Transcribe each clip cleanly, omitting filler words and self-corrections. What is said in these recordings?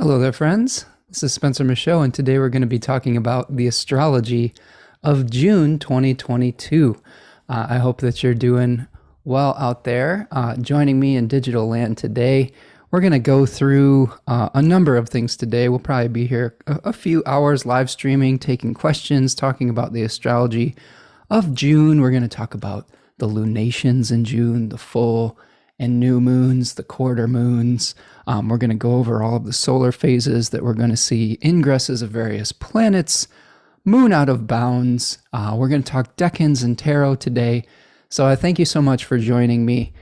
Hello there, friends. This is Spencer Michaud, and today we're going to be talking about the astrology of June 2022. I hope that you're doing well out there. Joining me in digital land today, we're going to go through a number of things today. We'll probably be here a few hours live streaming, taking questions, talking about the astrology of June. We're going to talk about the lunations in June, the full and new moons, the quarter moons. We're going to go over all of the solar phases that we're going to see, ingresses of various planets, moon out of bounds. We're going to talk decans and tarot today. So I thank you so much for joining me.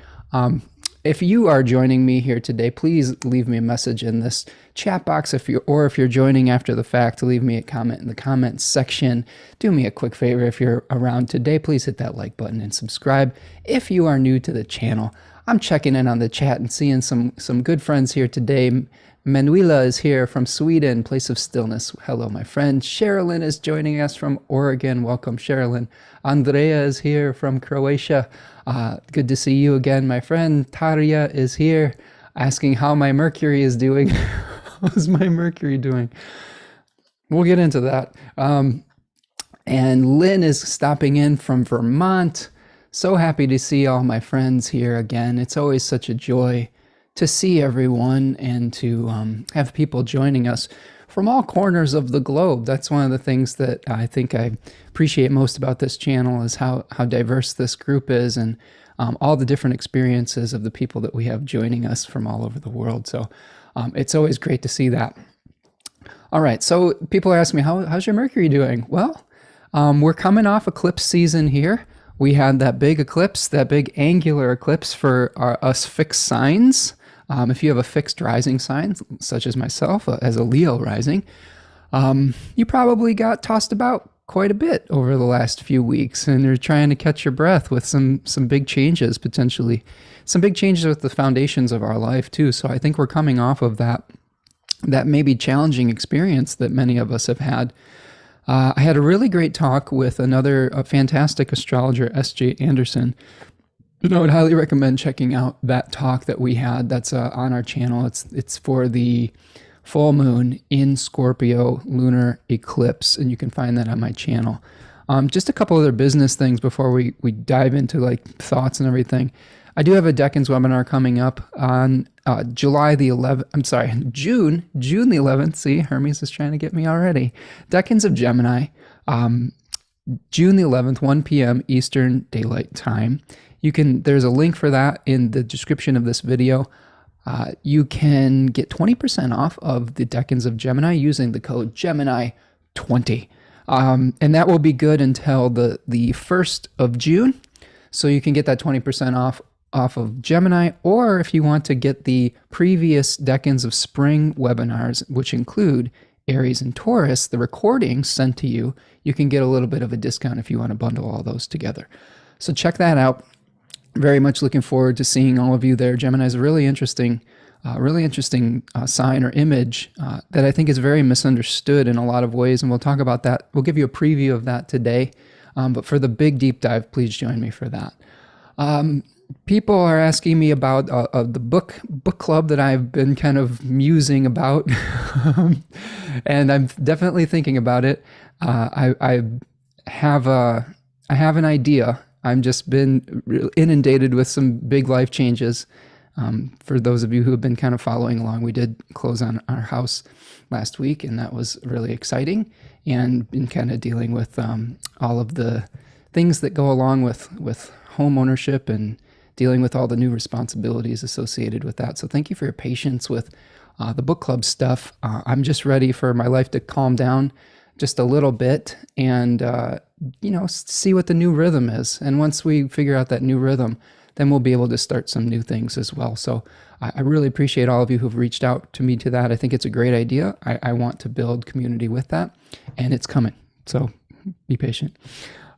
If you are joining me here today, please leave me a message in this chat box. If you're joining after the fact, leave me a comment in the comments section. Do me a quick favor. If you're around today, please hit that like button and subscribe. If you are new to the channel, I'm checking in on the chat and seeing some good friends here today. Manuela is here from Sweden, place of stillness. Hello, my friend. Sherilyn is joining us from Oregon. Welcome, Sherilyn. Andrea is here from Croatia. Good to see you again, my friend. Tarja is here asking how my Mercury is doing. How's my Mercury doing? We'll get into that. And Lynn is stopping in from Vermont. So happy to see all my friends here again. It's always such a joy to see everyone and to have people joining us from all corners of the globe. That's one of the things that I think I appreciate most about this channel is how diverse this group is and all the different experiences of the people that we have joining us from all over the world. So it's always great to see that. All right, so people are asking me, how's your Mercury doing? Well, we're coming off eclipse season here. We had that big eclipse, that big angular eclipse for us fixed signs. If you have a fixed rising sign, such as myself, as a Leo rising, you probably got tossed about quite a bit over the last few weeks, and you're trying to catch your breath with some big changes, potentially. Some big changes with the foundations of our life, too. So I think we're coming off of that maybe challenging experience that many of us have had. I had a really great talk with another fantastic astrologer, S.J. Anderson. I would highly recommend checking out that talk that we had. That's on our channel. It's for the full moon in Scorpio lunar eclipse, and you can find that on my channel. Just a couple other business things before we dive into like thoughts and everything. I do have a Decans webinar coming up on June the 11th. See, Hermes is trying to get me already. Decans of Gemini, June the 11th, 1 p.m. Eastern Daylight Time. There's a link for that in the description of this video. You can get 20% off of the Decans of Gemini using the code Gemini20. And that will be good until the 1st of June. So you can get that 20% off of Gemini, or if you want to get the previous Decans of Spring webinars, which include Aries and Taurus, the recordings sent to you, you can get a little bit of a discount if you want to bundle all those together. So check that out. Very much looking forward to seeing all of you there. Gemini is a really interesting sign or image that I think is very misunderstood in a lot of ways, and we'll talk about that. We'll give you a preview of that today, but for the big deep dive, please join me for that. People are asking me about the book club that I've been kind of musing about, and I'm definitely thinking about it. I have an idea. I've just been inundated with some big life changes. For those of you who have been kind of following along, we did close on our house last week, and that was really exciting, and been kind of dealing with all of the things that go along with home ownership and dealing with all the new responsibilities associated with that. So thank you for your patience with the book club stuff. I'm just ready for my life to calm down just a little bit and, see what the new rhythm is. And once we figure out that new rhythm, then we'll be able to start some new things as well. So I really appreciate all of you who've reached out to me to that. I think it's a great idea. I want to build community with that, and it's coming. So be patient.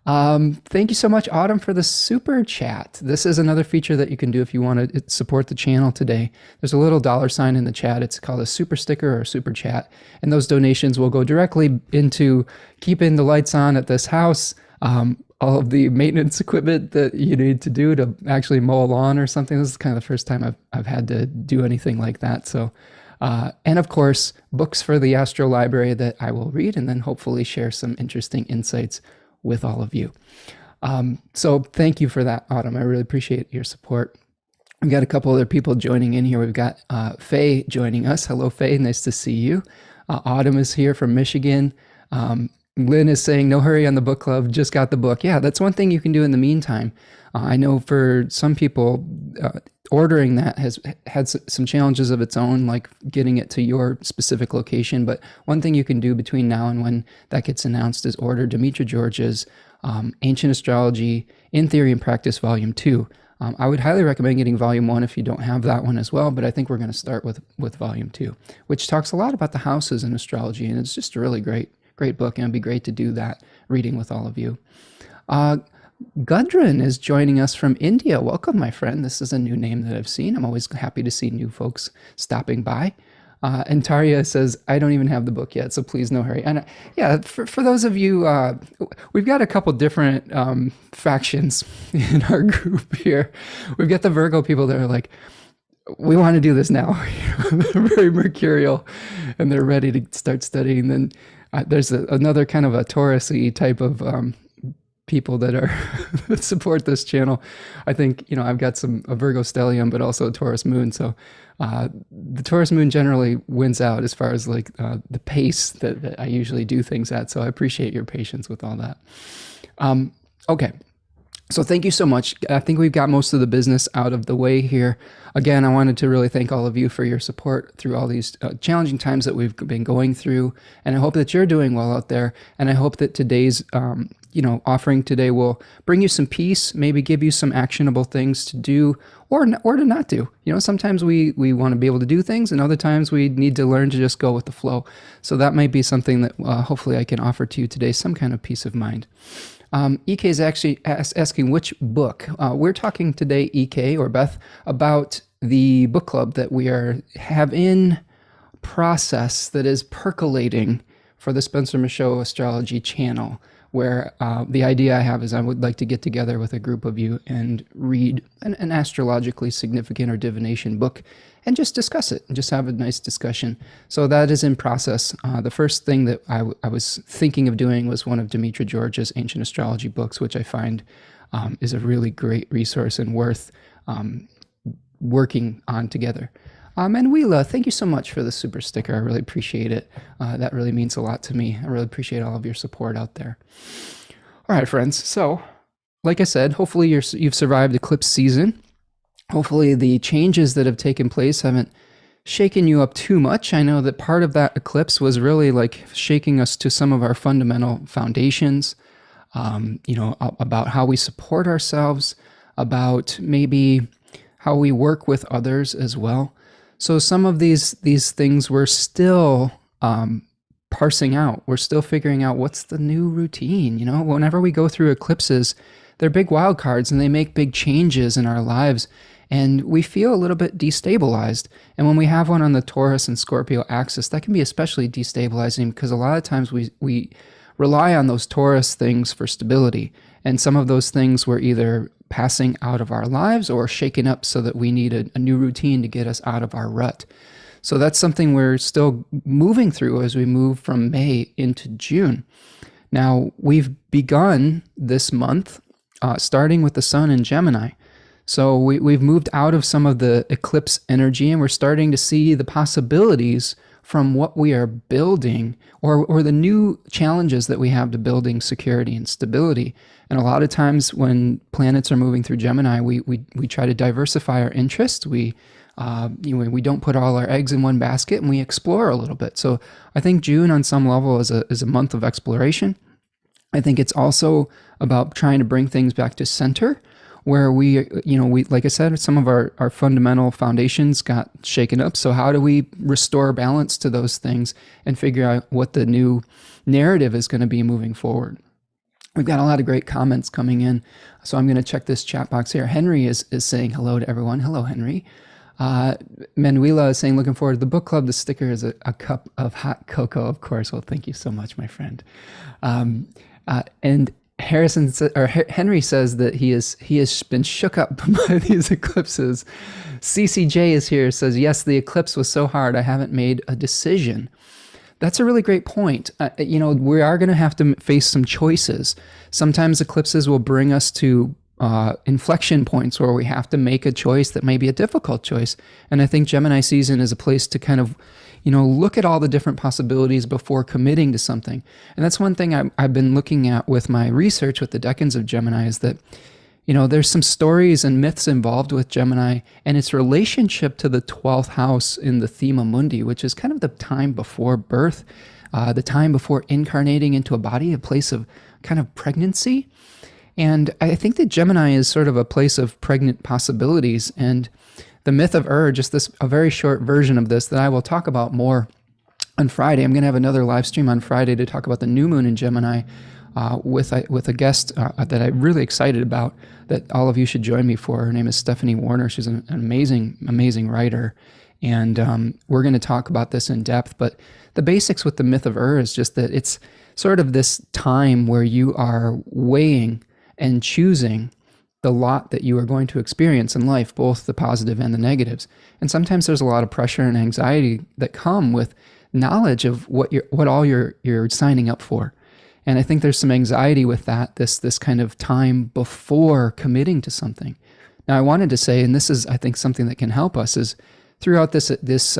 Thank you so much, Autumn, for the super chat. This is another feature that you can do if you want to support the channel today. There's a little $ in the chat. It's called a super sticker or a super chat. And those donations will go directly into keeping the lights on at this house, all of the maintenance equipment that you need to do to actually mow a lawn or something. This is kind of the first time I've had to do anything like that. So And of course, books for the Astro Library that I will read and then hopefully share some interesting insights with all of you. So thank you for that, Autumn. I really appreciate your support. We've got a couple other people joining in here. We've got Faye joining us. Hello, Faye. Nice to see you. Autumn is here from Michigan. Lynn is saying, no hurry on the book club, just got the book. Yeah, that's one thing you can do in the meantime. I know for some people, ordering that has had some challenges of its own, like getting it to your specific location. But one thing you can do between now and when that gets announced is order Demetra George's Ancient Astrology in Theory and Practice Volume 2. I would highly recommend getting Volume 1 if you don't have that one as well, but I think we're going to start with Volume 2, which talks a lot about the houses in astrology, and it's just a really great book, and it'd be great to do that reading with all of you. Gudrun is joining us from India. Welcome, my friend. This is a new name that I've seen. I'm always happy to see new folks stopping by. And Tarya says, I don't even have the book yet, so please no hurry. And yeah, for those of you, we've got a couple different factions in our group here. We've got the Virgo people that are like, we want to do this now. They're very mercurial and they're ready to start studying. Then there's another kind of a Taurus-y type of people that are that support this channel. I think, I've got a Virgo stellium, but also a Taurus moon. So the Taurus moon generally wins out as far as like the pace that I usually do things at. So I appreciate your patience with all that. Okay. So thank you so much. I think we've got most of the business out of the way here. Again, I wanted to really thank all of you for your support through all these challenging times that we've been going through. And I hope that you're doing well out there. And I hope that today's offering today will bring you some peace, maybe give you some actionable things to do or to not do. Sometimes we want to be able to do things, and other times we need to learn to just go with the flow. So that might be something that hopefully I can offer to you today, some kind of peace of mind. EK is actually asking which book. We're talking today, EK or Beth, about the book club that we have in process that is percolating for the Spencer Michaud Astrology channel, where the idea I have is I would like to get together with a group of you and read an astrologically significant or divination book and just discuss it and just have a nice discussion. So that is in process. The first thing that I was thinking of doing was one of Demetra George's Ancient Astrology books, which I find is a really great resource and worth working on together. And Wheela, thank you so much for the super sticker. I really appreciate it. That really means a lot to me. I really appreciate all of your support out there. All right, friends. So, like I said, hopefully you've survived eclipse season. Hopefully the changes that have taken place haven't shaken you up too much. I know that part of that eclipse was really like shaking us to some of our fundamental foundations, about how we support ourselves, about maybe how we work with others as well. So some of these things we're still parsing out. We're still figuring out what's the new routine. Whenever we go through eclipses, they're big wild cards and they make big changes in our lives. And we feel a little bit destabilized. And when we have one on the Taurus and Scorpio axis, that can be especially destabilizing because a lot of times we rely on those Taurus things for stability. And some of those things we're either passing out of our lives or shaken up so that we need a new routine to get us out of our rut. So that's something we're still moving through as we move from May into June. Now, we've begun this month starting with the sun in Gemini. So we've moved out of some of the eclipse energy and we're starting to see the possibilities from what we are building or the new challenges that we have to building security and stability. And a lot of times when planets are moving through Gemini, we try to diversify our interests. We don't put all our eggs in one basket and we explore a little bit. So I think June on some level is a month of exploration. I think it's also about trying to bring things back to center, where we, like I said, some of our fundamental foundations got shaken up. So how do we restore balance to those things and figure out what the new narrative is going to be moving forward? We've got a lot of great comments coming in. So I'm going to check this chat box here. Henry is saying hello to everyone. Hello, Henry. Manuela is saying, looking forward to the book club. The sticker is a cup of hot cocoa, of course. Well, thank you so much, my friend. And Henry says that he has been shook up by these eclipses. CCJ is here, says, yes, the eclipse was so hard, I haven't made a decision. That's a really great point. We are going to have to face some choices. Sometimes eclipses will bring us to inflection points where we have to make a choice that may be a difficult choice. And I think Gemini season is a place to kind of, look at all the different possibilities before committing to something. And that's one thing I've been looking at with my research with the decans of Gemini is that, there's some stories and myths involved with Gemini and its relationship to the 12th house in the Thema Mundi, which is kind of the time before birth, the time before incarnating into a body, a place of kind of pregnancy. And I think that Gemini is sort of a place of pregnant possibilities. And the myth of just a very short version of this that I will talk about more on Friday. I'm going to have another live stream on Friday to talk about the new moon in Gemini with a guest that I'm really excited about, that all of you should join me for. Her name is Stephanie Warner. She's an amazing, amazing writer. And we're going to talk about this in depth. But the basics with the myth of is just that it's sort of this time where you are weighing and choosing the lot that you are going to experience in life, both the positive and the negatives. And sometimes there's a lot of pressure and anxiety that come with knowledge of what all you're signing up for. And I think there's some anxiety with that, this kind of time before committing to something. Now, I wanted to say, and this is, I think, something that can help us, is throughout this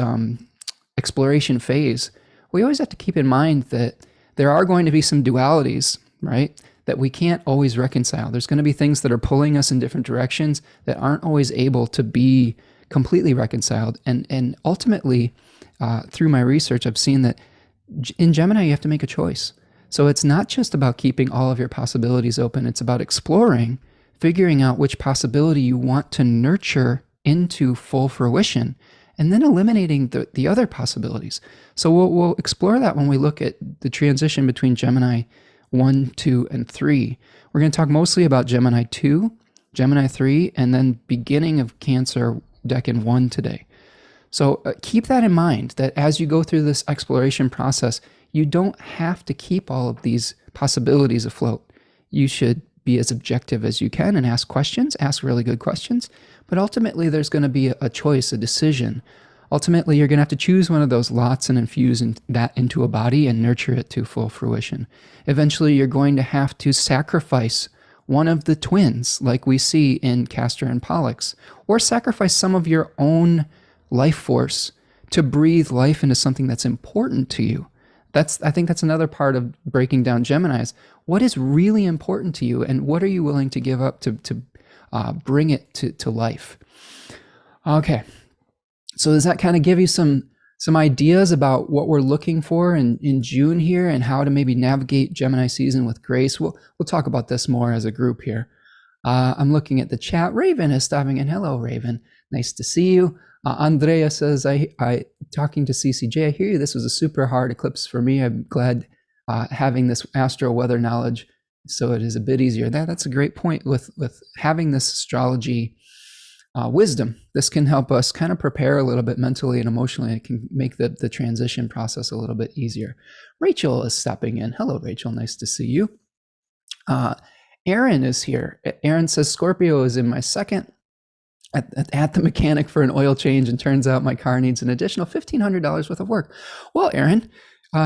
exploration phase, we always have to keep in mind that there are going to be some dualities, right, that we can't always reconcile. There's going to be things that are pulling us in different directions that aren't always able to be completely reconciled. And ultimately, through my research, I've seen that in Gemini, you have to make a choice. So it's not just about keeping all of your possibilities open. It's about exploring, figuring out which possibility you want to nurture into full fruition, and then eliminating the other possibilities. So we'll explore that when we look at the transition between Gemini 1, 2, and 3. We're going to talk mostly about Gemini 2, Gemini 3, and then beginning of Cancer Decan 1 today. So keep that in mind, that as you go through this exploration process, you don't have to keep all of these possibilities afloat. You should be as objective as you can and ask questions, ask really good questions. But ultimately, there's going to be a choice, a decision. Ultimately, you're going to have to choose one of those lots and infuse that into a body and nurture it to full fruition. Eventually, you're going to have to sacrifice one of the twins, like we see in Castor and Pollux, or sacrifice some of your own life force to breathe life into something that's important to you. I think that's another part of breaking down Geminis. What is really important to you, and what are you willing to give up to bring it to life? Okay, so does that kind of give you some ideas about what we're looking for in June here, and how to maybe navigate Gemini season with grace? We'll talk about this more as a group here. I'm looking at the chat. Raven is stopping in. Hello, Raven. Nice to see you. Andrea says, I talking to CCJ, I hear you. This was a super hard eclipse for me. I'm glad having this astro weather knowledge, so it is a bit easier. That's a great point with having this astrology wisdom. This can help us kind of prepare a little bit mentally and emotionally. It can make the transition process a little bit easier. Rachel is stopping in. Hello, Rachel. Nice to see you. Aaron is here. Aaron says, Scorpio is in my second at the mechanic for an oil change, and turns out my car needs an additional $1,500 worth of work. Well, Aaron,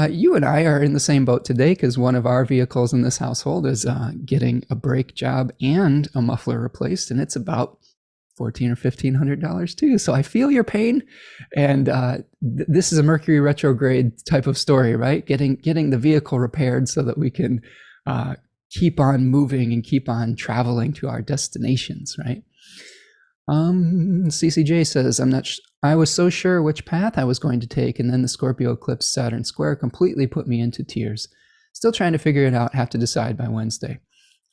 you and I are in the same boat today, because one of our vehicles in this household is getting a brake job and a muffler replaced, and it's about $1,400 or $1,500 too. So I feel your pain, and this is a Mercury retrograde type of story, right? Getting the vehicle repaired so that we can keep on moving and keep on traveling to our destinations, right? CCJ says, I was so sure which path I was going to take, and then the Scorpio eclipse Saturn square completely put me into tears. Still trying to figure it out, have to decide by Wednesday.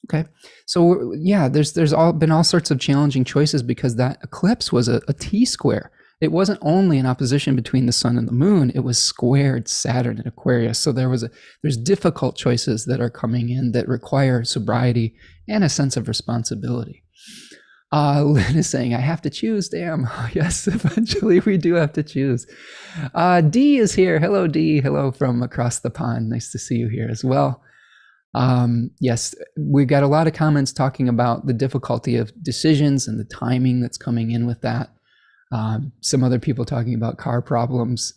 Okay. So yeah, there's been all sorts of challenging choices, because that eclipse was a T square. It wasn't only an opposition between the sun and the moon, it was squared Saturn in Aquarius. So there's difficult choices that are coming in that require sobriety and a sense of responsibility. Lynn is saying, I have to choose, damn. Yes, eventually we do have to choose. Dee is here. Hello, Dee. Hello from across the pond. Nice to see you here as well. Yes, we've got a lot of comments talking about the difficulty of decisions and the timing that's coming in with that. Some other people talking about car problems.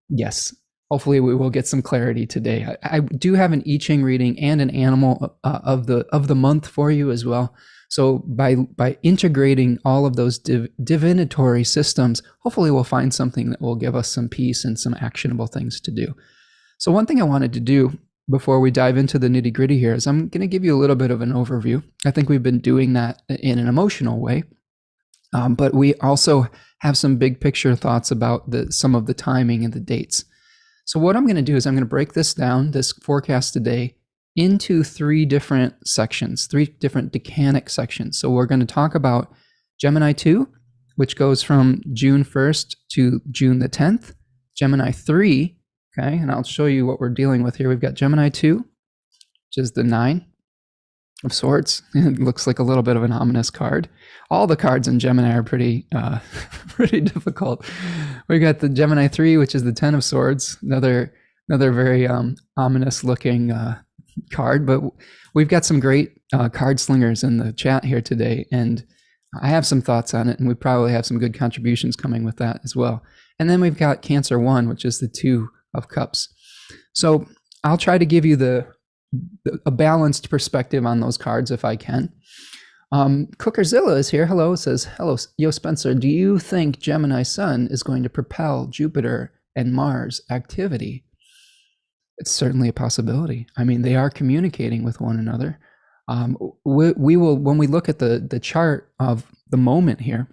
Yes, hopefully we will get some clarity today. I do have an I-Ching reading and an animal of the month for you as well. So by integrating all of those divinatory systems, hopefully we'll find something that will give us some peace and some actionable things to do. So one thing I wanted to do before we dive into the nitty gritty here is I'm going to give you a little bit of an overview. I think we've been doing that in an emotional way, but we also have some big picture thoughts about some of the timing and the dates. So what I'm going to do is I'm going to break this down, this forecast today, into 3 different sections, 3 different decanic sections. So we're going to talk about Gemini 2, which goes from June 1st to June the 10th, Gemini 3, okay, and I'll show you what we're dealing with here. We've got Gemini 2, which is the 9 of Swords. It looks like a little bit of an ominous card. All the cards in Gemini are pretty difficult. We got the Gemini 3, which is the 10 of Swords, another very ominous looking card, but we've got some great card slingers in the chat here today, and I have some thoughts on it, and we probably have some good contributions coming with that as well. And then we've got Cancer 1, which is the 2 of Cups. So I'll try to give you a balanced perspective on those cards if I can. Cookerzilla is here. Hello, says, hello, yo Spencer, do you think Gemini Sun is going to propel Jupiter and Mars activity? It's certainly a possibility. I mean, they are communicating with one another. We will, when we look at the chart of the moment here,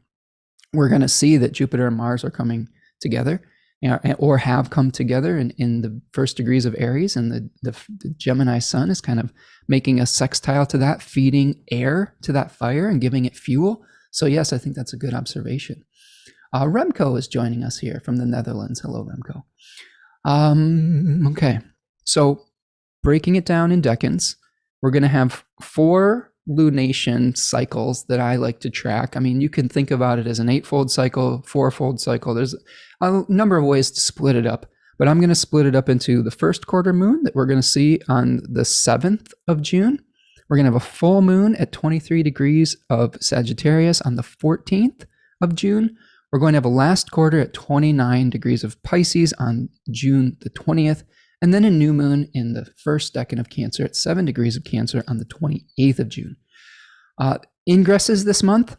we're going to see that Jupiter and Mars are coming together, or have come together in the first degrees of Aries, and the Gemini Sun is kind of making a sextile to that, feeding air to that fire and giving it fuel. So yes, I think that's a good observation. Remco is joining us here from the Netherlands. Hello, Remco. Okay, so breaking it down in decans, we're going to have 4 lunation cycles that I like to track. I mean, you can think about it as an 8-fold cycle, 4-fold cycle. There's a number of ways to split it up, but I'm going to split it up into the first quarter moon that we're going to see on the 7th of June. We're going to have a full moon at 23 degrees of Sagittarius on the 14th of June. We're going to have a last quarter at 29 degrees of Pisces on June the 20th, and then a new moon in the first decan of Cancer at 7 degrees of Cancer on the 28th of June. Ingresses this month,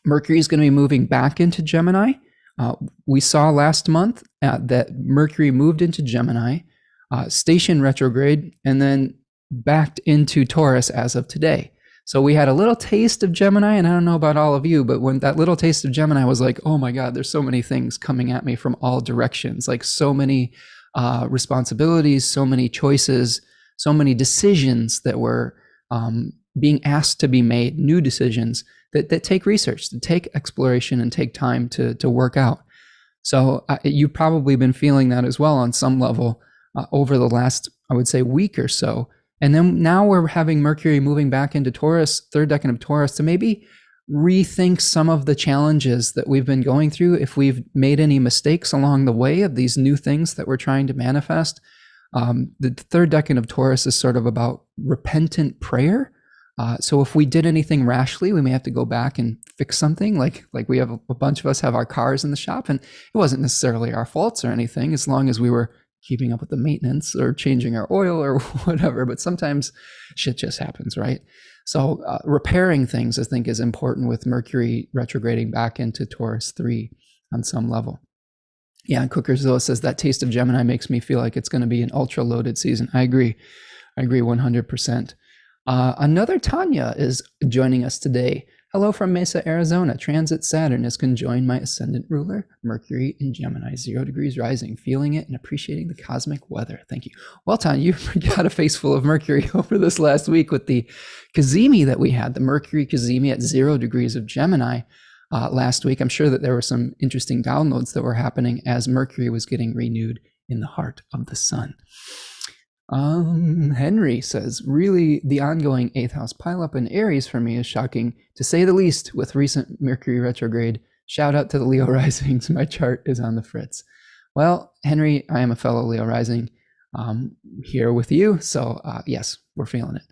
Mercury is going to be moving back into Gemini. We saw last month that Mercury moved into Gemini, stationed retrograde, and then backed into Taurus as of today. So we had a little taste of Gemini, and I don't know about all of you, but when that little taste of Gemini was like, oh my God, there's so many things coming at me from all directions, like so many responsibilities, so many choices, so many decisions that were being asked to be made, new decisions that take research, that take exploration and take time to work out. So you've probably been feeling that as well on some level over the last, I would say, week or so. And then now we're having Mercury moving back into Taurus, third decan of Taurus, to maybe rethink some of the challenges that we've been going through, if we've made any mistakes along the way of these new things that we're trying to manifest. The third decan of Taurus is sort of about repentant prayer. So if we did anything rashly, we may have to go back and fix something, like we have a bunch of us have our cars in the shop, and it wasn't necessarily our faults or anything, as long as we were keeping up with the maintenance or changing our oil or whatever. But sometimes shit just happens, right? So repairing things, I think, is important with Mercury retrograding back into Taurus 3 on some level. Yeah, and Cookerzilla says that taste of Gemini makes me feel like it's going to be an ultra loaded season. I agree 100%. Another Tanya is joining us today. Hello from Mesa, Arizona. Transit Saturn has conjoined my ascendant ruler, Mercury in Gemini, 0 degrees rising, feeling it and appreciating the cosmic weather. Thank you. Well, Tanya, you got a face full of Mercury over this last week with the Cazimi that we had, the Mercury Cazimi at 0 degrees of Gemini last week. I'm sure that there were some interesting downloads that were happening as Mercury was getting renewed in the heart of the sun. Henry says, really, the ongoing 8th house pileup in Aries for me is shocking, to say the least, with recent Mercury retrograde. Shout out to the Leo risings. My chart is on the fritz. Well, Henry, I am a fellow Leo rising. here with you. So yes, we're feeling it.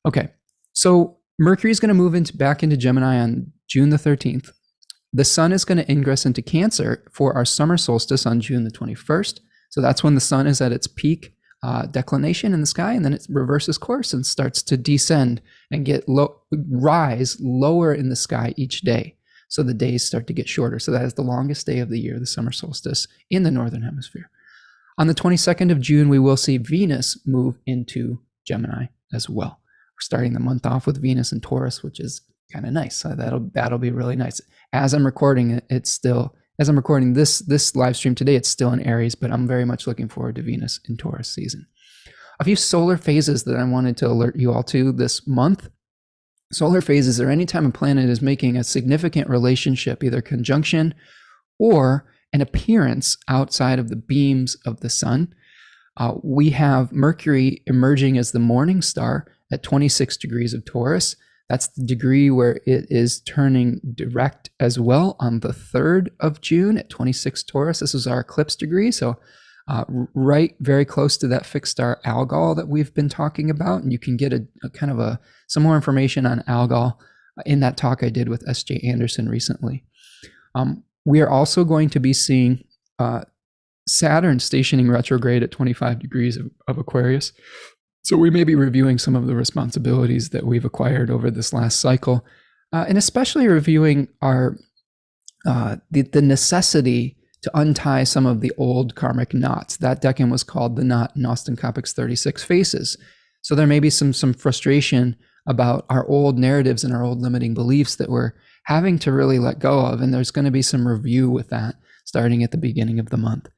Okay, so Mercury is going to move back into Gemini on June the 13th. The sun is going to ingress into Cancer for our summer solstice on June the 21st. So that's when the sun is at its peak declination in the sky, and then it reverses course and starts to descend and rise lower in the sky each day. So the days start to get shorter. So that is the longest day of the year, the summer solstice in the northern hemisphere. On the 22nd of June, we will see Venus move into Gemini as well. We're starting the month off with Venus and Taurus, which is kind of nice. So that'll be really nice. As I'm recording it, as I'm recording this live stream today, it's still in Aries, but I'm very much looking forward to Venus in Taurus season. A few solar phases that I wanted to alert you all to this month. Solar phases are anytime a planet is making a significant relationship, either conjunction or an appearance outside of the beams of the sun. We have Mercury emerging as the morning star at 26 degrees of Taurus. That's the degree where it is turning direct as well on the 3rd of June at 26 Taurus. This is our eclipse degree. So right very close to that fixed star Algol that we've been talking about. And you can get some more information on Algol in that talk I did with S.J. Anderson recently. We are also going to be seeing Saturn stationing retrograde at 25 degrees of Aquarius. So we may be reviewing some of the responsibilities that we've acquired over this last cycle, and especially reviewing the necessity to untie some of the old karmic knots. That decan was called the knot in Austin Coppock's 36 Faces. So there may be some frustration about our old narratives and our old limiting beliefs that we're having to really let go of, and there's going to be some review with that starting at the beginning of the month.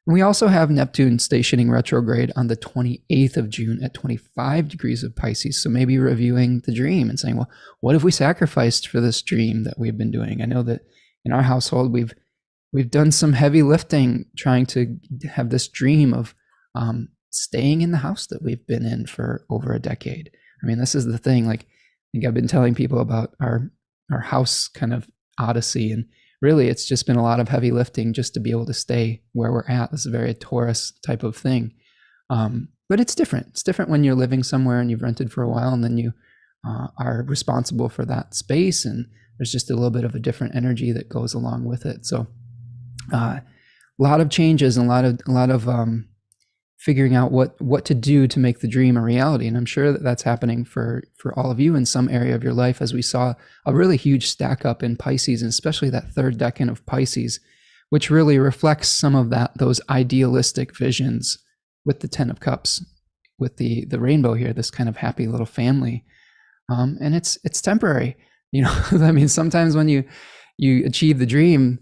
And we also have Neptune stationing retrograde on the 28th of June at 25 degrees of Pisces. So maybe reviewing the dream and saying, well, what have we sacrificed for this dream that we've been doing? I know that in our household, we've done some heavy lifting trying to have this dream of staying in the house that we've been in for over a decade. I mean, this is the thing, like, I think I've been telling people about our house kind of odyssey, and really, it's just been a lot of heavy lifting just to be able to stay where we're at. This is a very Taurus type of thing. But it's different. It's different when you're living somewhere and you've rented for a while, and then you are responsible for that space. And there's just a little bit of a different energy that goes along with it. So a lot of changes and a lot of figuring out what to do to make the dream a reality. And I'm sure that that's happening for all of you in some area of your life, as we saw a really huge stack up in Pisces, and especially that third decan of Pisces, which really reflects some of those idealistic visions with the 10 of Cups, with the rainbow here, this kind of happy little family. And it's temporary. I mean, sometimes when you achieve the dream,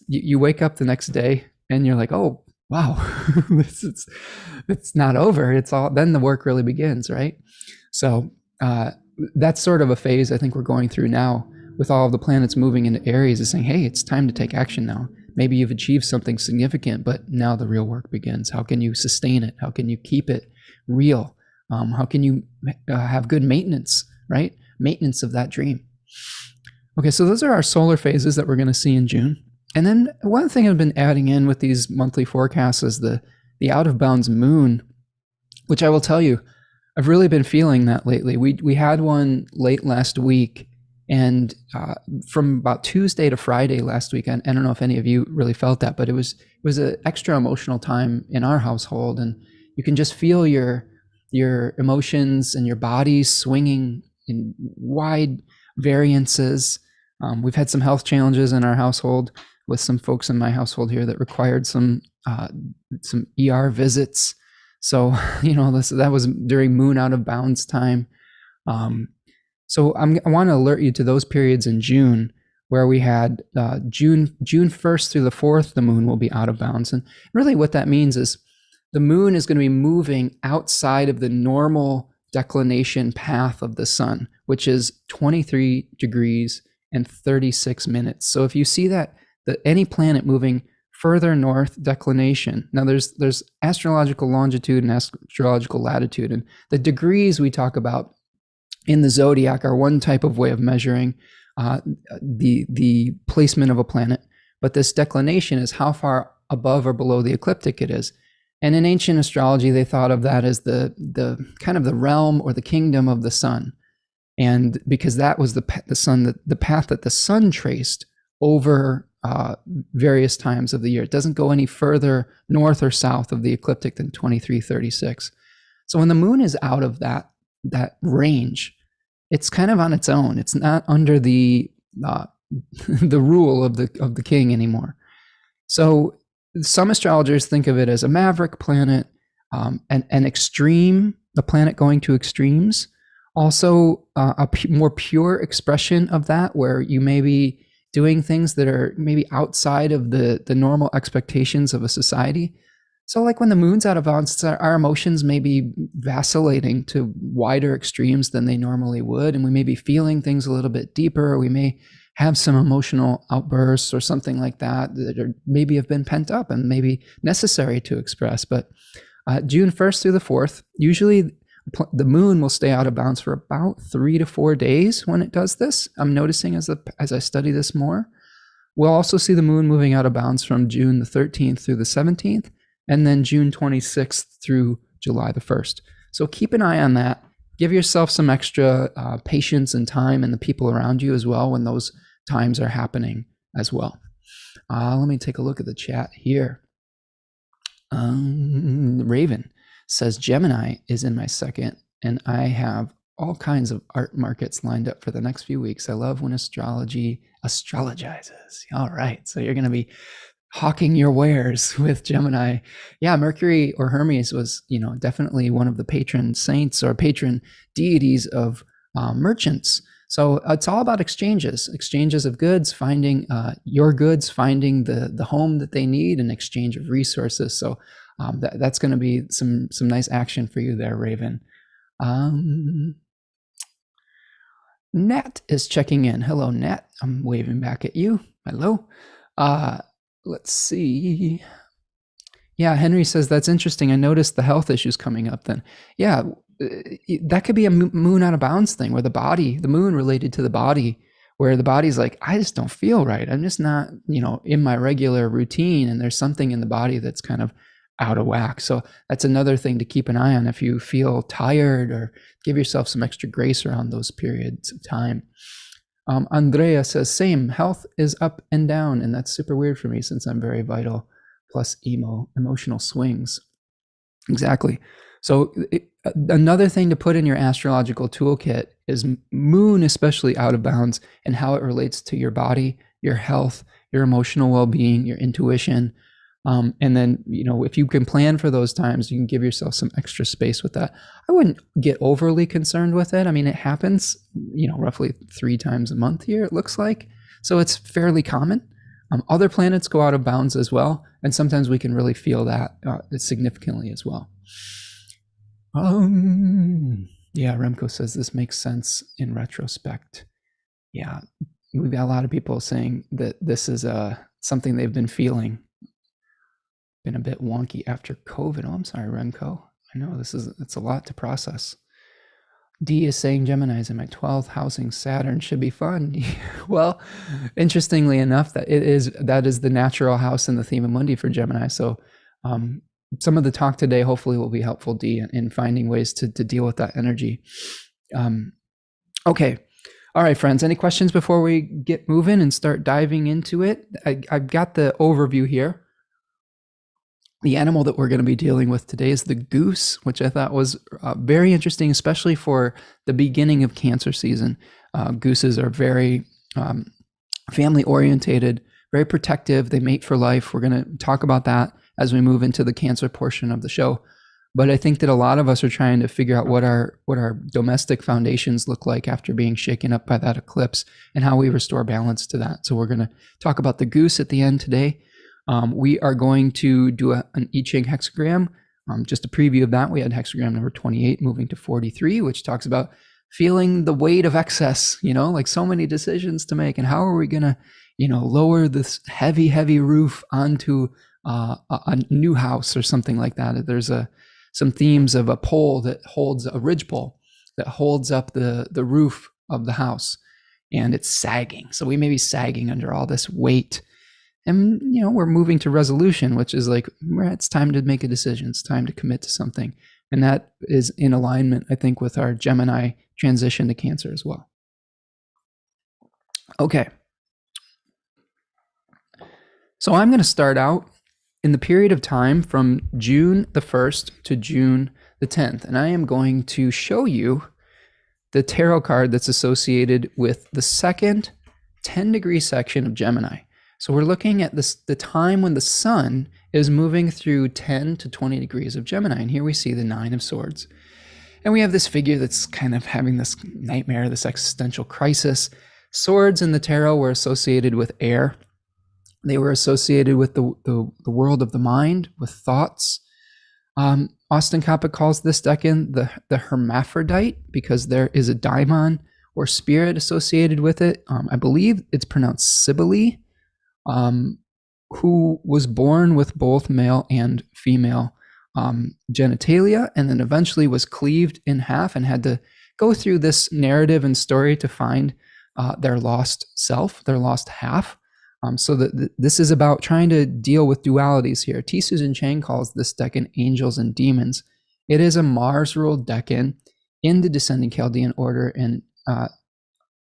you wake up the next day and you're like, oh, wow, it's not over. Then the work really begins, right? So that's sort of a phase I think we're going through now with all of the planets moving into Aries, is saying, hey, it's time to take action now. Maybe you've achieved something significant, but now the real work begins. How can you sustain it? How can you keep it real? How can you have good maintenance, right? Maintenance of that dream. Okay, so those are our solar phases that we're going to see in June. And then one thing I've been adding in with these monthly forecasts is the out of bounds moon, which I will tell you, I've really been feeling that lately. We had one late last week, and from about Tuesday to Friday last week, I don't know if any of you really felt that, but it was an extra emotional time in our household, and you can just feel your emotions and your body swinging in wide variances. We've had some health challenges in our household, with some folks in my household here that required some ER visits. So, that was during moon out of bounds time. So I want to alert you to those periods in June where we had June 1st through the 4th, the moon will be out of bounds. And really what that means is the moon is going to be moving outside of the normal declination path of the sun, which is 23 degrees and 36 minutes. So if you see that any planet moving further north declination, now there's astrological longitude and astrological latitude, and the degrees we talk about in the zodiac are one type of way of measuring the placement of a planet, but this declination is how far above or below the ecliptic it is. And in ancient astrology, they thought of that as the kind of the realm or the kingdom of the sun. And because that was the path that the sun traced over various times of the year. It doesn't go any further north or south of the ecliptic than 2336. So when the moon is out of that range, it's kind of on its own. It's not under the rule of the king anymore. So some astrologers think of it as a maverick planet, an extreme, a planet going to extremes. Also, a more pure expression of that, where you may be doing things that are maybe outside of the normal expectations of a society. So like when the moon's out of balance, our emotions may be vacillating to wider extremes than they normally would, and we may be feeling things a little bit deeper, or we may have some emotional outbursts or something like that are maybe have been pent up and maybe necessary to express. But June 1st through the 4th, usually the moon will stay out of bounds for about 3 to 4 days when it does this. I'm noticing as I study this more. We'll also see the moon moving out of bounds from June the 13th through the 17th, and then June 26th through July the 1st. So keep an eye on that. Give yourself some extra patience and time, and the people around you as well when those times are happening as well. Let me take a look at the chat here. Raven says Gemini is in my second, and I have all kinds of art markets lined up for the next few weeks. I love when astrology astrologizes. All right, so you're going to be hawking your wares with Gemini. Yeah, Mercury or Hermes was, definitely one of the patron saints or patron deities of merchants. So it's all about exchanges of goods, finding your goods, finding the home that they need, and exchange of resources. So that's going to be some nice action for you there, Raven. Nat is checking in. Hello, Nat. I'm waving back at you. Hello. Let's see. Yeah, Henry says that's interesting. I noticed the health issues coming up then. Yeah, that could be a moon out of bounds thing, where the moon related to the body, where the body's like, I just don't feel right. I'm just not, in my regular routine, and there's something in the body that's kind of out of whack. So that's another thing to keep an eye on if you feel tired, or give yourself some extra grace around those periods of time. Andrea says, same, health is up and down, and that's super weird for me since I'm very vital, plus emotional swings. Exactly. So another thing to put in your astrological toolkit is moon, especially out of bounds, and how it relates to your body, your health, your emotional well-being, your intuition. And then, if you can plan for those times, you can give yourself some extra space with that. I wouldn't get overly concerned with it. I mean, it happens, roughly 3 times a month here, it looks like. So it's fairly common. Other planets go out of bounds as well, and sometimes we can really feel that significantly as well. Yeah, Remco says this makes sense in retrospect. Yeah, we've got a lot of people saying that this is something they've been feeling. Been a bit wonky after COVID. Oh, I'm sorry, Remco. I know it's a lot to process. D is saying Gemini is in my 12th housing. Saturn should be fun. Well, interestingly enough, that is the natural house in the theme of Mundi for Gemini. So some of the talk today hopefully will be helpful, D, in finding ways to deal with that energy. Okay. All right, friends, any questions before we get moving and start diving into it? I've got the overview here. The animal that we're going to be dealing with today is the goose, which I thought was very interesting, especially for the beginning of Cancer season. Gooses are very family-orientated, very protective. They mate for life. We're going to talk about that as we move into the Cancer portion of the show. But I think that a lot of us are trying to figure out what our domestic foundations look like after being shaken up by that eclipse, and how we restore balance to that. So we're going to talk about the goose at the end today. We are going to do an I-Ching hexagram. Just a preview of that, we had hexagram number 28 moving to 43, which talks about feeling the weight of excess, like so many decisions to make. And how are we going to, lower this heavy, heavy roof onto a new house or something like that? There's some themes of a pole that holds a ridge pole that holds up the roof of the house, and it's sagging. So we may be sagging under all this weight. And, we're moving to resolution, which is like, it's time to make a decision. It's time to commit to something. And that is in alignment, I think, with our Gemini transition to Cancer as well. Okay. So I'm going to start out in the period of time from June the 1st to June the 10th. And I am going to show you the tarot card that's associated with the second 10-degree section of Gemini. So we're looking at the time when the sun is moving through 10 to 20 degrees of Gemini. And here we see the 9 of Swords. And we have this figure that's kind of having this nightmare, this existential crisis. Swords in the tarot were associated with air. They were associated with the world of the mind, with thoughts. Austin Coppock calls this decan the hermaphrodite because there is a daimon or spirit associated with it. I believe it's pronounced Cybele, who was born with both male and female genitalia, and then eventually was cleaved in half and had to go through this narrative and story to find their lost self, their lost half. So this is about trying to deal with dualities here. T. Susan Chang calls this decan angels and demons. It is a Mars-ruled decan in the descending Chaldean order and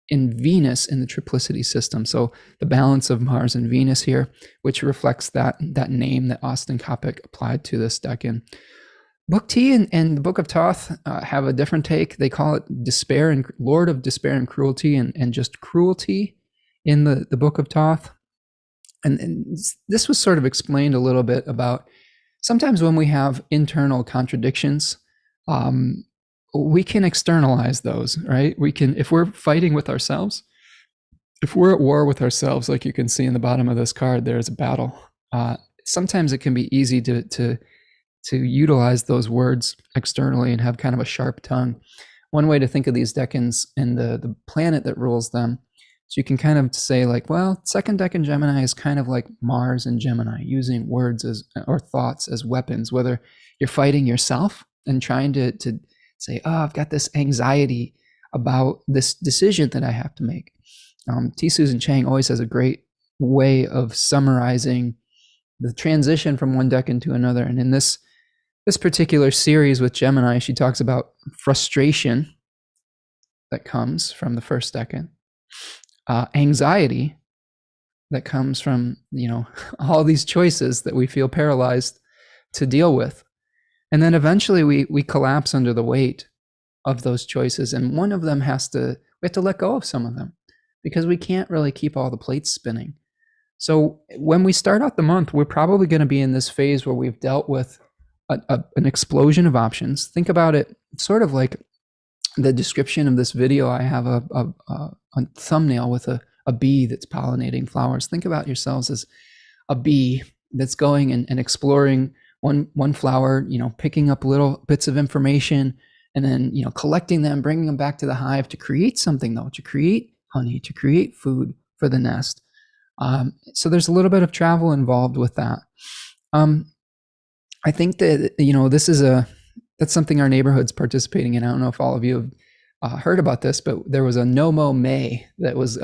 in Venus in the triplicity system. So the balance of Mars and Venus here, which reflects that name that Austin Coppock applied to this decan. Book T and the Book of Thoth have a different take. They call it despair and Lord of Despair and Cruelty and just cruelty in the Book of Thoth. And this was sort of explained a little bit about sometimes when we have internal contradictions, we can externalize those, right? We can, if we're fighting with ourselves, if we're at war with ourselves, like you can see in the bottom of this card, there's a battle. Sometimes it can be easy to utilize those words externally and have kind of a sharp tongue. One way to think of these decans and the planet that rules them, so you can kind of say like, well, second decan Gemini is kind of like Mars and Gemini, using words or thoughts as weapons, whether you're fighting yourself and trying to say, oh, I've got this anxiety about this decision that I have to make. T. Susan Chang always has a great way of summarizing the transition from one decan to another. And in this particular series with Gemini, she talks about frustration that comes from the first decan, anxiety that comes from, all these choices that we feel paralyzed to deal with. And then eventually we collapse under the weight of those choices. And one of them we have to let go of some of them because we can't really keep all the plates spinning. So when we start out the month, we're probably going to be in this phase where we've dealt with an explosion of options. Think about it sort of like the description of this video. I have a thumbnail with a bee that's pollinating flowers. Think about yourselves as a bee that's going and exploring one flower, picking up little bits of information and then, collecting them, bringing them back to the hive to create something though, to create honey, to create food for the nest. So there's a little bit of travel involved with that. I think that, that's something our neighborhood's participating in. I don't know if all of you have heard about this, but there was a No-Mow May that was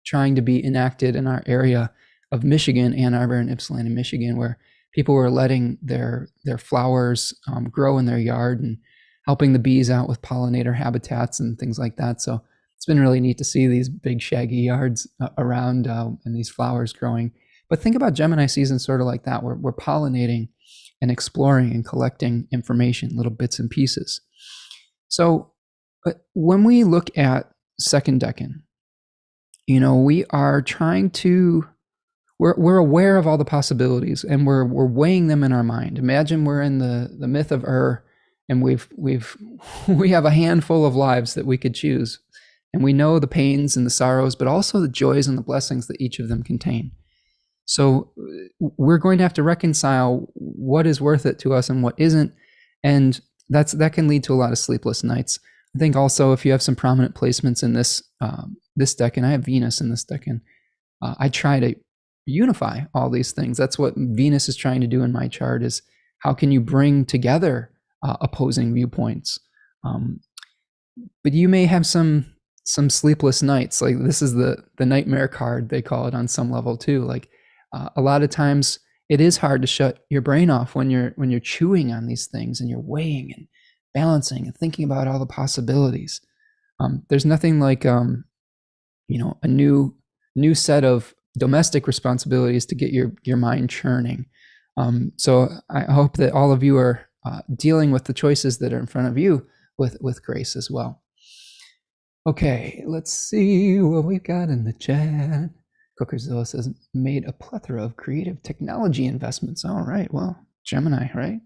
trying to be enacted in our area of Michigan, Ann Arbor and Ypsilanti, Michigan, where people were letting their flowers grow in their yard and helping the bees out with pollinator habitats and things like that. So it's been really neat to see these big shaggy yards around and these flowers growing. But think about Gemini season sort of like that. We're pollinating and exploring and collecting information, little bits and pieces. So when we look at second decan, we are trying to, we're aware of all the possibilities and we're weighing them in our mind. Imagine we're in the myth of and we have a handful of lives that we could choose. And we know the pains and the sorrows, but also the joys and the blessings that each of them contain. So we're going to have to reconcile what is worth it to us and what isn't. And that can lead to a lot of sleepless nights. I think also if you have some prominent placements in this decan, I have Venus in this decan, I try to unify all these things. That's what Venus is trying to do in my chart, is how can you bring together opposing viewpoints? But you may have some sleepless nights. Like this is the nightmare card, they call it on some level too. Like A lot of times it is hard to shut your brain off when you're chewing on these things and you're weighing and balancing and thinking about all the possibilities. There's nothing like a new set of domestic responsibilities to get your mind churning. So I hope that all of you are dealing with the choices that are in front of you with grace as well. Okay, let's see what we've got in the chat. Cookerzilla says, made a plethora of creative technology investments. All right, well, Gemini, right?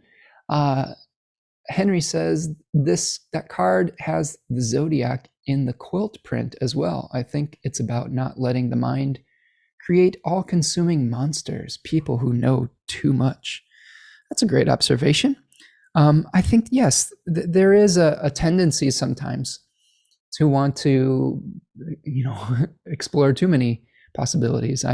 Henry says, that card has the zodiac in the quilt print as well. I think it's about not letting the mind create all-consuming monsters, people who know too much. That's a great observation. I think, yes, there is a tendency sometimes to want to, explore too many possibilities.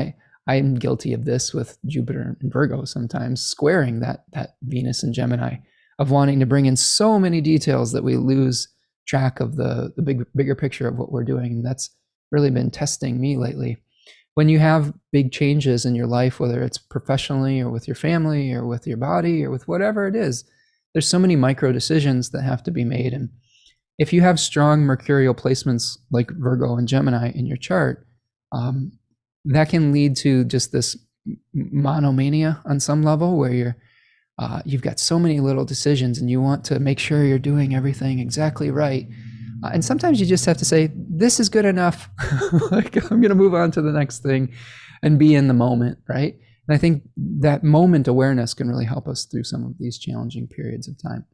I'm guilty of this with Jupiter and Virgo sometimes, squaring that Venus and Gemini, of wanting to bring in so many details that we lose track of the bigger picture of what we're doing. And that's really been testing me lately. When you have big changes in your life, whether it's professionally or with your family or with your body or with whatever it is, there's so many micro decisions that have to be made. And if you have strong mercurial placements like Virgo and Gemini in your chart, that can lead to just this monomania on some level, where you've got so many little decisions and you want to make sure you're doing everything exactly right. And sometimes you just have to say, this is good enough. Like, I'm going to move on to the next thing and be in the moment, right? And I think that moment awareness can really help us through some of these challenging periods of time.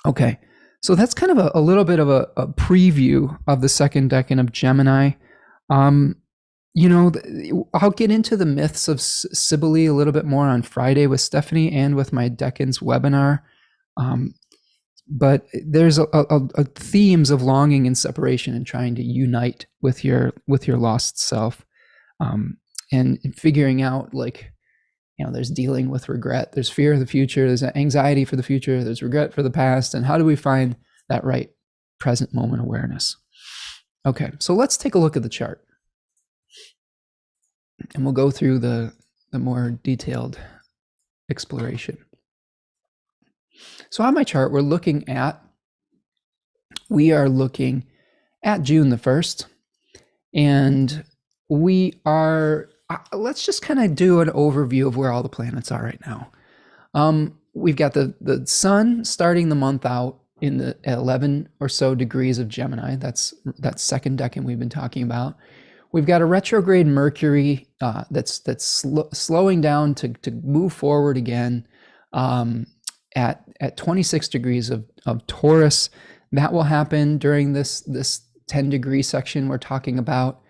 Okay, so that's kind of a little bit of a preview of the second decan of Gemini. I'll get into the myths of Cybele a little bit more on Friday with Stephanie and with my decans webinar. But there's a themes of longing and separation and trying to unite with your lost self, and figuring out, like, there's dealing with regret, there's fear of the future, there's anxiety for the future, there's regret for the past, and how do we find that right present moment awareness? Okay, so let's take a look at the chart, and we'll go through the more detailed exploration. So on my chart, we are looking at June the 1st, and let's just kind of do an overview of where all the planets are right now. We've got the sun starting the month out in the 11 or so degrees of Gemini. That's that second decan we've been talking about. We've got a retrograde Mercury that's slowing down to move forward again. At 26 degrees of Taurus. That will happen during this 10-degree section we're talking about.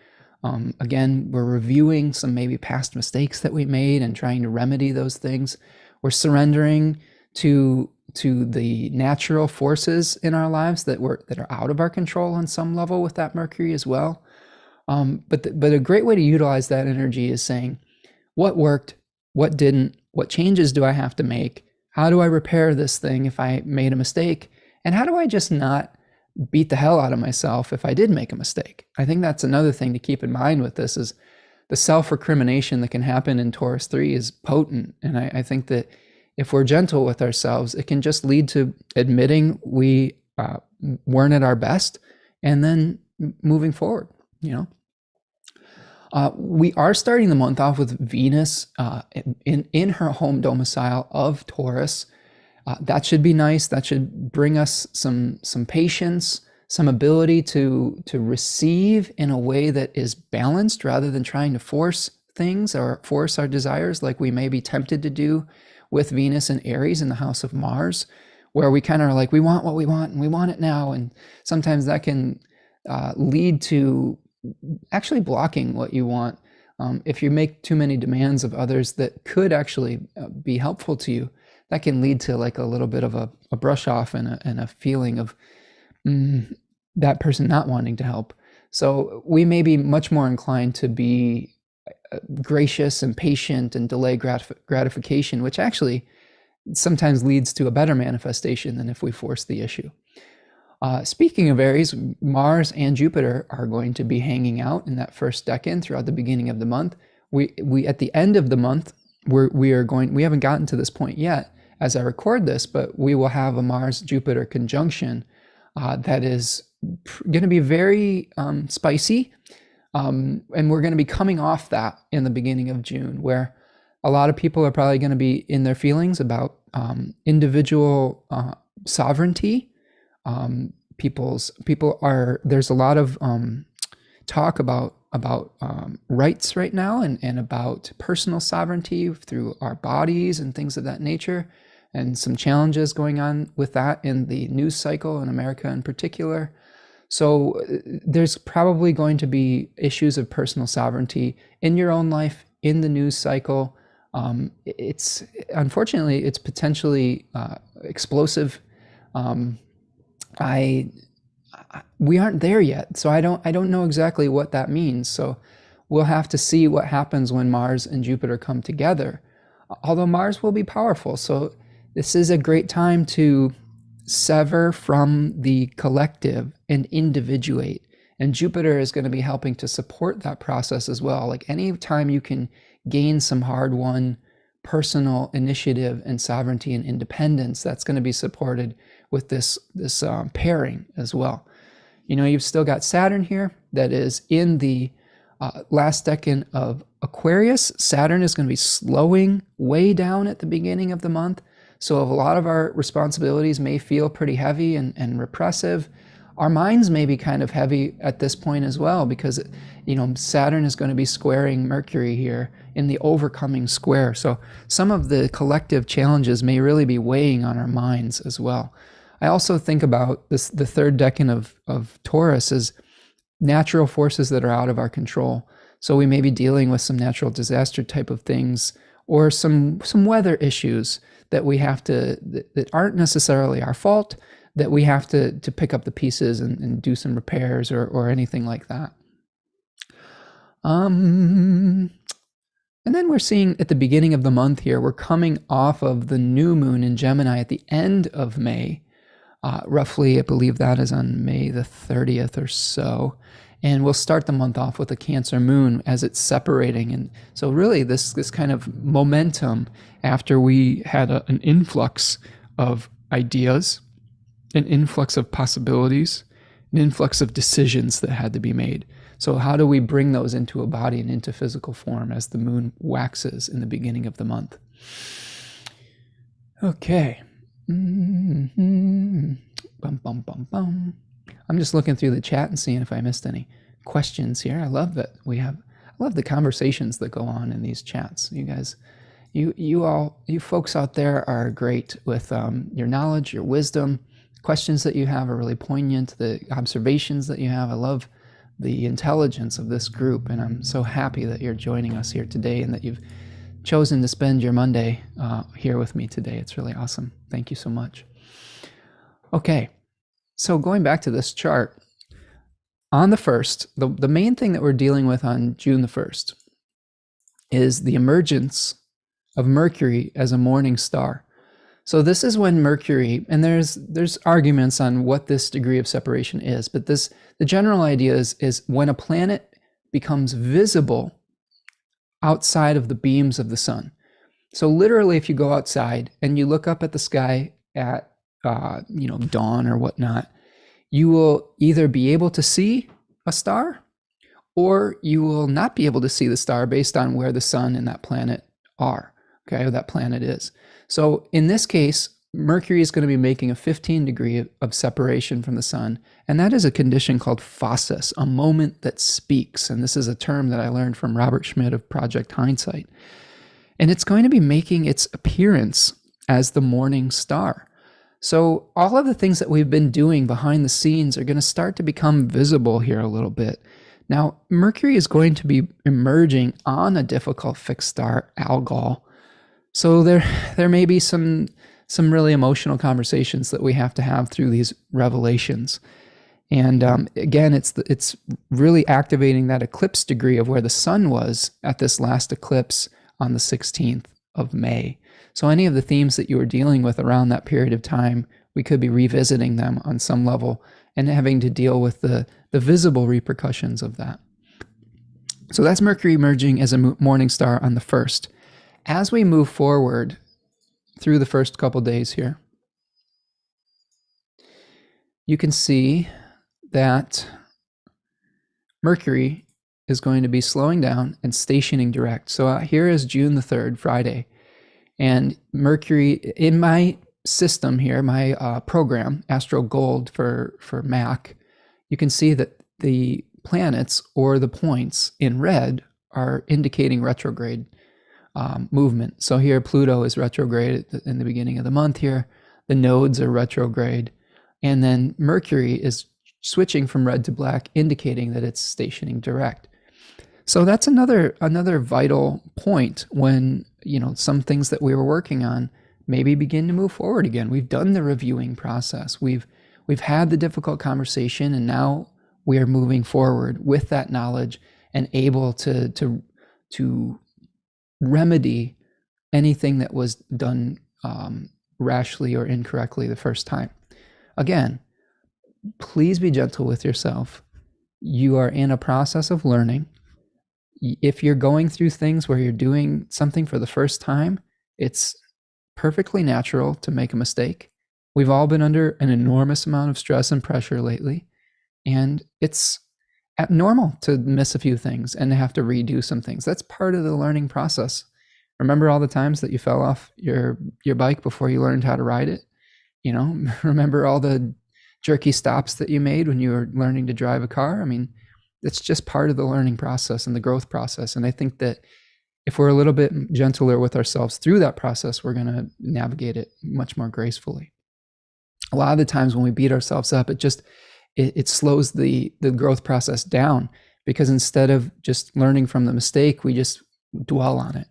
Again, we're reviewing some maybe past mistakes that we made and trying to remedy those things. We're surrendering to the natural forces in our lives that are out of our control on some level with that Mercury as well. But a great way to utilize that energy is saying, what worked, what didn't, what changes do I have to make? How do I repair this thing if I made a mistake? And how do I just not beat the hell out of myself if I did make a mistake? I think that's another thing to keep in mind with this, is the self-recrimination that can happen in Taurus 3 is potent. And I think that if we're gentle with ourselves, it can just lead to admitting we weren't at our best and then moving forward, We are starting the month off with Venus in her home domicile of Taurus. That should be nice. That should bring us some patience, some ability to receive in a way that is balanced, rather than trying to force things or force our desires like we may be tempted to do with Venus and Aries in the house of Mars, where we kind of are like, we want what we want and we want it now. And sometimes that can lead to actually blocking what you want. If you make too many demands of others that could actually be helpful to you, that can lead to like a little bit of a brush off and a feeling of that person not wanting to help. So we may be much more inclined to be gracious and patient and delay gratification, which actually sometimes leads to a better manifestation than if we force the issue. Speaking of Aries, Mars and Jupiter are going to be hanging out in that first decan throughout the beginning of the month, We at the end of the month, we haven't gotten to this point yet as I record this, but we will have a Mars-Jupiter conjunction that is going to be very spicy. And we're going to be coming off that in the beginning of June, where a lot of people are probably going to be in their feelings about individual sovereignty. There's a lot of talk about rights right now, and about personal sovereignty through our bodies and things of that nature, and some challenges going on with that in the news cycle in America in particular. So there's probably going to be issues of personal sovereignty in your own life, in the news cycle. It's unfortunately, it's potentially explosive. We aren't there yet, so I don't know exactly what that means. So we'll have to see what happens when Mars and Jupiter come together. Although Mars will be powerful, so this is a great time to sever from the collective and individuate. And Jupiter is going to be helping to support that process as well. Like any time you can gain some hard-won personal initiative and sovereignty and independence, that's going to be supported with this pairing as well. You know, you've still got Saturn here that is in the last decan of Aquarius. Saturn is going to be slowing way down at the beginning of the month. So a lot of our responsibilities may feel pretty heavy and repressive. Our minds may be kind of heavy at this point as well, because, you know, Saturn is going to be squaring Mercury here in the overcoming square. So some of the collective challenges may really be weighing on our minds as well. I also think about this, the third decan of Taurus is natural forces that are out of our control. So we may be dealing with some natural disaster type of things, or some weather issues that we have to, that aren't necessarily our fault, that we have to pick up the pieces and do some repairs or anything like that. And then we're seeing at the beginning of the month here, we're coming off of the new moon in Gemini at the end of May. Roughly, I believe that is on May the 30th or so. And we'll start the month off with a Cancer moon as it's separating. And so really this kind of momentum after we had an influx of ideas, an influx of possibilities, an influx of decisions that had to be made. So how do we bring those into a body and into physical form as the moon waxes in the beginning of the month? Okay. Bum, bum, bum, bum. I'm just looking through the chat and seeing if I missed any questions here. I love that I love the conversations that go on in these chats. You guys, you folks out there are great with your knowledge, your wisdom. Questions that you have are really poignant. The observations that you have, I love the intelligence of this group, and I'm so happy that you're joining us here today and that you've chosen to spend your Monday here with me today. It's really awesome. Thank you so much. Okay, so going back to this chart, on the 1st, the main thing that we're dealing with on June the 1st is the emergence of Mercury as a morning star. So this is when Mercury, and there's arguments on what this degree of separation is, but the general idea is when a planet becomes visible outside of the beams of the sun. So literally, if you go outside and you look up at the sky at dawn or whatnot, you will either be able to see a star, or you will not be able to see the star based on where the sun and that planet are, okay, or that planet is. So in this case, Mercury is going to be making a 15 degree of separation from the sun, and that is a condition called phasis, a moment that speaks. And this is a term that I learned from Robert Schmidt of Project Hindsight. And it's going to be making its appearance as the morning star. So all of the things that we've been doing behind the scenes are going to start to become visible here a little bit. Now, Mercury is going to be emerging on a difficult fixed star, Algol. So there may be some really emotional conversations that we have to have through these revelations. And again, it's really activating that eclipse degree of where the sun was at this last eclipse on the 16th of May. So any of the themes that you were dealing with around that period of time, we could be revisiting them on some level and having to deal with the visible repercussions of that. So that's Mercury emerging as a morning star on the 1st. As we move forward through the first couple days here, you can see that Mercury is going to be slowing down and stationing direct. So here is June the 3rd, Friday. And Mercury, in my system here, my program, Astro Gold for Mac, you can see that the planets or the points in red are indicating retrograde movement. So here Pluto is retrograde in the beginning of the month here. The nodes are retrograde. And then Mercury is switching from red to black, indicating that it's stationing direct. So that's another vital point when, some things that we were working on maybe begin to move forward again. We've done the reviewing process. We've had the difficult conversation, and now we are moving forward with that knowledge and able to remedy anything that was done rashly or incorrectly the first time. Again, please be gentle with yourself. You are in a process of learning. If you're going through things where you're doing something for the first time, it's perfectly natural to make a mistake. We've all been under an enormous amount of stress and pressure lately, and it's normal to miss a few things and to have to redo some things. That's part of the learning process. Remember all the times that you fell off your bike before you learned how to ride it? Remember all the jerky stops that you made when you were learning to drive a car? I mean, it's just part of the learning process and the growth process. And I think that if we're a little bit gentler with ourselves through that process, we're going to navigate it much more gracefully. A lot of the times when we beat ourselves up, it slows the growth process down, because instead of just learning from the mistake, we just dwell on it.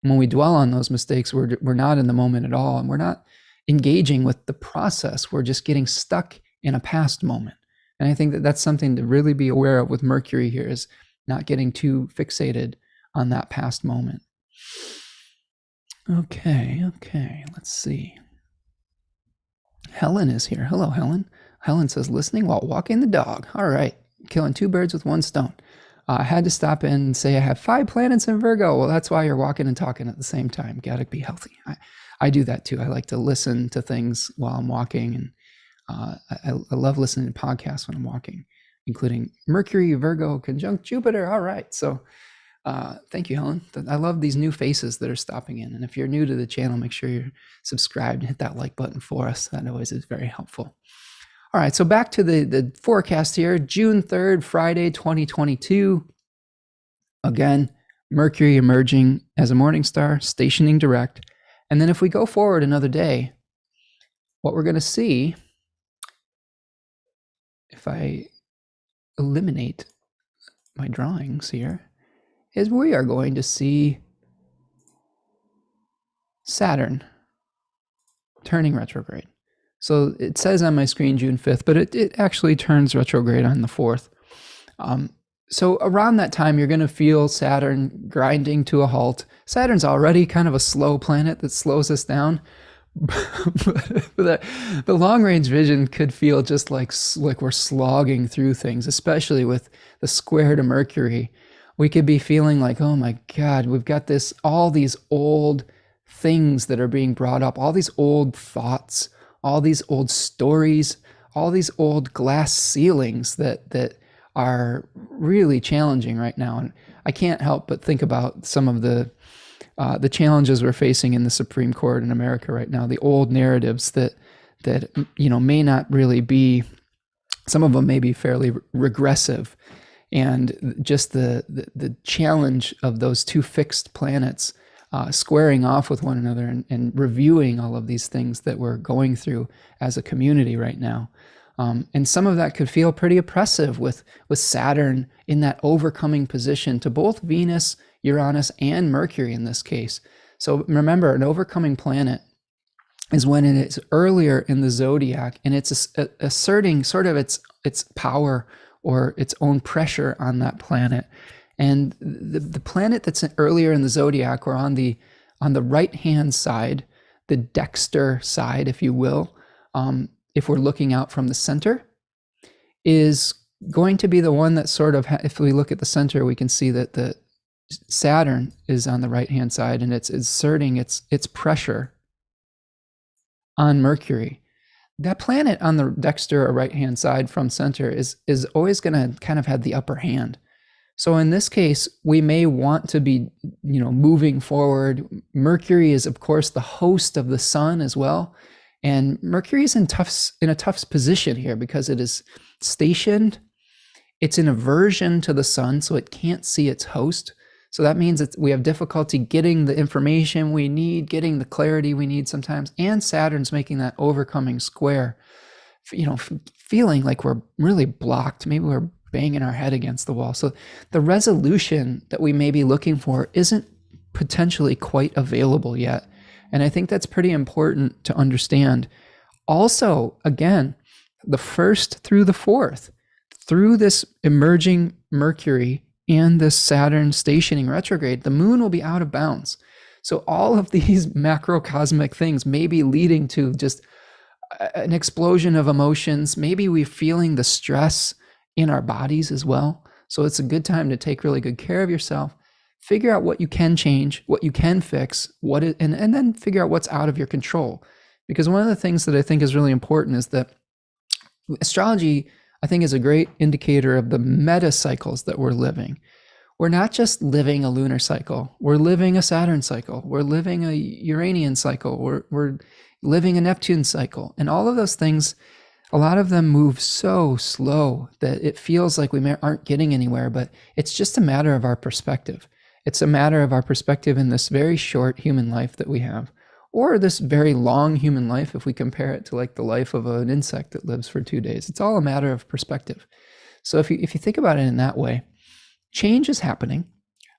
And when we dwell on those mistakes, we're not in the moment at all, and we're not engaging with the process. We're just getting stuck in a past moment. And I think that that's something to really be aware of with Mercury here, is not getting too fixated on that past moment. Okay, let's see. Helen is here. Hello, Helen. Helen says, listening while walking the dog. All right, killing two birds with one stone. I had to stop in and say I have 5 planets in Virgo. Well, that's why you're walking and talking at the same time. Gotta be healthy. I do that too. I like to listen to things while I'm walking, and I love listening to podcasts when I'm walking, including Mercury, Virgo, conjunct Jupiter. All right. So thank you, Helen. I love these new faces that are stopping in. And if you're new to the channel, make sure you're subscribed and hit that like button for us. That always is very helpful. All right. So back to the forecast here, June 3rd, Friday, 2022. Again, Mercury emerging as a morning star, stationing direct. And then if we go forward another day, what we're going to see, if I eliminate my drawings here, is we are going to see Saturn turning retrograde. So it says on my screen June 5th, but it actually turns retrograde on the 4th. So around that time, you're going to feel Saturn grinding to a halt. Saturn's already kind of a slow planet that slows us down. But the long-range vision could feel just like we're slogging through things, especially with the square to Mercury. We could be feeling like, oh my God, we've got all these old things that are being brought up, all these old thoughts, all these old stories, all these old glass ceilings that are really challenging right now. And I can't help but think about some of the challenges we're facing in the Supreme Court in America right now, the old narratives that may not really be, some of them may be fairly regressive, and just the challenge of those two fixed planets squaring off with one another and reviewing all of these things that we're going through as a community right now. And some of that could feel pretty oppressive with Saturn in that overcoming position to both Venus, Uranus, and Mercury in this case. So remember, an overcoming planet is when it is earlier in the zodiac and it's asserting sort of its power or its own pressure on that planet. And the planet that's earlier in the zodiac, or on the right-hand side, the dexter side, if you will, if we're looking out from the center, is going to be the one that sort of, if we look at the center, we can see that the Saturn is on the right-hand side, and it's exerting its pressure on Mercury. That planet on the dexter or right-hand side from center is always going to kind of have the upper hand. So in this case, we may want to be, moving forward. Mercury is, of course, the host of the sun as well. And Mercury is in a tough position here because it is stationed. It's in aversion to the sun, so it can't see its host. So that means that we have difficulty getting the information we need, getting the clarity we need sometimes. And Saturn's making that overcoming square, feeling like we're really blocked. Maybe we're banging our head against the wall. So the resolution that we may be looking for isn't potentially quite available yet. And I think that's pretty important to understand. Also, again, the 1st through the 4th, through this emerging Mercury and this Saturn stationing retrograde, the moon will be out of bounds. So all of these macrocosmic things may be leading to just an explosion of emotions. Maybe we're feeling the stress in our bodies as well. So it's a good time to take really good care of yourself, figure out what you can change, what you can fix, and then figure out what's out of your control. Because one of the things that I think is really important is that astrology, I think, is a great indicator of the meta cycles that we're living. We're not just living a lunar cycle. We're living a Saturn cycle. We're living a Uranian cycle. We're living a Neptune cycle. And all of those things, a lot of them move so slow that it feels like we aren't getting anywhere, but it's just a matter of our perspective. It's a matter of our perspective in this very short human life that we have, or this very long human life if we compare it to like the life of an insect that lives for 2 days. It's all a matter of perspective. So if you think about it in that way, change is happening,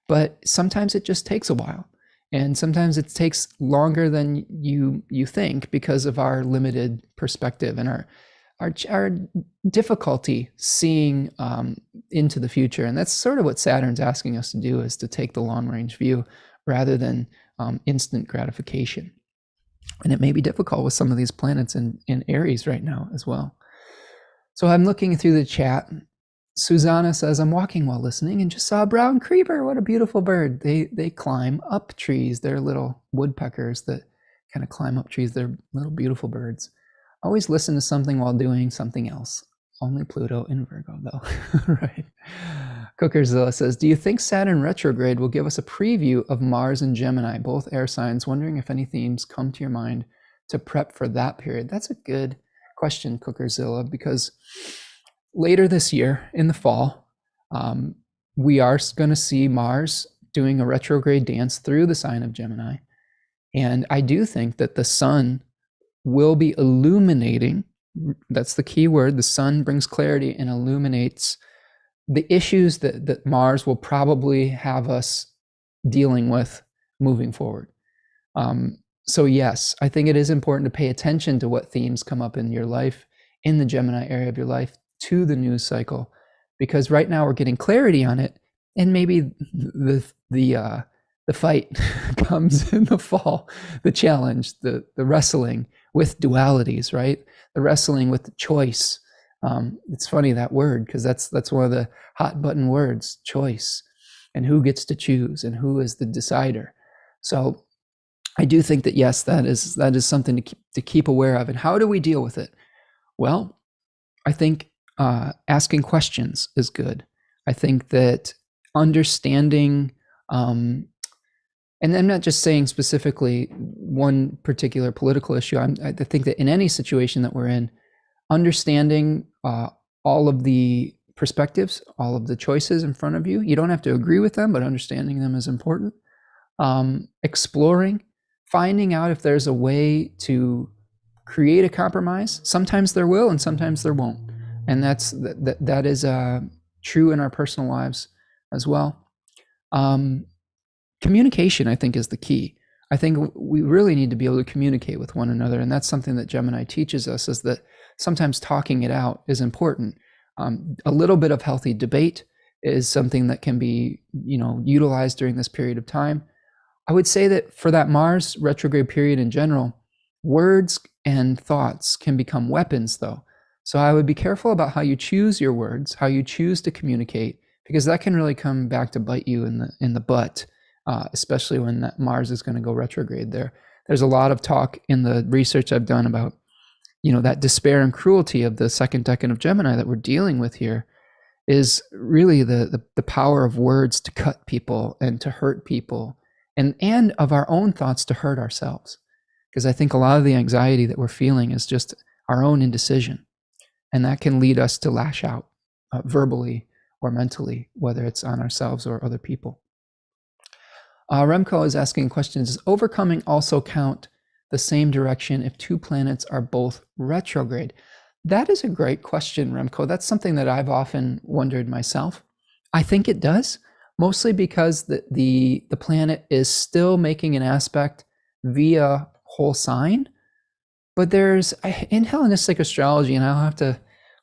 but sometimes it just takes a while. And sometimes it takes longer than you think because of our limited perspective and our difficulty seeing into the future. And that's sort of what Saturn's asking us to do, is to take the long range view rather than instant gratification. And it may be difficult with some of these planets in Aries right now as well. So I'm looking through the chat. Susanna says, I'm walking while listening and just saw a brown creeper. What a beautiful bird. They climb up trees. They're little woodpeckers that kind of climb up trees. They're little beautiful birds. Always listen to something while doing something else. Only Pluto in Virgo, though. Right. Cookerzilla says, do you think Saturn retrograde will give us a preview of Mars and Gemini, both air signs? Wondering if any themes come to your mind to prep for that period. That's a good question, Cookerzilla, because later this year in the fall, we are going to see Mars doing a retrograde dance through the sign of Gemini. And I do think that the sun will be illuminating. That's the key word. The sun brings clarity and illuminates the issues that Mars will probably have us dealing with moving forward. So yes, I think it is important to pay attention to what themes come up in your life, in the Gemini area of your life, to the news cycle, because right now we're getting clarity on it, and maybe the fight comes in the fall, the challenge, the wrestling with dualities, right? The wrestling with the choice. It's funny, that word, because that's one of the hot button words, choice, and who gets to choose and who is the decider. So I do think that, yes, that is something to keep aware of. And how do we deal with it? Well, I think asking questions is good. I think that understanding, and I'm not just saying specifically one particular political issue. I think that in any situation that we're in, understanding all of the perspectives, all of the choices in front of you. You don't have to agree with them, but understanding them is important. Exploring, finding out if there's a way to create a compromise. Sometimes there will, and sometimes there won't. And that is true in our personal lives as well. Communication, I think, is the key. I think we really need to be able to communicate with one another. And that's something that Gemini teaches us, is that sometimes talking it out is important. A little bit of healthy debate is something that can be, utilized during this period of time. I would say that for that Mars retrograde period in general, words and thoughts can become weapons, though. So I would be careful about how you choose your words, how you choose to communicate, because that can really come back to bite you in the butt, especially when that Mars is going to go retrograde there. There's a lot of talk in the research I've done about, that despair and cruelty of the second decan of Gemini that we're dealing with here is really the power of words to cut people and to hurt people, and of our own thoughts to hurt ourselves. Because I think a lot of the anxiety that we're feeling is just our own indecision. And that can lead us to lash out verbally or mentally, whether it's on ourselves or other people. Remco is asking questions, does overcoming also count the same direction if two planets are both retrograde? That is a great question, Remco. That's something that I've often wondered myself. I think it does, mostly because the planet is still making an aspect via whole sign. But there's, in Hellenistic astrology, and I'll have to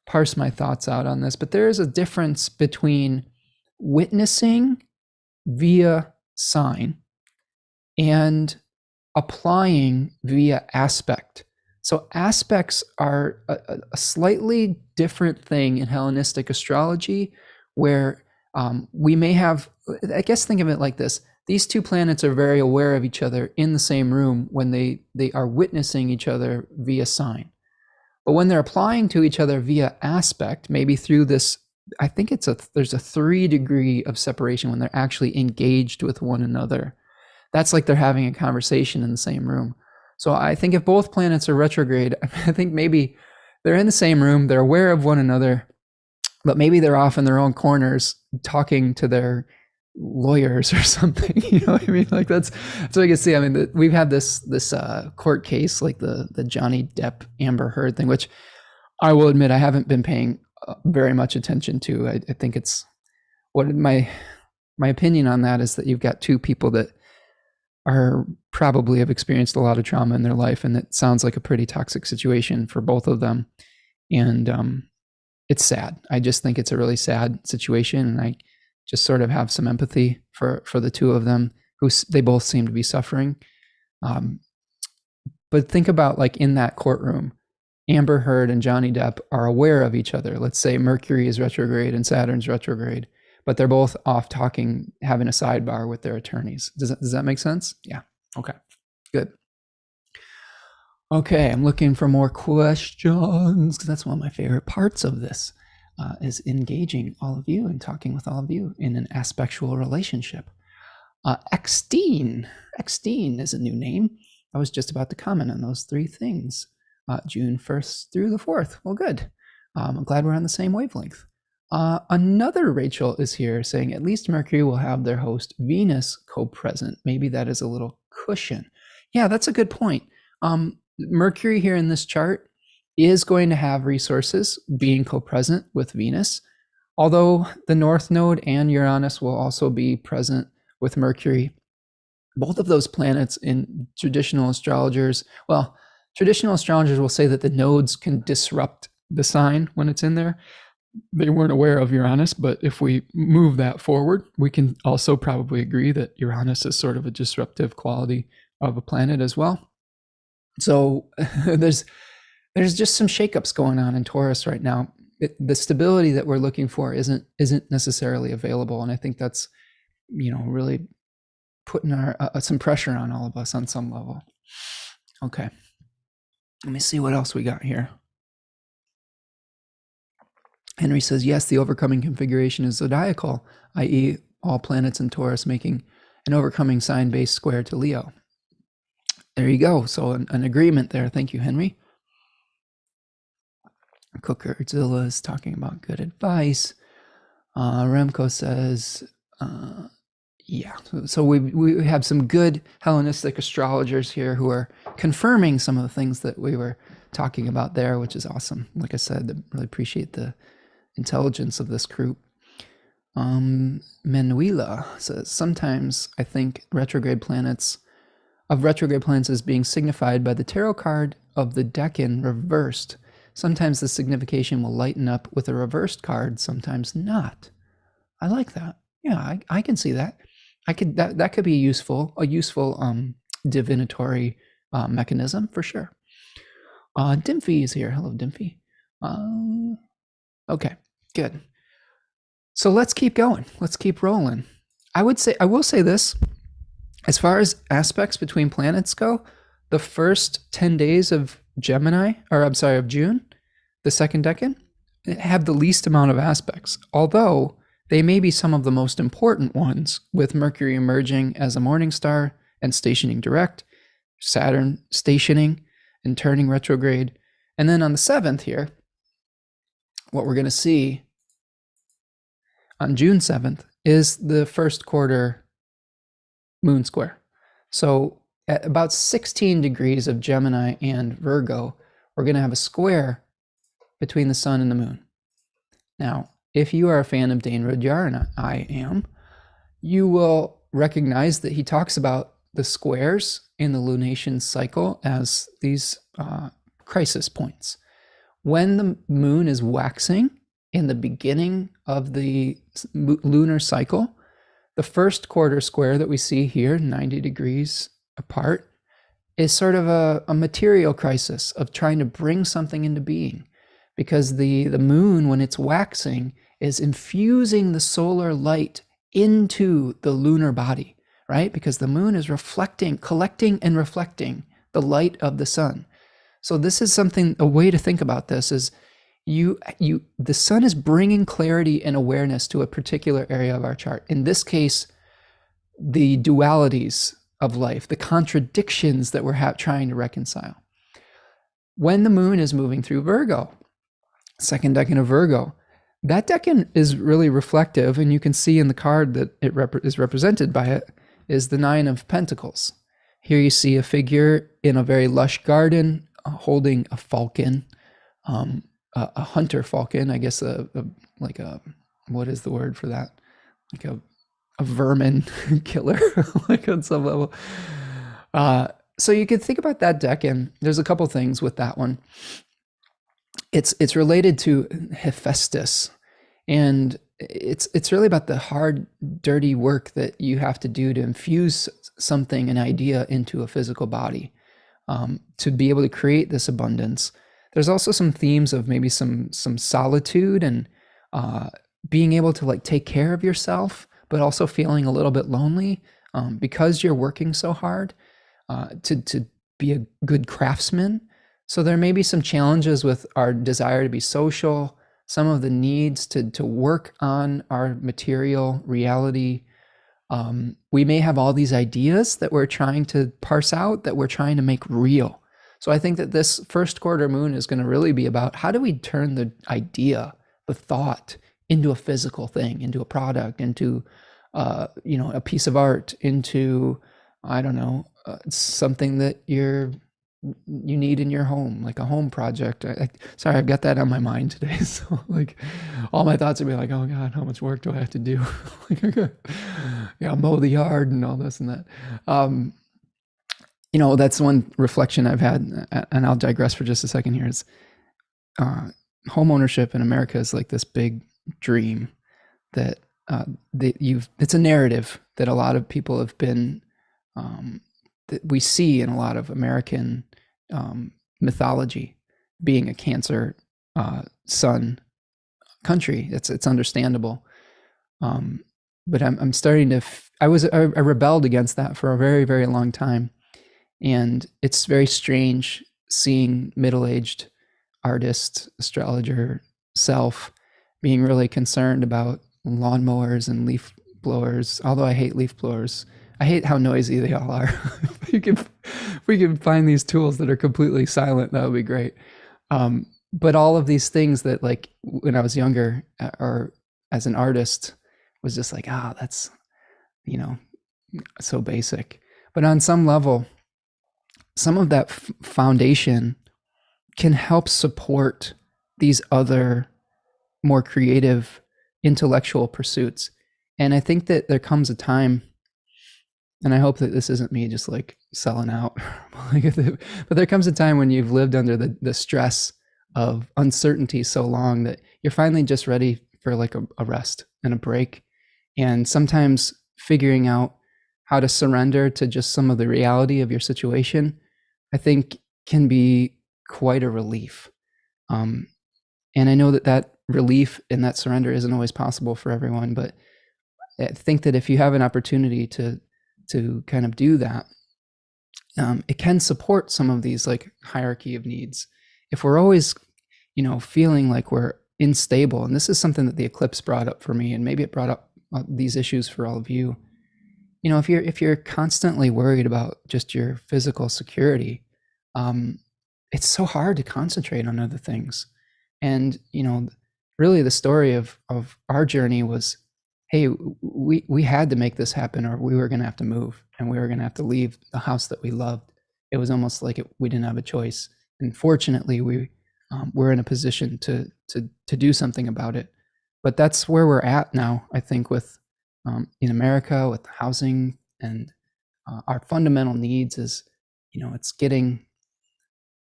parse my thoughts out on this, but there is a difference between witnessing via sign and applying via aspect. So aspects are a slightly different thing in Hellenistic astrology, where we may have, I guess think of it like this. These two planets are very aware of each other in the same room when they are witnessing each other via sign. But when they're applying to each other via aspect, maybe through this, I think there's a 3 degree of separation when they're actually engaged with one another. That's like they're having a conversation in the same room. So I think if both planets are retrograde, I think maybe they're in the same room, they're aware of one another, but maybe they're off in their own corners talking to their lawyers or something. You know what I mean? Like that's what I can see. I mean, we've had this court case, like the Johnny Depp Amber Heard thing, which I will admit I haven't been paying very much attention to. I think it's what my opinion on that is that you've got two people that are probably have experienced a lot of trauma in their life, and it sounds like a pretty toxic situation for both of them. And it's sad. I just think it's a really sad situation, and I just sort of have some empathy for the two of them, who they both seem to be suffering. But think about, like, in that courtroom, Amber Heard and Johnny Depp are aware of each other. Let's say Mercury is retrograde and Saturn's retrograde, but they're both off talking, having a sidebar with their attorneys. Does that make sense? Yeah. Okay, good. Okay, I'm looking for more questions, because that's one of my favorite parts of this, is engaging all of you and talking with all of you in an aspectual relationship. Extine is a new name. I was just about to comment on those 3 things. June 1st through the 4th. Well, good. I'm glad we're on the same wavelength. Another Rachel is here saying at least Mercury will have their host Venus co-present. Maybe that is a little cushion. Yeah, that's a good point. Mercury here in this chart is going to have resources being co-present with Venus, although the North Node and Uranus will also be present with Mercury. Both of those planets in traditional astrologers will say that the nodes can disrupt the sign when it's in there. They weren't aware of Uranus, but if we move that forward, we can also probably agree that Uranus is sort of a disruptive quality of a planet as well. So there's just some shakeups going on in Taurus right now. The stability that we're looking for isn't necessarily available, and I think that's really putting some pressure on all of us on some level. Okay, let me see what else we got here. Henry says, yes, the overcoming configuration is zodiacal, i.e. all planets in Taurus making an overcoming sign-based square to Leo. There you go. So an agreement there. Thank you, Henry. Cookerzilla is talking about good advice. Remco says, yeah. So we have some good Hellenistic astrologers here who are confirming some of the things that we were talking about there, which is awesome. Like I said, I really appreciate the intelligence of this group. Manuela says, sometimes I think retrograde planets is being signified by the tarot card of the Decan reversed. Sometimes the signification will lighten up with a reversed card, sometimes not. I like that. Yeah, I can see that. That could be a useful divinatory mechanism for sure. Dimphy is here. Hello, Dimphy. Okay, good. So let's keep going. Let's keep rolling. I will say this, as far as aspects between planets go, the first 10 days of of June, the second decan, have the least amount of aspects, although they may be some of the most important ones, with Mercury emerging as a morning star and stationing direct, Saturn stationing and turning retrograde. And then on the 7th here, what we're going to see on June 7th is the first quarter moon square. So at about 16 degrees of Gemini and Virgo, we're going to have a square between the sun and the moon. Now, if you are a fan of Dane Rudhyar, and I am, you will recognize that he talks about the squares in the lunation cycle as these crisis points. When the moon is waxing in the beginning of the lunar cycle, the first quarter square that we see here, 90 degrees apart, is sort of a material crisis of trying to bring something into being, because the moon, when it's waxing, is infusing the solar light into the lunar body, right? Because the moon is collecting and reflecting the light of the sun. So this is a way to think about this is the sun is bringing clarity and awareness to a particular area of our chart. In this case, the dualities of life, the contradictions that we're trying to reconcile. When the moon is moving through Virgo, second decan of Virgo, that decan is really reflective, and you can see in the card that it is represented by it is the 9 of Pentacles. Here you see a figure in a very lush garden holding a falcon, a hunter falcon, I guess what is the word for that? Like a vermin killer, like on some level. So you could think about that decan. There's a couple things with that one. It's related to Hephaestus, and it's really about the hard, dirty work that you have to do to infuse something, an idea, into a physical body, to be able to create this abundance. There's also some themes of maybe some solitude and being able to take care of yourself, but also feeling a little bit lonely because you're working so hard to be a good craftsman. So there may be some challenges with our desire to be social, some of the needs to work on our material reality. We may have all these ideas that we're trying to parse out, that we're trying to make real. So I think that this first quarter moon is going to really be about how do we turn the idea, the thought, into a physical thing, into a product, into a piece of art, into, I don't know, something that you need in your home, like a home project. Sorry, I've got that on my mind today. So all my thoughts would be like, oh God, how much work do I have to do? Mow the yard and all this and that. That's one reflection I've had, and I'll digress for just a second here, is home ownership in America is like this big dream that it's a narrative that a lot of people have been, that we see in a lot of American mythology, being a Cancer sun country. It's understandable. But I'm starting to, I rebelled against that for a very, very long time. And it's very strange seeing middle-aged artist, astrologer self being really concerned about lawnmowers and leaf blowers. Although I hate leaf blowers. I hate how noisy they all are. If we can find these tools that are completely silent, that would be great. But all of these things that when I was younger or as an artist was just that's, so basic. But on some level, some of that foundation can help support these other more creative intellectual pursuits. And I think that there comes a time, and I hope that this isn't me just selling out, but there comes a time when you've lived under the stress of uncertainty so long that you're finally just ready for a rest and a break. And sometimes figuring out how to surrender to just some of the reality of your situation, I think, can be quite a relief. And I know that relief and that surrender isn't always possible for everyone, but I think that if you have an opportunity to kind of do that, it can support some of these like hierarchy of needs. If we're always, feeling like we're unstable, and this is something that the eclipse brought up for me, and maybe it brought up these issues for all of you. If you're constantly worried about just your physical security, it's so hard to concentrate on other things. And really the story of our journey was, hey, we had to make this happen, or we were going to have to move, and we were going to have to leave the house that we loved. It was almost like we didn't have a choice. And fortunately, we're in a position to do something about it. But that's where we're at now, I think, with in America, with housing and our fundamental needs is, it's getting,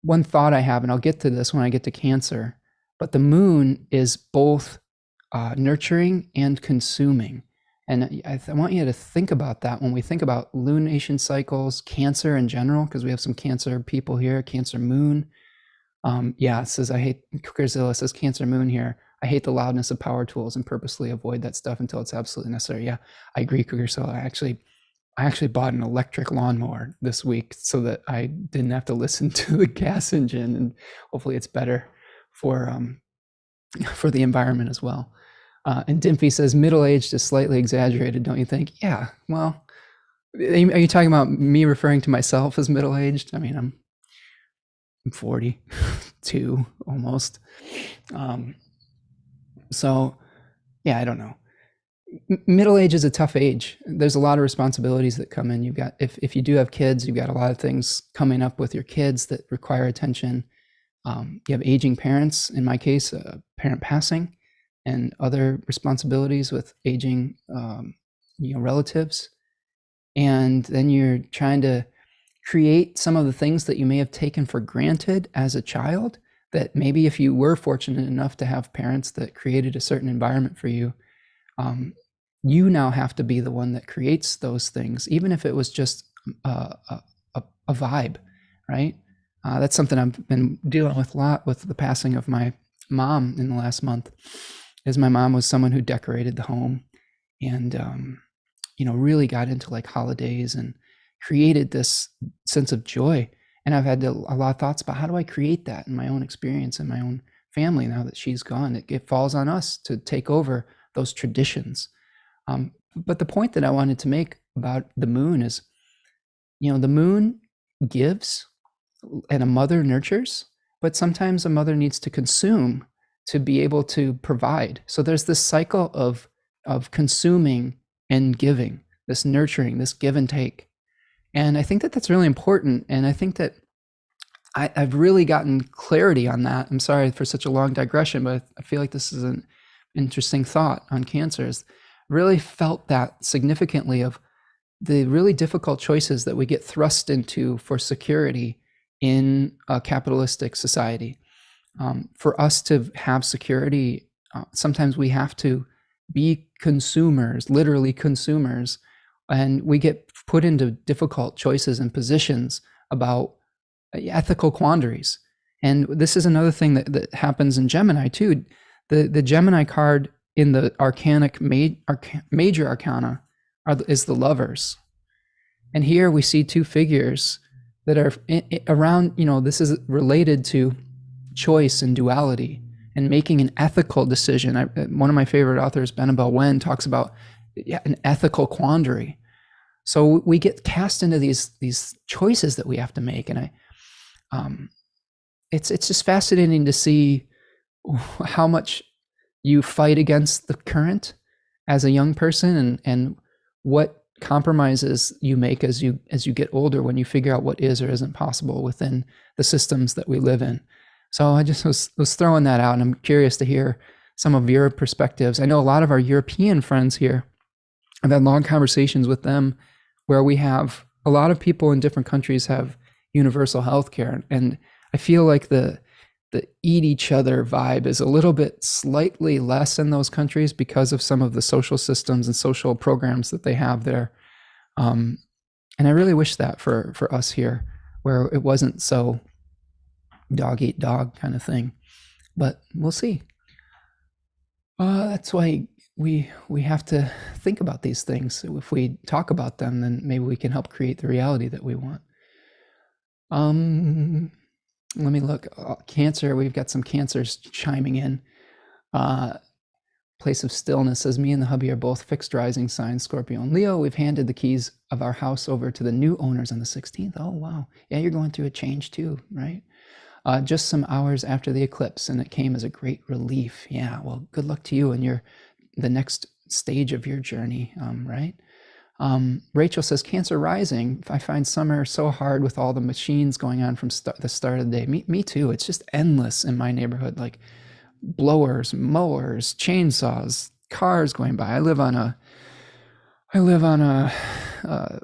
one thought I have, and I'll get to this when I get to Cancer, but the moon is both nurturing and consuming. And I want you to think about that when we think about lunation cycles, Cancer in general, because we have some Cancer people here, Cancer moon. It says, Cookerzilla says, Cancer moon here. I hate the loudness of power tools and purposely avoid that stuff until it's absolutely necessary. Yeah, I agree, Cookerzilla. I actually bought an electric lawnmower this week so that I didn't have to listen to the gas engine, and hopefully it's better for the environment as well. And Dimpy says, middle-aged is slightly exaggerated, don't you think? Yeah, well, are you talking about me referring to myself as middle-aged? I mean, I'm 42 almost. So yeah, I don't know. Middle age is a tough age. There's a lot of responsibilities that come in. You've got, if you do have kids, you've got a lot of things coming up with your kids that require attention. You have aging parents, in my case, a parent passing, and other responsibilities with aging relatives. And then you're trying to create some of the things that you may have taken for granted as a child, that maybe if you were fortunate enough to have parents that created a certain environment for you, you now have to be the one that creates those things, even if it was just a vibe, right? That's something I've been dealing with a lot with the passing of my mom in the last month, is my mom was someone who decorated the home and, really got into like holidays and created this sense of joy. And I've had a lot of thoughts about how do I create that in my own experience and my own family now that she's gone. It falls on us to take over those traditions. But the point that I wanted to make about the moon is, the moon gives and a mother nurtures, but sometimes a mother needs to consume to be able to provide. So there's this cycle of consuming and giving, this nurturing, this give and take. And I think that that's really important. And I think that I've really gotten clarity on that. I'm sorry for such a long digression, but I feel like this is an interesting thought on Cancers. Really felt that significantly of the really difficult choices that we get thrust into for security in a capitalistic society. For us to have security, sometimes we have to be consumers, literally consumers, and we get put into difficult choices and positions about ethical quandaries. And this is another thing that happens in Gemini too. The Gemini card in the major arcana is the Lovers. And here we see two figures that are around, this is related to choice and duality and making an ethical decision. One of my favorite authors, Benabel Wen, talks about an ethical quandary. So we get cast into these choices that we have to make. And it's just fascinating to see how much you fight against the current as a young person, and what compromises you make as you get older when you figure out what is or isn't possible within the systems that we live in. So I just was throwing that out, and I'm curious to hear some of your perspectives. I know a lot of our European friends here, I've had long conversations with them where we have a lot of people in different countries have universal health care. And I feel like the eat each other vibe is a little bit slightly less in those countries because of some of the social systems and social programs that they have there. And I really wish that for us here, where it wasn't so dog eat dog kind of thing. but we'll see. That's why we have to think about these things. If we talk about them, then maybe we can help create the reality that we want. Let me look. Cancer, we've got some Cancers chiming in. Place of Stillness says, me and the hubby are both fixed rising signs, Scorpio and Leo. We've handed the keys of our house over to the new owners on the 16th. Oh, wow. Yeah, you're going through a change too, right? Just some hours after the eclipse, and it came as a great relief. Yeah, well, good luck to you and the next stage of your journey, right? Rachel says, Cancer rising. I find summer so hard with all the machines going on from the start of the day. Me too. It's just endless in my neighborhood, like blowers, mowers, chainsaws, cars going by. I live on a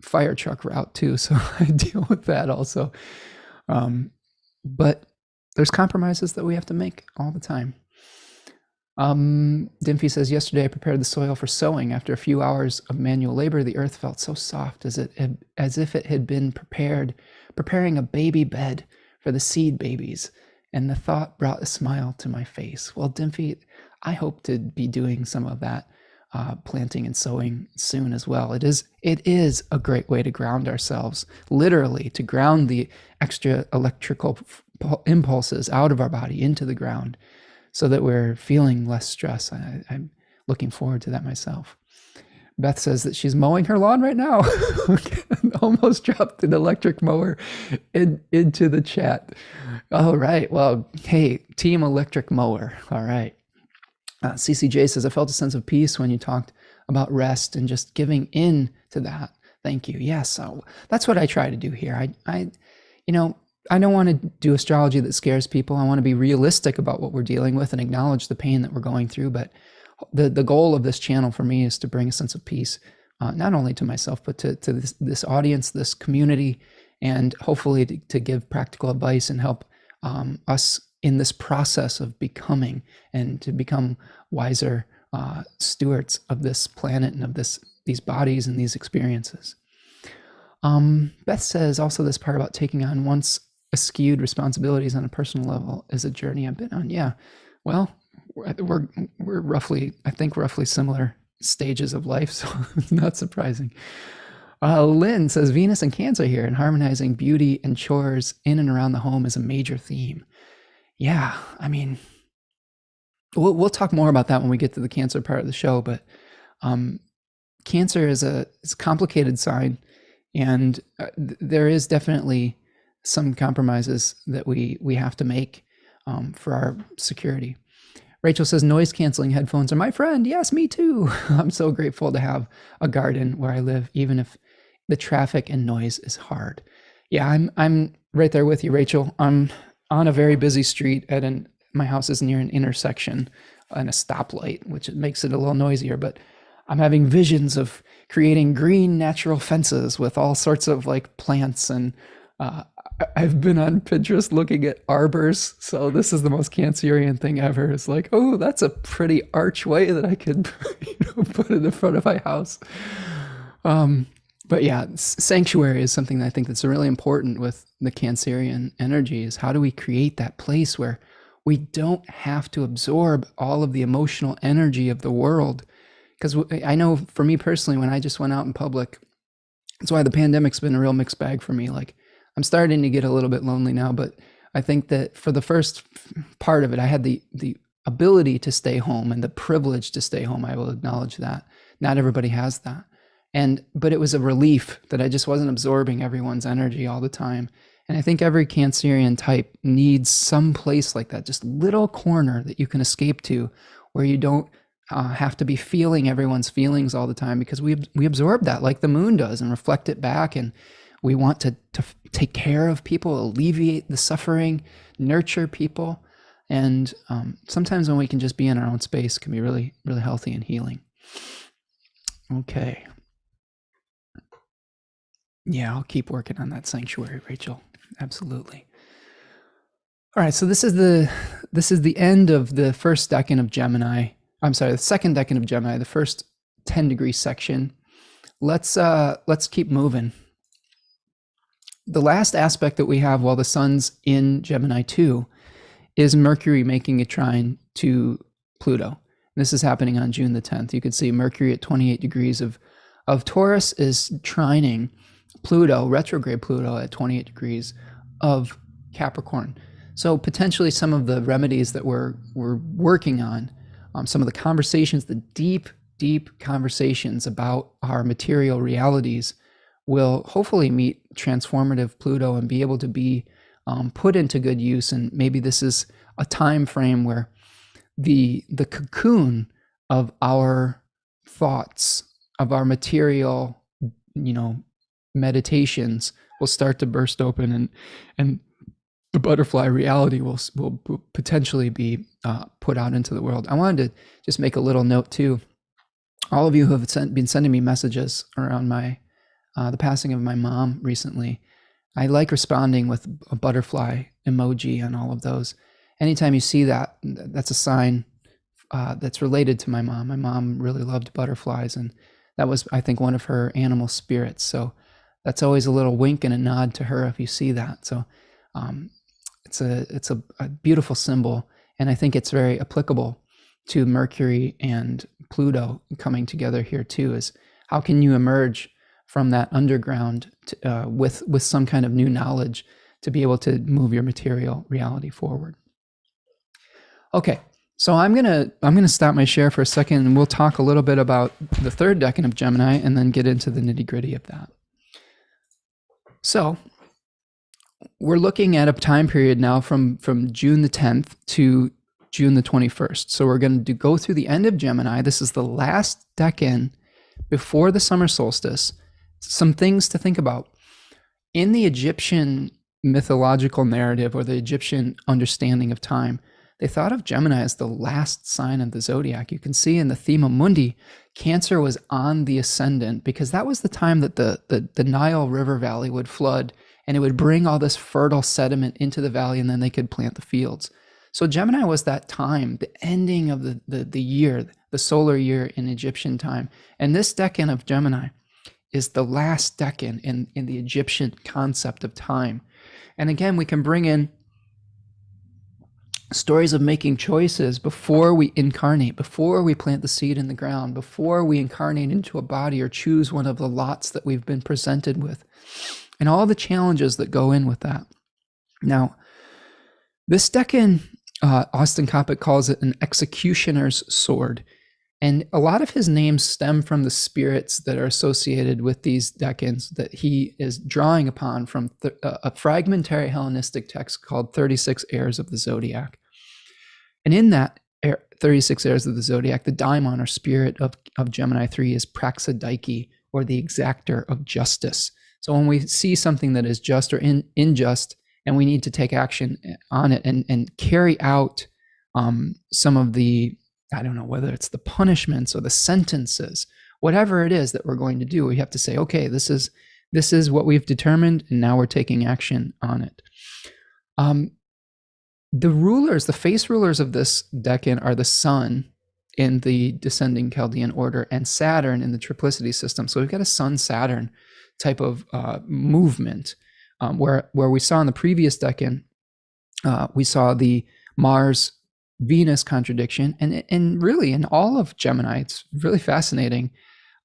fire truck route too, so I deal with that also. But there's compromises that we have to make all the time. Dimfy says, yesterday I prepared the soil for sowing. After a few hours of manual labor, the earth felt so soft as if it had been preparing a baby bed for the seed babies. And the thought brought a smile to my face. Well, Dimfy, I hope to be doing some of that planting and sowing soon as well. It is a great way to ground ourselves, literally to ground the extra electrical impulses out of our body into the ground, so that we're feeling less stress. I'm looking forward to that myself. Beth says that she's mowing her lawn right now. Almost dropped an electric mower into the chat. All right. Well, hey, team electric mower. All right. CCJ says, I felt a sense of peace when you talked about rest and just giving in to that. Thank you. Yes. So that's what I try to do here. I don't want to do astrology that scares people. I want to be realistic about what we're dealing with and acknowledge the pain that we're going through. But the goal of this channel for me is to bring a sense of peace, not only to myself, but to this audience, this community, and hopefully to give practical advice and help us in this process of becoming and to become wiser stewards of this planet and of these bodies and these experiences. Beth says also this part about taking on once skewed responsibilities on a personal level is a journey I've been on. Yeah, well, we're roughly similar stages of life, so it's not surprising. Lynn says, Venus and Cancer here, and harmonizing beauty and chores in and around the home is a major theme. Yeah, I mean, we'll talk more about that when we get to the Cancer part of the show, but Cancer is a complicated sign, and there is definitely some compromises that we have to make for our security. Rachel says, noise canceling headphones are my friend. Yes, me too. I'm so grateful to have a garden where I live, even if the traffic and noise is hard. Yeah, I'm right there with you, Rachel. I'm on a very busy street my house is near an intersection and a stoplight, which makes it a little noisier, but I'm having visions of creating green natural fences with all sorts of like plants, and I've been on Pinterest looking at arbors. So this is the most Cancerian thing ever. It's like, oh, that's a pretty archway that I could put in the front of my house. But yeah, sanctuary is something that I think that's really important with the Cancerian energy, is how do we create that place where we don't have to absorb all of the emotional energy of the world? Because I know for me personally, when I just went out in public, that's why the pandemic's been a real mixed bag for me. Like, I'm starting to get a little bit lonely now, but I think that for the first part of it, I had the ability to stay home and the privilege to stay home. I will acknowledge that. Not everybody has that. But it was a relief that I just wasn't absorbing everyone's energy all the time. And I think every Cancerian type needs some place like that, just little corner that you can escape to, where you don't have to be feeling everyone's feelings all the time, because we absorb that like the moon does and reflect it back. And we want to take care of people, alleviate the suffering, nurture people. And sometimes when we can just be in our own space, it can be really, really healthy and healing. Okay. Yeah, I'll keep working on that sanctuary, Rachel. Absolutely. All right, so this is the end of the first decan of Gemini. I'm sorry, the second decan of Gemini, the first 10-degree section. Let's keep moving. The last aspect that we have while the sun's in Gemini 2 is Mercury making a trine to Pluto. This is happening on June the 10th. You can see Mercury at 28 degrees of Taurus is trining Pluto, retrograde Pluto at 28 degrees of Capricorn. So potentially some of the remedies that we're working on, some of the conversations, the deep conversations about our material realities will hopefully meet transformative Pluto and be able to be put into good use. And maybe this is a time frame where the cocoon of our thoughts, of our material, meditations will start to burst open, and the butterfly reality will potentially be put out into the world. I wanted to just make a little note too. All of you who have been sending me messages around the passing of my mom recently, I like responding with a butterfly emoji on all of those. Anytime you see that, that's a sign that's related to my mom. My mom really loved butterflies, and that was, I think, one of her animal spirits. So that's always a little wink and a nod to her if you see that. So it's a beautiful symbol, and I think it's very applicable to Mercury and Pluto coming together here too. Is how can you emerge from that underground with some kind of new knowledge to be able to move your material reality forward. Okay, so I'm gonna stop my share for a second, and we'll talk a little bit about the third decan of Gemini, and then get into the nitty-gritty of that. So we're looking at a time period now from June the 10th to June the 21st. So we're going to go through the end of Gemini. This is the last decan before the summer solstice. Some things to think about. In the Egyptian mythological narrative, or the Egyptian understanding of time, they thought of Gemini as the last sign of the zodiac. You can see in the Thema Mundi, Cancer was on the ascendant because that was the time that the Nile River Valley would flood, and it would bring all this fertile sediment into the valley, and then they could plant the fields. So Gemini was that time, the ending of the year, the solar year in Egyptian time. And this decan of Gemini is the last decan in the Egyptian concept of time. And again, we can bring in stories of making choices before we incarnate, before we plant the seed in the ground, before we incarnate into a body or choose one of the lots that we've been presented with, and all the challenges that go in with that. Now, this decan, Austin Coppock calls it an executioner's sword. And a lot of his names stem from the spirits that are associated with these decans that he is drawing upon from a fragmentary Hellenistic text called 36 Heirs of the Zodiac. And in that 36 Heirs of the Zodiac, the daimon or spirit of Gemini 3 is Praxidike, or the exactor of justice. So when we see something that is just or unjust, and we need to take action on it and carry out some of the, I don't know, whether it's the punishments or the sentences, whatever it is that we're going to do, we have to say, okay, this is what we've determined, and now we're taking action on it. The rulers, the face rulers of this decan are the Sun in the descending Chaldean order and Saturn in the triplicity system. So we've got a Sun-Saturn type of movement, where we saw in the previous decan, we saw the Mars-Venus contradiction, and really in all of Gemini, it's really fascinating.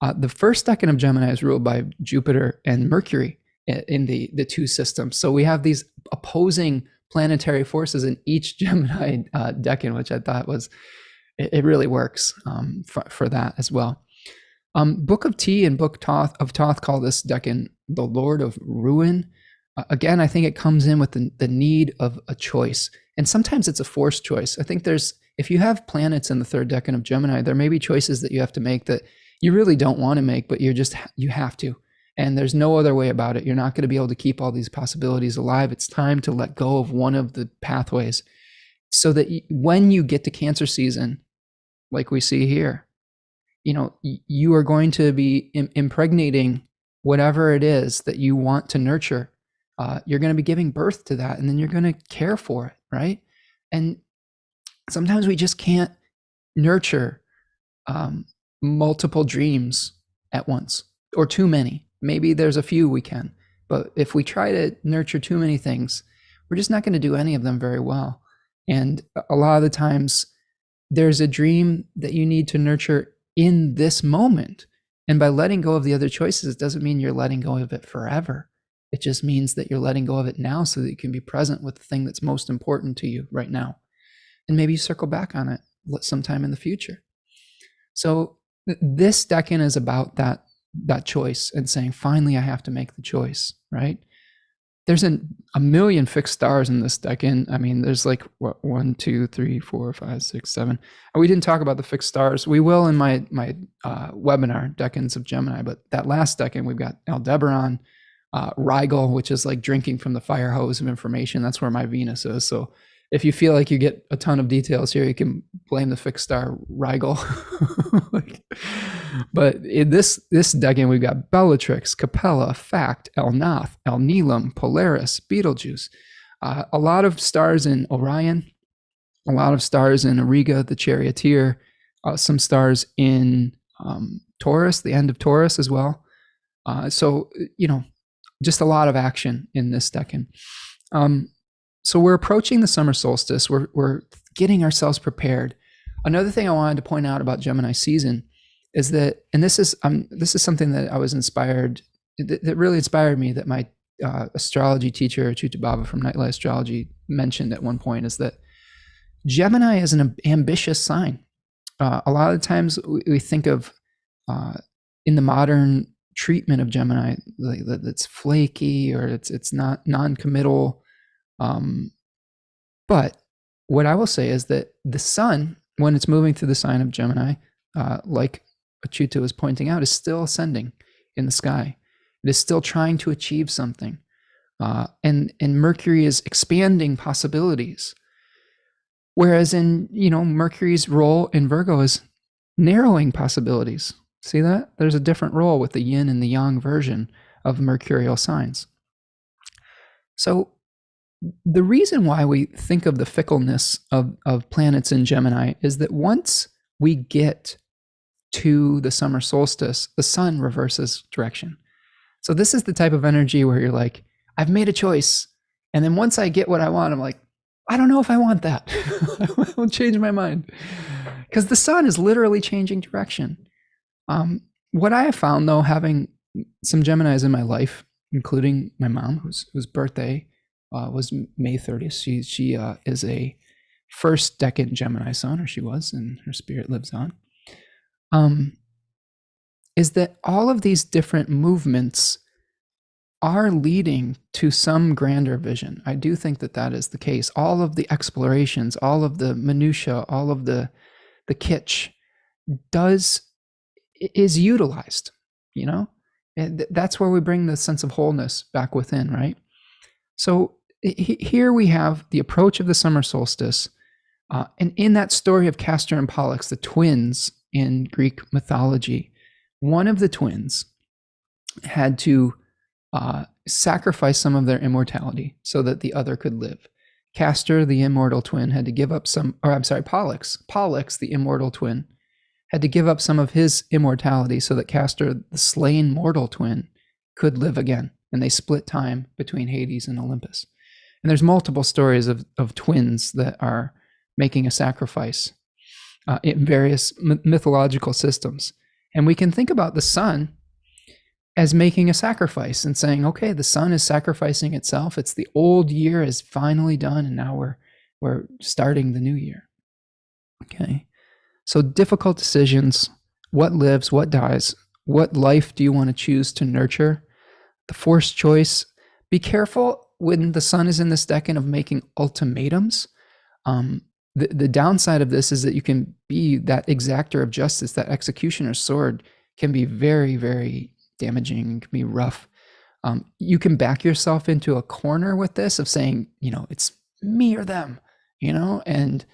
The first decan of Gemini is ruled by Jupiter and Mercury in the two systems. So we have these opposing planetary forces in each Gemini decan, which I thought was, it really works for that as well. Book of Tea and Book of Thoth call this decan the Lord of Ruin. Again, I think it comes in with the need of a choice. And sometimes it's a forced choice. I think if you have planets in the third decan of Gemini, there may be choices that you have to make that you really don't want to make, but you have to. And there's no other way about it. You're not going to be able to keep all these possibilities alive. It's time to let go of one of the pathways so that when you get to Cancer season, like we see here, you are going to be impregnating whatever it is that you want to nurture. You're going to be giving birth to that, and then you're going to care for it, right? And sometimes we just can't nurture multiple dreams at once, or too many. Maybe there's a few we can, but if we try to nurture too many things, we're just not going to do any of them very well. And a lot of the times there's a dream that you need to nurture in this moment. And by letting go of the other choices, it doesn't mean you're letting go of it forever. It just means that you're letting go of it now so that you can be present with the thing that's most important to you right now. And maybe you circle back on it sometime in the future. So this decan is about that choice and saying, finally, I have to make the choice, right? There's a million fixed stars in this decan. I mean, there's like, what, 1, 2, 3, 4, 5, 6, 7. And we didn't talk about the fixed stars. We will in my webinar, Decans of Gemini. But that last decan, we've got Aldebaran, Rigel, which is like drinking from the fire hose of information. That's where my Venus is. So if you feel like you get a ton of details here, you can blame the fixed star Rigel. But in this decan, we've got Bellatrix, Capella, Fact, El Nath, El Nilam, Polaris, Betelgeuse. A lot of stars in Orion, a lot of stars in Auriga, the charioteer, some stars in Taurus, the end of Taurus as well. So, just a lot of action in this decan. So we're approaching the summer solstice. We're getting ourselves prepared. Another thing I wanted to point out about Gemini season is that, and this is something that I was inspired, that really inspired me, that my astrology teacher, Chutababa from Nightlight Astrology, mentioned at one point, is that Gemini is an ambitious sign. A lot of times we think of, in the modern treatment of Gemini, like that it's flaky or it's not non-committal. But what I will say is that the sun, when it's moving through the sign of Gemini, like Achuta was pointing out, is still ascending in the sky. It is still trying to achieve something. And Mercury is expanding possibilities. Whereas in, Mercury's role in Virgo is narrowing possibilities. See that? There's a different role with the yin and the yang version of mercurial signs. So the reason why we think of the fickleness of planets in Gemini is that once we get to the summer solstice, the sun reverses direction. So this is the type of energy where you're like, I've made a choice. And then once I get what I want, I'm like, I don't know if I want that. I will change my mind. Because the sun is literally changing direction. What I have found, though, having some Geminis in my life, including my mom, whose birthday was May 30th. She is a first decan Gemini sun, or she was, and her spirit lives on. Is that all of these different movements are leading to some grander vision. I do think that is the case. All of the explorations, all of the minutia, all of the kitsch is utilized, And that's where we bring the sense of wholeness back within, right? So here we have the approach of the summer solstice. And in that story of Castor and Pollux, the twins in Greek mythology, one of the twins had to sacrifice some of their immortality so that the other could live. Castor, the immortal twin, had to give up Pollux, the immortal twin, had to give up some of his immortality so that Castor, the slain mortal twin, could live again. And they split time between Hades and Olympus. And there's multiple stories of twins that are making a sacrifice in various mythological systems. And we can think about the sun as making a sacrifice and saying, okay, the sun is sacrificing itself. It's the old year is finally done, and now we're starting the new year. Okay. So difficult decisions, what lives, what dies, what life do you want to choose to nurture? The forced choice. Be careful when the sun is in this decan of making ultimatums. The downside of this is that you can be that exactor of justice, that executioner's sword can be very, very damaging and can be rough. You can back yourself into a corner with this of saying, it's me or them, and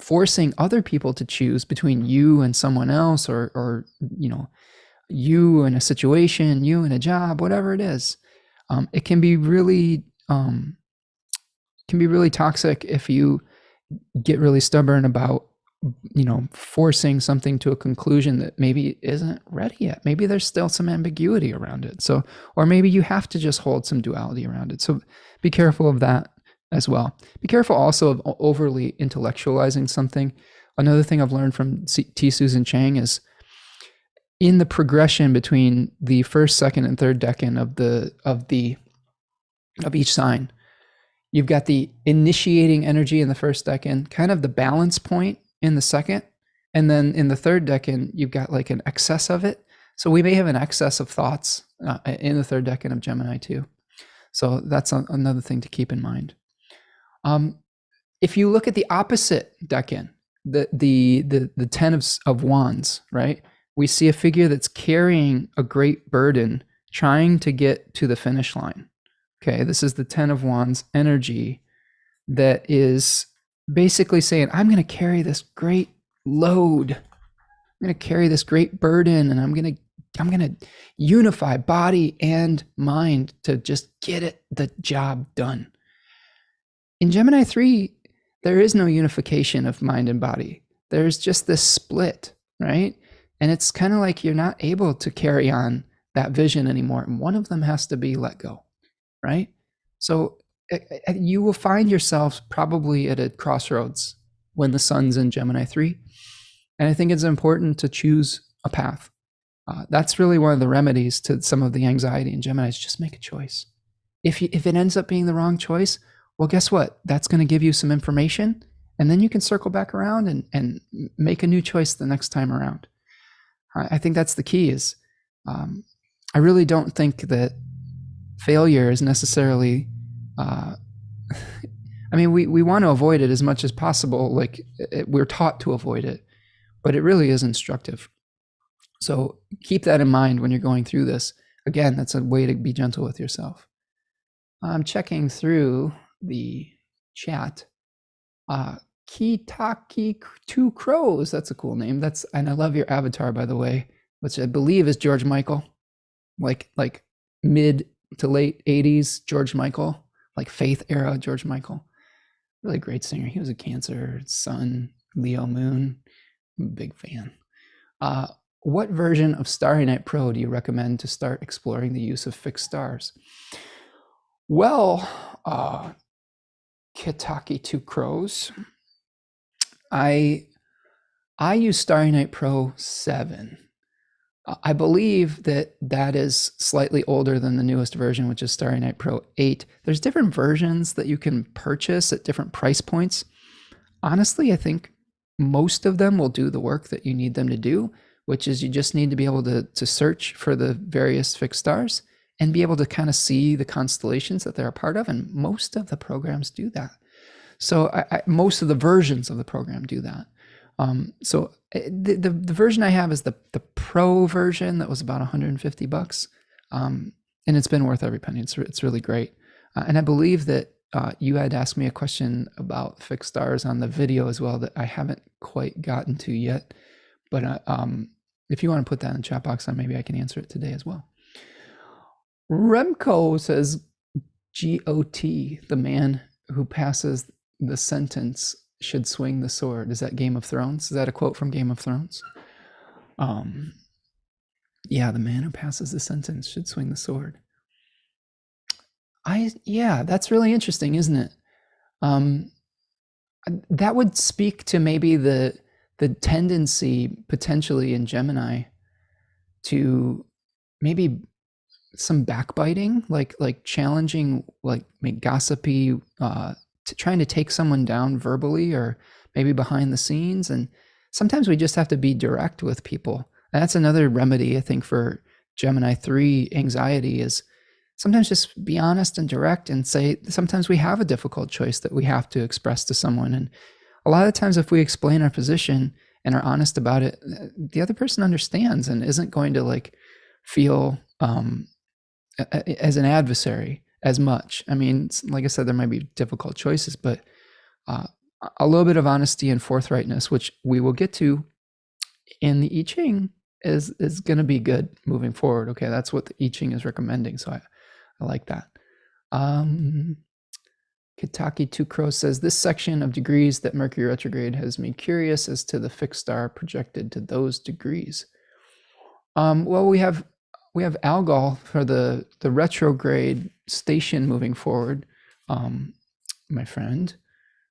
forcing other people to choose between you and someone else, or you and a situation, you and a job, whatever it is. It can be really toxic if you get really stubborn about forcing something to a conclusion that maybe isn't ready yet. Maybe there's still some ambiguity around it. So, or maybe you have to just hold some duality around it. So be careful of that. as well. Be careful also of overly intellectualizing something. Another thing I've learned from T. Susan Chang is in the progression between the first, second, and third decan of each sign, you've got the initiating energy in the first decan, kind of the balance point in the second, and then in the third decan, you've got like an excess of it. So we may have an excess of thoughts in the third decan of Gemini too. So that's another thing to keep in mind. If you look at the opposite decan, the 10 of wands, right? We see a figure that's carrying a great burden, trying to get to the finish line. Okay, this is the 10 of wands energy that is basically saying, I'm going to carry this great load. I'm going to carry this great burden, and I'm going to unify body and mind to just get the job done. In Gemini 3, there is no unification of mind and body. There's just this split, right? And it's kind of like you're not able to carry on that vision anymore. And one of them has to be let go, right? So you will find yourself probably at a crossroads when the sun's in Gemini 3. And I think it's important to choose a path. That's really one of the remedies to some of the anxiety in Gemini is just make a choice. If it ends up being the wrong choice, well, guess what? That's going to give you some information, and then you can circle back around and make a new choice the next time around. I think that's the key is I really don't think that failure is necessarily, I mean, we want to avoid it as much as possible. Like we're taught to avoid it, but it really is instructive. So keep that in mind when you're going through this. Again, that's a way to be gentle with yourself. I'm checking through the chat. Kitaki Two Crows, that's a cool name. And I love your avatar, by the way, which I believe is George Michael, like mid to late 80s George Michael, like Faith era George Michael. Really great singer. He was a Cancer sun, Leo moon. I'm a big fan. What version of Starry Night Pro do you recommend to start exploring the use of fixed stars? Well, Kitaki Two Crows, I use Starry Night Pro 7. I believe that is slightly older than the newest version, which is Starry Night Pro 8. There's different versions that you can purchase at different price points. Honestly, I think most of them will do the work that you need them to do, which is you just need to be able to search for the various fixed stars and be able to kind of see the constellations that they're a part of. And most of the programs do that. So most of the versions of the program do that. So the version I have is the Pro version that was about $150. And it's been worth every penny. It's really great. And I believe that you had asked me a question about fixed stars on the video as well that I haven't quite gotten to yet. But if you want to put that in the chat box, then maybe I can answer it today as well. Remco says, G-O-T, the man who passes the sentence should swing the sword. Is that Game of Thrones? Is that a quote from Game of Thrones? Yeah, the man who passes the sentence should swing the sword. Yeah, that's really interesting, isn't it? That would speak to maybe the tendency potentially in Gemini to maybe some backbiting, like challenging, like gossipy, trying to take someone down verbally or maybe behind the scenes. And sometimes we just have to be direct with people. And that's another remedy, I think, for Gemini 3 anxiety is sometimes just be honest and direct and say, sometimes we have a difficult choice that we have to express to someone. And a lot of times if we explain our position and are honest about it, the other person understands and isn't going to like feel as an adversary as much. I mean, like I said, there might be difficult choices, but a little bit of honesty and forthrightness, which we will get to in the I-Ching, is going to be good moving forward. Okay, that's what the I-Ching is recommending, so I like that. Kitaki Two Crows says, this section of degrees that Mercury retrograde has me curious as to the fixed star projected to those degrees. Well, we have Algol for the retrograde station moving forward. my friend.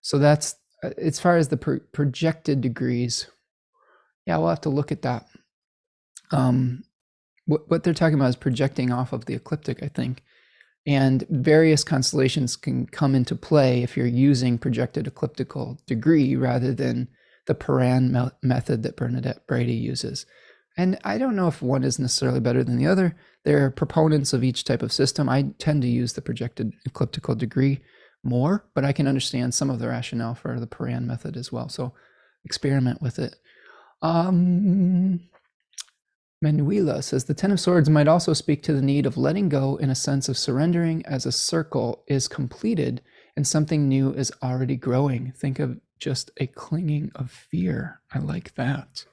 So that's as far as the projected degrees. Yeah, we'll have to look at that. What they're talking about is projecting off of the ecliptic, I think. And various constellations can come into play if you're using projected ecliptical degree rather than the Paran method that Bernadette Brady uses. And I don't know if one is necessarily better than the other. There are proponents of each type of system. I tend to use the projected ecliptical degree more, but I can understand some of the rationale for the Paran method as well. So experiment with it. Manuela says, the Ten of Swords might also speak to the need of letting go in a sense of surrendering as a circle is completed and something new is already growing. Think of just a clinging of fear. I like that.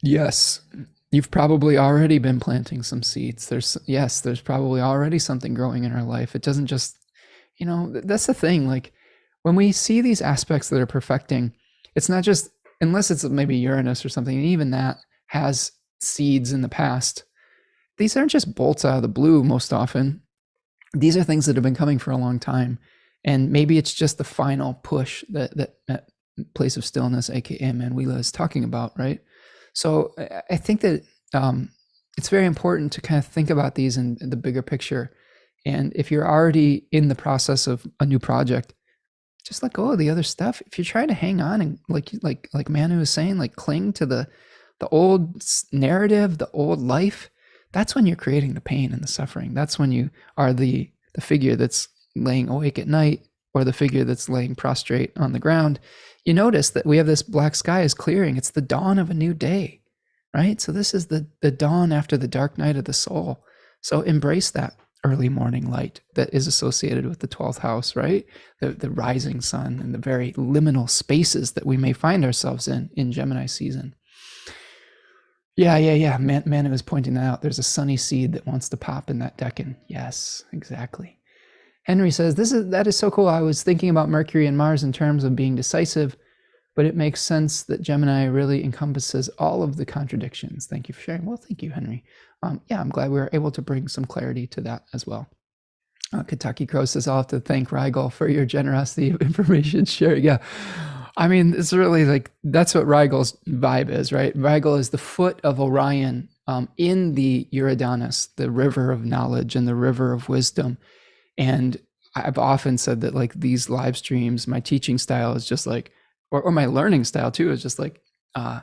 Yes, you've probably already been planting some seeds. There's probably already something growing in our life. It doesn't just, that's the thing. Like when we see these aspects that are perfecting, it's not just, unless it's maybe Uranus or something, and even that has seeds in the past. These aren't just bolts out of the blue most often. These are things that have been coming for a long time. And maybe it's just the final push that place of stillness, aka Manuela, is talking about, right? So I think that it's very important to kind of think about these in the bigger picture. And if you're already in the process of a new project, just let go of the other stuff. If you're trying to hang on and like Manu was saying, like cling to the old narrative, the old life, that's when you're creating the pain and the suffering. That's when you are the figure that's laying awake at night or the figure that's laying prostrate on the ground. You notice that we have this black sky is clearing. It's the dawn of a new day, right? So this is the dawn after the dark night of the soul. So embrace that early morning light that is associated with the 12th house, right? The rising sun and the very liminal spaces that we may find ourselves in Gemini season. Yeah. Manu was pointing that out. There's a sunny seed that wants to pop in that decan. Yes, exactly. Henry says, that is so cool. I was thinking about Mercury and Mars in terms of being decisive, but it makes sense that Gemini really encompasses all of the contradictions. Thank you for sharing. Well, thank you, Henry. I'm glad we were able to bring some clarity to that as well. Kentucky Crow says, I'll have to thank Rigel for your generosity of information sharing. Yeah. I mean, it's really like, that's what Rigel's vibe is, right? Rigel is the foot of Orion in the Uranus, the river of knowledge and the river of wisdom. And I've often said that like these live streams, my teaching style is just like, or my learning style too, is just like, I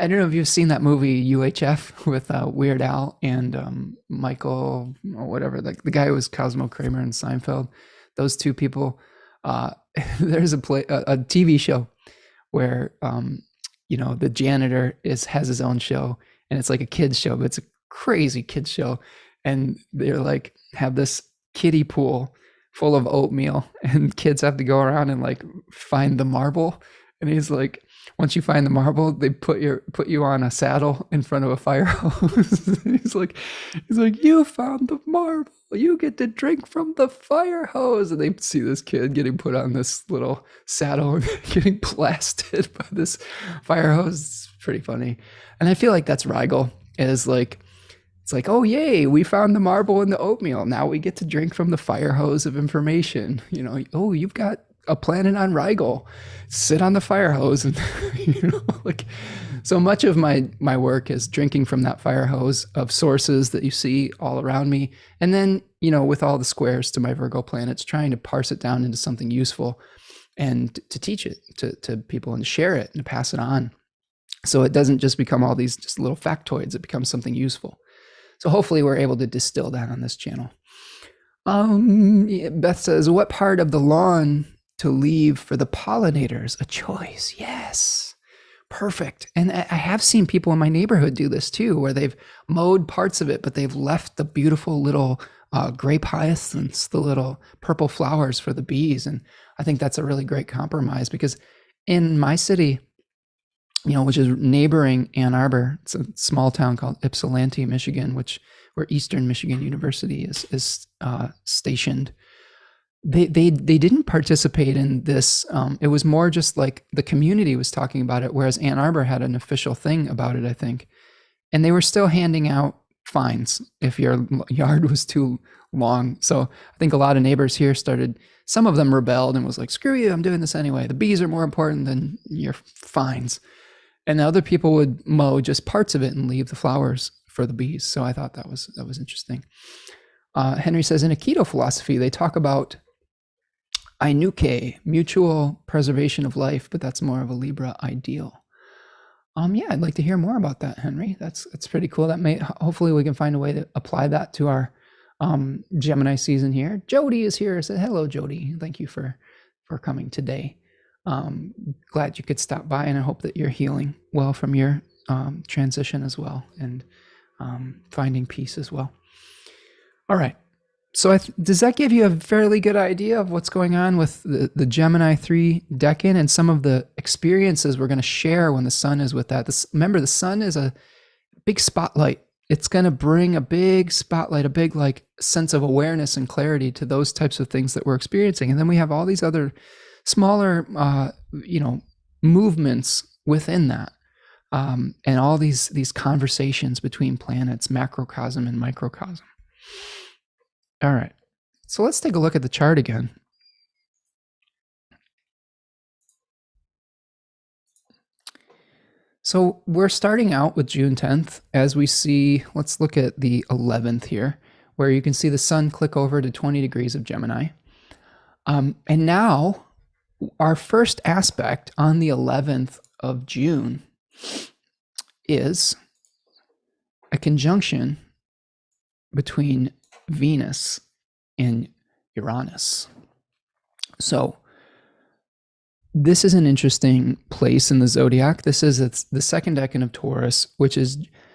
don't know if you've seen that movie UHF with Weird Al and Michael or whatever, like the guy who was Cosmo Kramer and Seinfeld, those two people. There's a TV show where, the janitor has his own show and it's like a kid's show, but it's a crazy kid's show. And they're like, have this kiddie pool full of oatmeal and kids have to go around and like find the marble. And he's like, once you find the marble, they put you on a saddle in front of a fire hose. he's like, you found the marble. You get to drink from the fire hose. And they see this kid getting put on this little saddle and getting blasted by this fire hose. It's pretty funny. And I feel like that's Rigel. It's like, oh, yay, we found the marble in the oatmeal. Now we get to drink from the fire hose of information. Oh, you've got a planet on Rigel. Sit on the fire hose. And, so much of my work is drinking from that fire hose of sources that you see all around me. And then, with all the squares to my Virgo planets, trying to parse it down into something useful and to teach it to people and share it and to pass it on. So it doesn't just become all these just little factoids. It becomes something useful. So hopefully we're able to distill that on this channel. Beth says, what part of the lawn to leave for the pollinators? A choice. Yes. Perfect. And I have seen people in my neighborhood do this too, where they've mowed parts of it, but they've left the beautiful little grape hyacinths, the little purple flowers for the bees. And I think that's a really great compromise because in my city, which is neighboring Ann Arbor, it's a small town called Ypsilanti, Michigan, where Eastern Michigan University is stationed. They didn't participate in this. It was more just like the community was talking about it, whereas Ann Arbor had an official thing about it, I think. And they were still handing out fines if your yard was too long. So I think a lot of neighbors here some of them rebelled and was like, screw you, I'm doing this anyway. The bees are more important than your fines. And the other people would mow just parts of it and leave the flowers for the bees. So I thought that was interesting. Henry says, in Aikido philosophy, they talk about Ainuke, mutual preservation of life, but that's more of a Libra ideal. Yeah, I'd like to hear more about that, Henry. That's pretty cool. Hopefully we can find a way to apply that to our Gemini season here. Jody is here. I said, hello, Jody. Thank you for coming today. Glad you could stop by, and I hope that you're healing well from your transition as well, and finding peace as well. All right. So does that give you a fairly good idea of what's going on with the Gemini 3 decan and some of the experiences we're going to share when the sun is with that? Remember, the sun is a big spotlight. It's going to bring a big spotlight, a big like sense of awareness and clarity to those types of things that we're experiencing. And then we have all these other smaller, movements within that. And all these conversations between planets, macrocosm and microcosm. All right, so let's take a look at the chart again. So we're starting out with June 10th. As we see, let's look at the 11th here, where you can see the sun click over to 20 degrees of Gemini. And now our first aspect on the 11th of June is a conjunction between Venus and Uranus. So this is an interesting place in the zodiac. It's the second decan of Taurus, which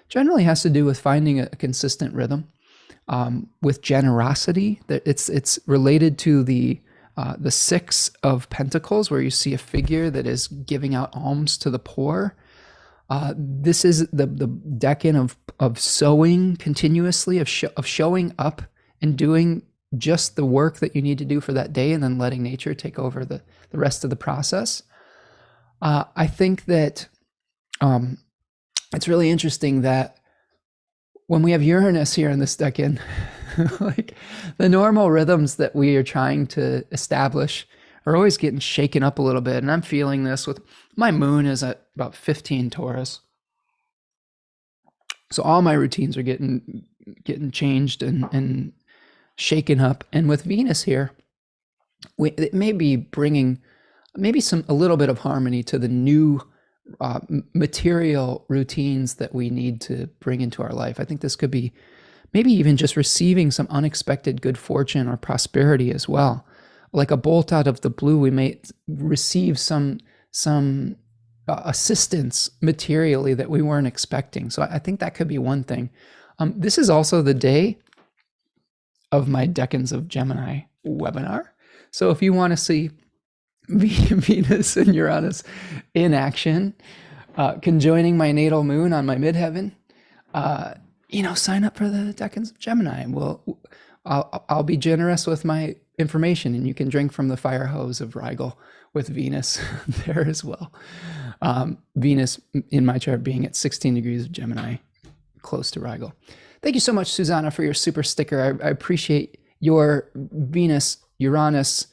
generally has to do with finding a consistent rhythm, with generosity. That it's related to the 6 of Pentacles, where you see a figure that is giving out alms to the poor. This is the decan of sowing continuously, of showing up and doing just the work that you need to do for that day, and then letting nature take over the rest of the process. I think that it's really interesting that when we have Uranus here in this decan, like the normal rhythms that we are trying to establish are always getting shaken up a little bit. And I'm feeling this with my moon is at about 15 Taurus. So all my routines are getting changed and shaken up. And with Venus here, it may be bringing a little bit of harmony to the new material routines that we need to bring into our life. I think this could be maybe even just receiving some unexpected good fortune or prosperity as well. Like a bolt out of the blue, we may receive some assistance materially that we weren't expecting. So I think that could be one thing. This is also the day of my Decans of Gemini webinar. So if you want to see Venus and Uranus in action, conjoining my natal moon on my midheaven, sign up for the Decans of Gemini. I'll be generous with my information, and you can drink from the fire hose of Rigel with Venus there as well. Venus in my chart being at 16 degrees of Gemini, close to Rigel. Thank you so much, Susanna, for your super sticker. I appreciate your Venus-Uranus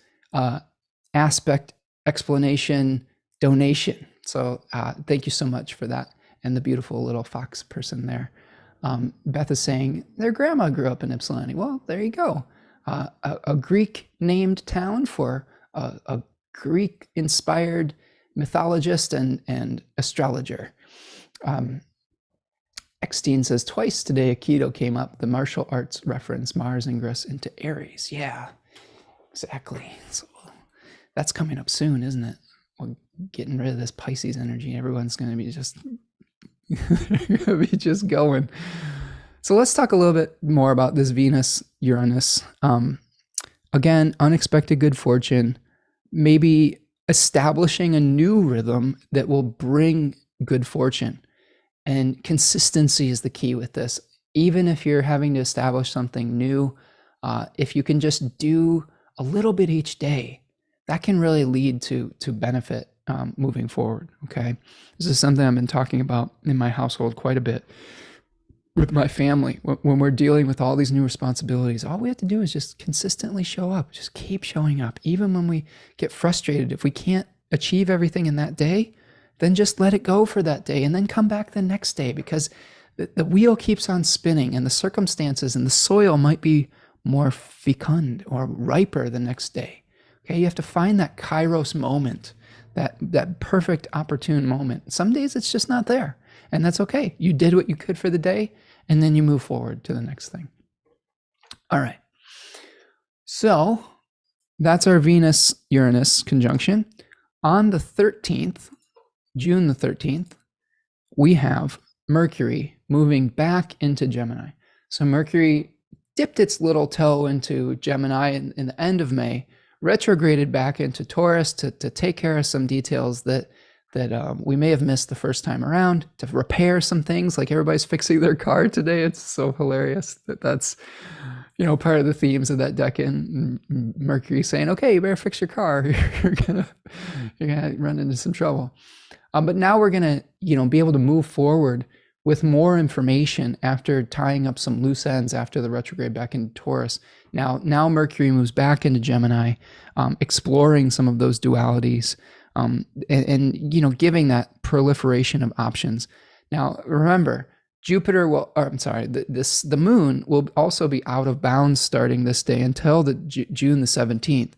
aspect explanation donation. So thank you so much for that, and the beautiful little fox person there. Beth is saying their grandma grew up in Ypsilanti. Well, there you go. A Greek-named town for a Greek-inspired mythologist and astrologer. Extine says, twice today Aikido came up, the martial arts reference, Mars ingress into Aries. Yeah, exactly. So that's coming up soon, isn't it? We're getting rid of this Pisces energy. Everyone's going to be just going. So let's talk a little bit more about this Venus Uranus. Again, unexpected good fortune, maybe establishing a new rhythm that will bring good fortune. And consistency is the key with this. Even if you're having to establish something new, if you can just do a little bit each day, that can really lead to benefit moving forward, okay? This is something I've been talking about in my household quite a bit. with my family, when we're dealing with all these new responsibilities, all we have to do is just consistently show up, just keep showing up. Even when we get frustrated, if we can't achieve everything in that day, then just let it go for that day and then come back the next day, because the wheel keeps on spinning and the circumstances and the soil might be more fecund or riper the next day. Okay, you have to find that kairos moment, that perfect opportune moment. Some days it's just not there, and that's okay. You did what you could for the day, and then you move forward to the next thing. All right. So that's our Venus-Uranus conjunction. On the 13th, June the 13th, we have Mercury moving back into Gemini. So Mercury dipped its little toe into Gemini in the end of May, retrograded back into Taurus to take care of some details that we may have missed the first time around, to repair some things, like everybody's fixing their car today. It's so hilarious that's part of the themes of that decan. Mercury saying, okay, you better fix your car. you're gonna run into some trouble. But now we're gonna be able to move forward with more information after tying up some loose ends after the retrograde back in Taurus. Now Mercury moves back into Gemini, exploring some of those dualities, and giving that proliferation of options. Now, remember, the moon will also be out of bounds starting this day until June the 17th.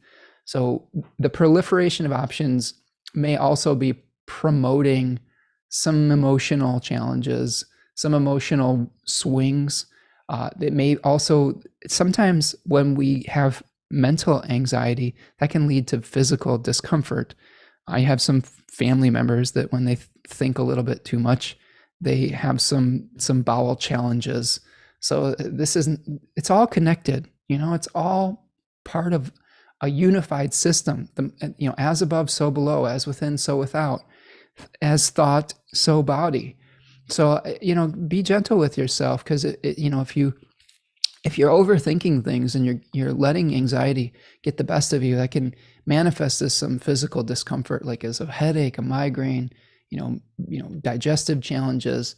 So the proliferation of options may also be promoting some emotional challenges, some emotional swings. It may also, sometimes when we have mental anxiety, that can lead to physical discomfort. I have some family members that when they think a little bit too much, they have some bowel challenges. So it's all connected. It's all part of a unified system. As above, so below, as within, so without, as thought, so body. So, be gentle with yourself, because if you're overthinking things and you're letting anxiety get the best of you, that can manifest as some physical discomfort, like as a headache, a migraine, digestive challenges.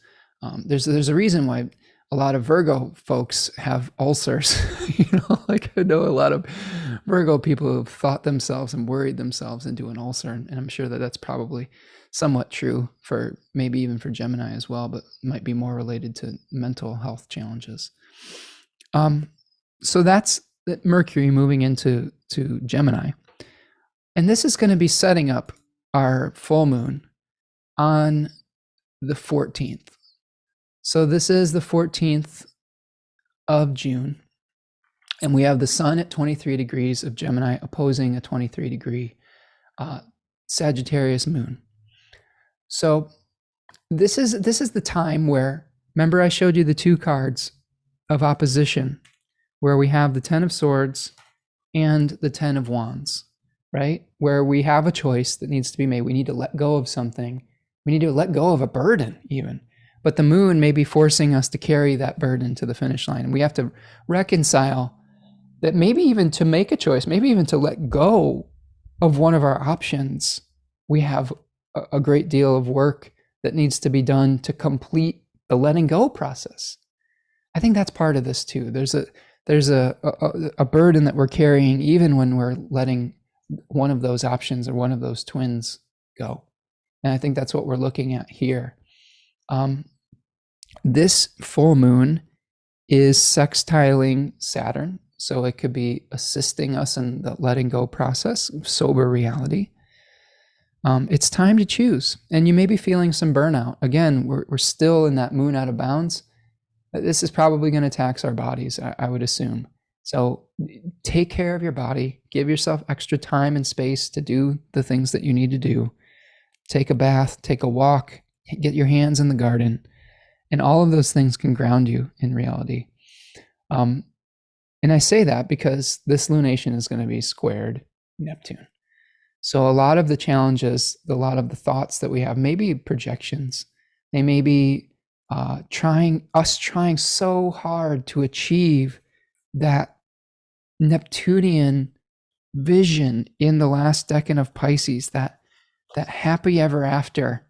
There's a reason why a lot of Virgo folks have ulcers. Like I know a lot of Virgo people who have thought themselves and worried themselves into an ulcer, and I'm sure that that's probably somewhat true for maybe even for Gemini as well, but might be more related to mental health challenges. So that's Mercury moving into Gemini. And this is going to be setting up our full moon on the 14th. So this is the 14th of June. And we have the sun at 23 degrees of Gemini opposing a 23 degree Sagittarius moon. So this is the time where, remember I showed you the two cards of opposition, where we have the 10 of Swords and the 10 of Wands, right? Where we have a choice that needs to be made. We need to let go of something. We need to let go of a burden even. But the moon may be forcing us to carry that burden to the finish line. And we have to reconcile that, maybe even to make a choice, maybe even to let go of one of our options. We have a great deal of work that needs to be done to complete the letting go process. I think that's part of this too. There's a burden that we're carrying even when we're letting one of those options or one of those twins go. And I think that's what we're looking at here. This full moon is sextiling Saturn, so it could be assisting us in the letting go process, sober reality. It's time to choose, and you may be feeling some burnout. Again, we're still in that moon out of bounds. This is probably going to tax our bodies, I would assume. So take care of your body, give yourself extra time and space to do the things that you need to do. Take a bath, take a walk, get your hands in the garden, and all of those things can ground you in reality. And I say that because this lunation is going to be squared Neptune. So a lot of the challenges, a lot of the thoughts that we have may be projections. They may be trying so hard to achieve that Neptunian vision in the last decan of Pisces, that happy ever after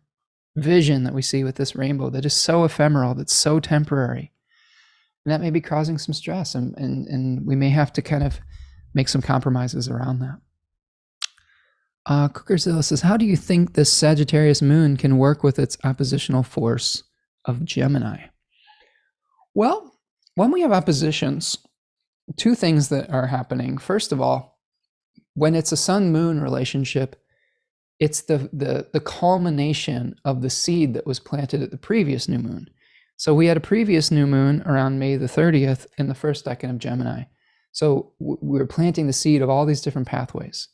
vision that we see with this rainbow that is so ephemeral, that's so temporary. And that may be causing some stress, and we may have to kind of make some compromises around that. Cookerzilla says, how do you think this Sagittarius moon can work with its oppositional force of Gemini? Well, when we have oppositions, two things that are happening. First of all, when it's a sun-moon relationship, it's the culmination of the seed that was planted at the previous new moon. So we had a previous new moon around May the 30th in the first decan of Gemini. So we were planting the seed of all these different pathways.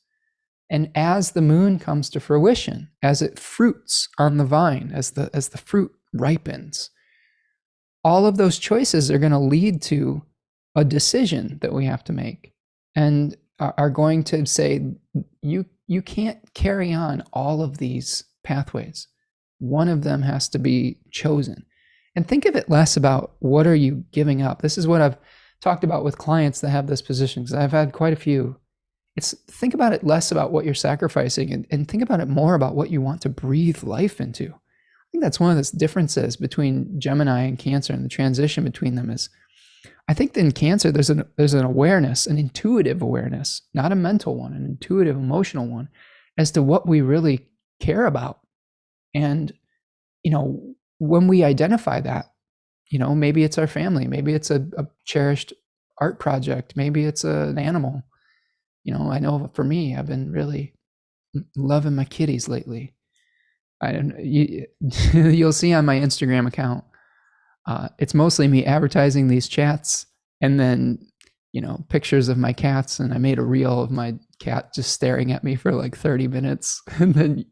And as the moon comes to fruition, as it fruits on the vine, as the fruit ripens, all of those choices are going to lead to a decision that we have to make, and are going to say, you can't carry on all of these pathways. One of them has to be chosen. And think of it less about what are you giving up. This is what I've talked about with clients that have this position, because I've had quite a few. It's think about it less about what you're sacrificing, and think about it more about what you want to breathe life into. I think that's one of the differences between Gemini and Cancer, and the transition between them is, I think in Cancer, there's an awareness, an intuitive awareness, not a mental one, an intuitive, emotional one, as to what we really care about. And, when we identify that, maybe it's our family, maybe it's a cherished art project, maybe it's an animal. I know for me, I've been really loving my kitties lately. You'll see on my Instagram account, it's mostly me advertising these chats, and then, pictures of my cats. And I made a reel of my cat just staring at me for like 30 minutes and then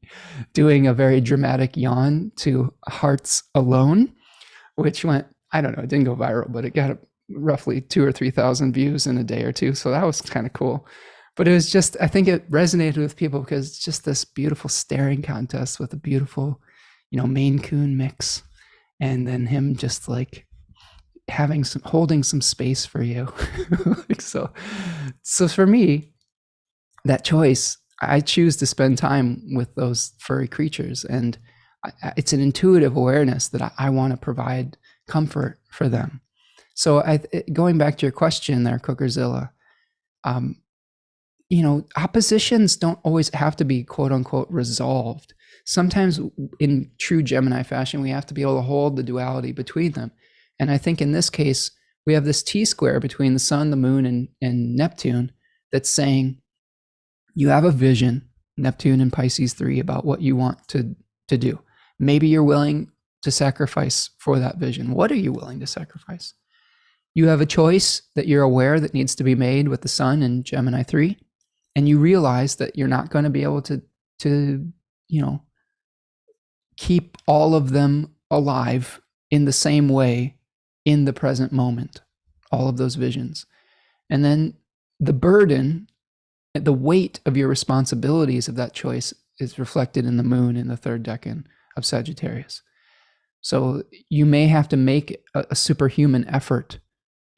doing a very dramatic yawn to Hearts Alone, which went, I don't know, it didn't go viral, but it got roughly 2,000 or 3,000 views in a day or two. So that was kind of cool. But it was just, I think it resonated with people because it's just this beautiful staring contest with a beautiful, Maine Coon mix. And then him just like holding some space for you. so for me, that choice, I choose to spend time with those furry creatures. And it's an intuitive awareness that I want to provide comfort for them. So going back to your question there, Cookerzilla, oppositions don't always have to be quote unquote resolved. Sometimes in true Gemini fashion, we have to be able to hold the duality between them. And I think in this case, we have this T-square between the sun, the moon, and Neptune that's saying, you have a vision, Neptune and Pisces 3, about what you want to do. Maybe you're willing to sacrifice for that vision. What are you willing to sacrifice? You have a choice that you're aware that needs to be made with the sun in Gemini 3, and you realize that you're not going to be able to keep all of them alive in the same way in the present moment, all of those visions. And then the burden, the weight of your responsibilities of that choice is reflected in the moon in the third decan of Sagittarius. So you may have to make a superhuman effort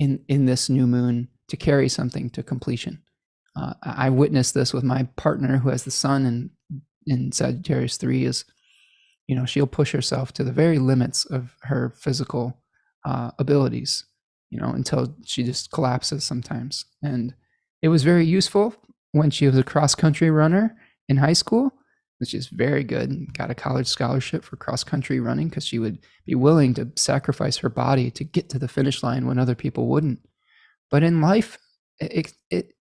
in this new moon to carry something to completion. I witnessed this with my partner who has the sun in Sagittarius 3 is, she'll push herself to the very limits of her physical abilities, until she just collapses sometimes. And it was very useful when she was a cross-country runner in high school, which is very good, and got a college scholarship for cross-country running because she would be willing to sacrifice her body to get to the finish line when other people wouldn't. But in life, it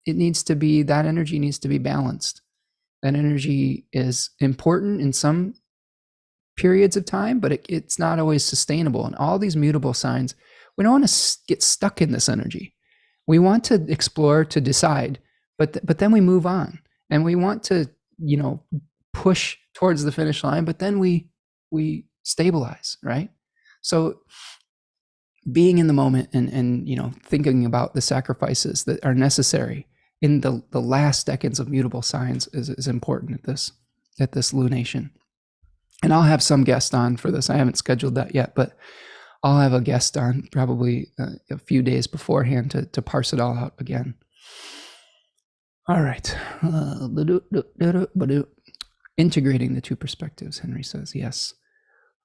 needs to be, that energy needs to be balanced. That energy is important in some periods of time, but it's not always sustainable. And all these mutable signs, we don't want to get stuck in this energy. We want to explore, to decide, but then we move on, and we want to, push towards the finish line, but then we stabilize, right? So being in the moment and thinking about the sacrifices that are necessary in the last decans of mutable signs is important at this lunation. And I'll have some guest on for this. I haven't scheduled that yet, but I'll have a guest on probably a few days beforehand to parse it all out again. All right. Integrating the two perspectives, Henry says, yes.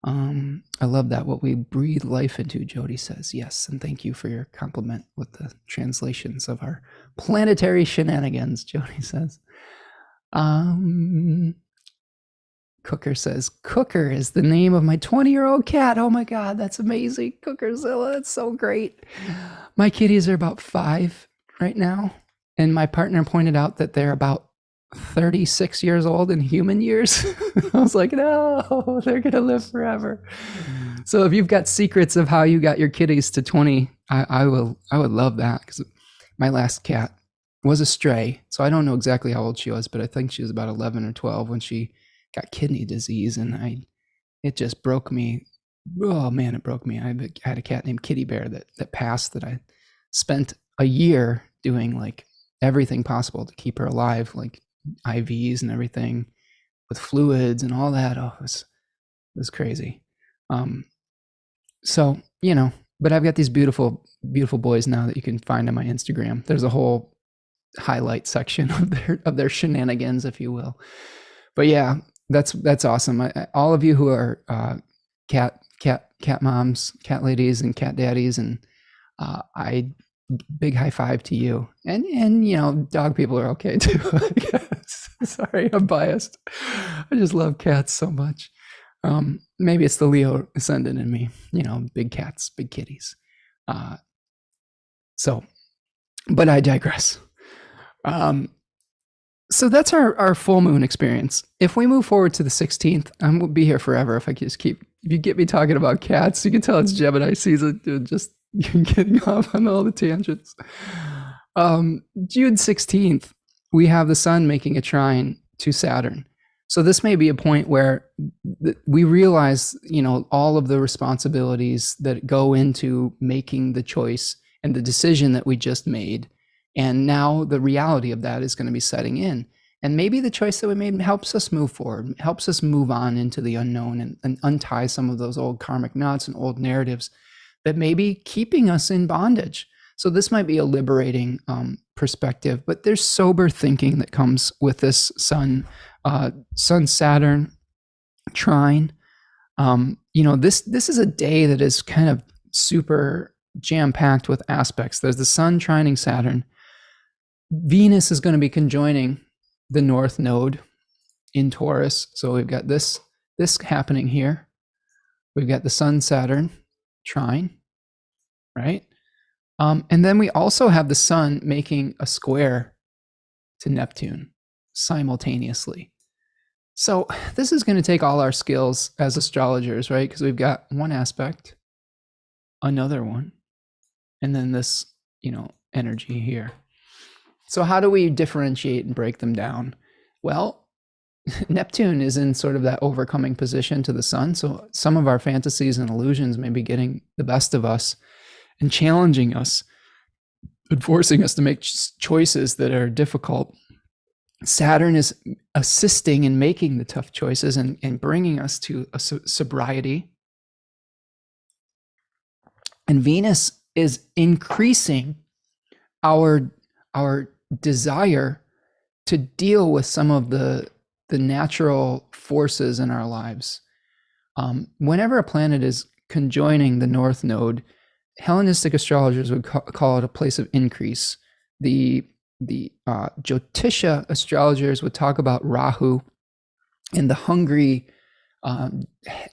I love that. What we breathe life into, Jody says. Yes, and thank you for your compliment with the translations of our planetary shenanigans, Jody says. Cooker says, Cooker is the name of my 20-year-old cat. Oh my God, that's amazing. Cookerzilla, that's so great. My kitties are about 5 right now. And my partner pointed out that they're about 36 years old in human years. I was like, no, they're going to live forever. So if you've got secrets of how you got your kitties to 20, I would love that, because my last cat was a stray. So I don't know exactly how old she was, but I think she was about 11 or 12 when she got kidney disease, and it just broke me. Oh man, it broke me. I had a cat named Kitty Bear that passed, that I spent a year doing like everything possible to keep her alive, like IVs and everything with fluids and all that. Oh, it was crazy. So, but I've got these beautiful, beautiful boys now that you can find on my Instagram. There's a whole highlight section of their shenanigans, if you will. But yeah, that's awesome. All of you who are cat moms, cat ladies, and cat daddies, and I big high five to you. And dog people are okay too, I guess. Sorry, I'm biased. I just love cats so much. Maybe it's the Leo ascendant in me, big cats, big kitties. But I digress. So that's our full moon experience. If we move forward to the 16th, I will be here forever if I just if you get me talking about cats, you can tell it's Gemini season, dude, just getting off on all the tangents. June 16th, we have the sun making a trine to Saturn. So this may be a point where we realize, all of the responsibilities that go into making the choice and the decision that we just made. And now the reality of that is going to be setting in. And maybe the choice that we made helps us move forward, helps us move on into the unknown and untie some of those old karmic knots and old narratives that may be keeping us in bondage. So this might be a liberating perspective, but there's sober thinking that comes with this Sun Saturn trine. This is a day that is kind of super jam-packed with aspects. There's the Sun trining Saturn. Venus is going to be conjoining the North Node in Taurus. So we've got this happening here. We've got the Sun Saturn trine, right? And then we also have the Sun making a square to Neptune simultaneously. So this is going to take all our skills as astrologers, right? Because we've got one aspect, another one, and then this, energy here. So how do we differentiate and break them down? Well, Neptune is in sort of that overcoming position to the Sun. So some of our fantasies and illusions may be getting the best of us and challenging us and forcing us to make choices that are difficult. Saturn is assisting in making the tough choices and bringing us to a sobriety. And Venus is increasing our desire to deal with some of the natural forces in our lives. Whenever a planet is conjoining the North Node, Hellenistic astrologers would call it a place of increase. The Jyotisha astrologers would talk about Rahu and the hungry,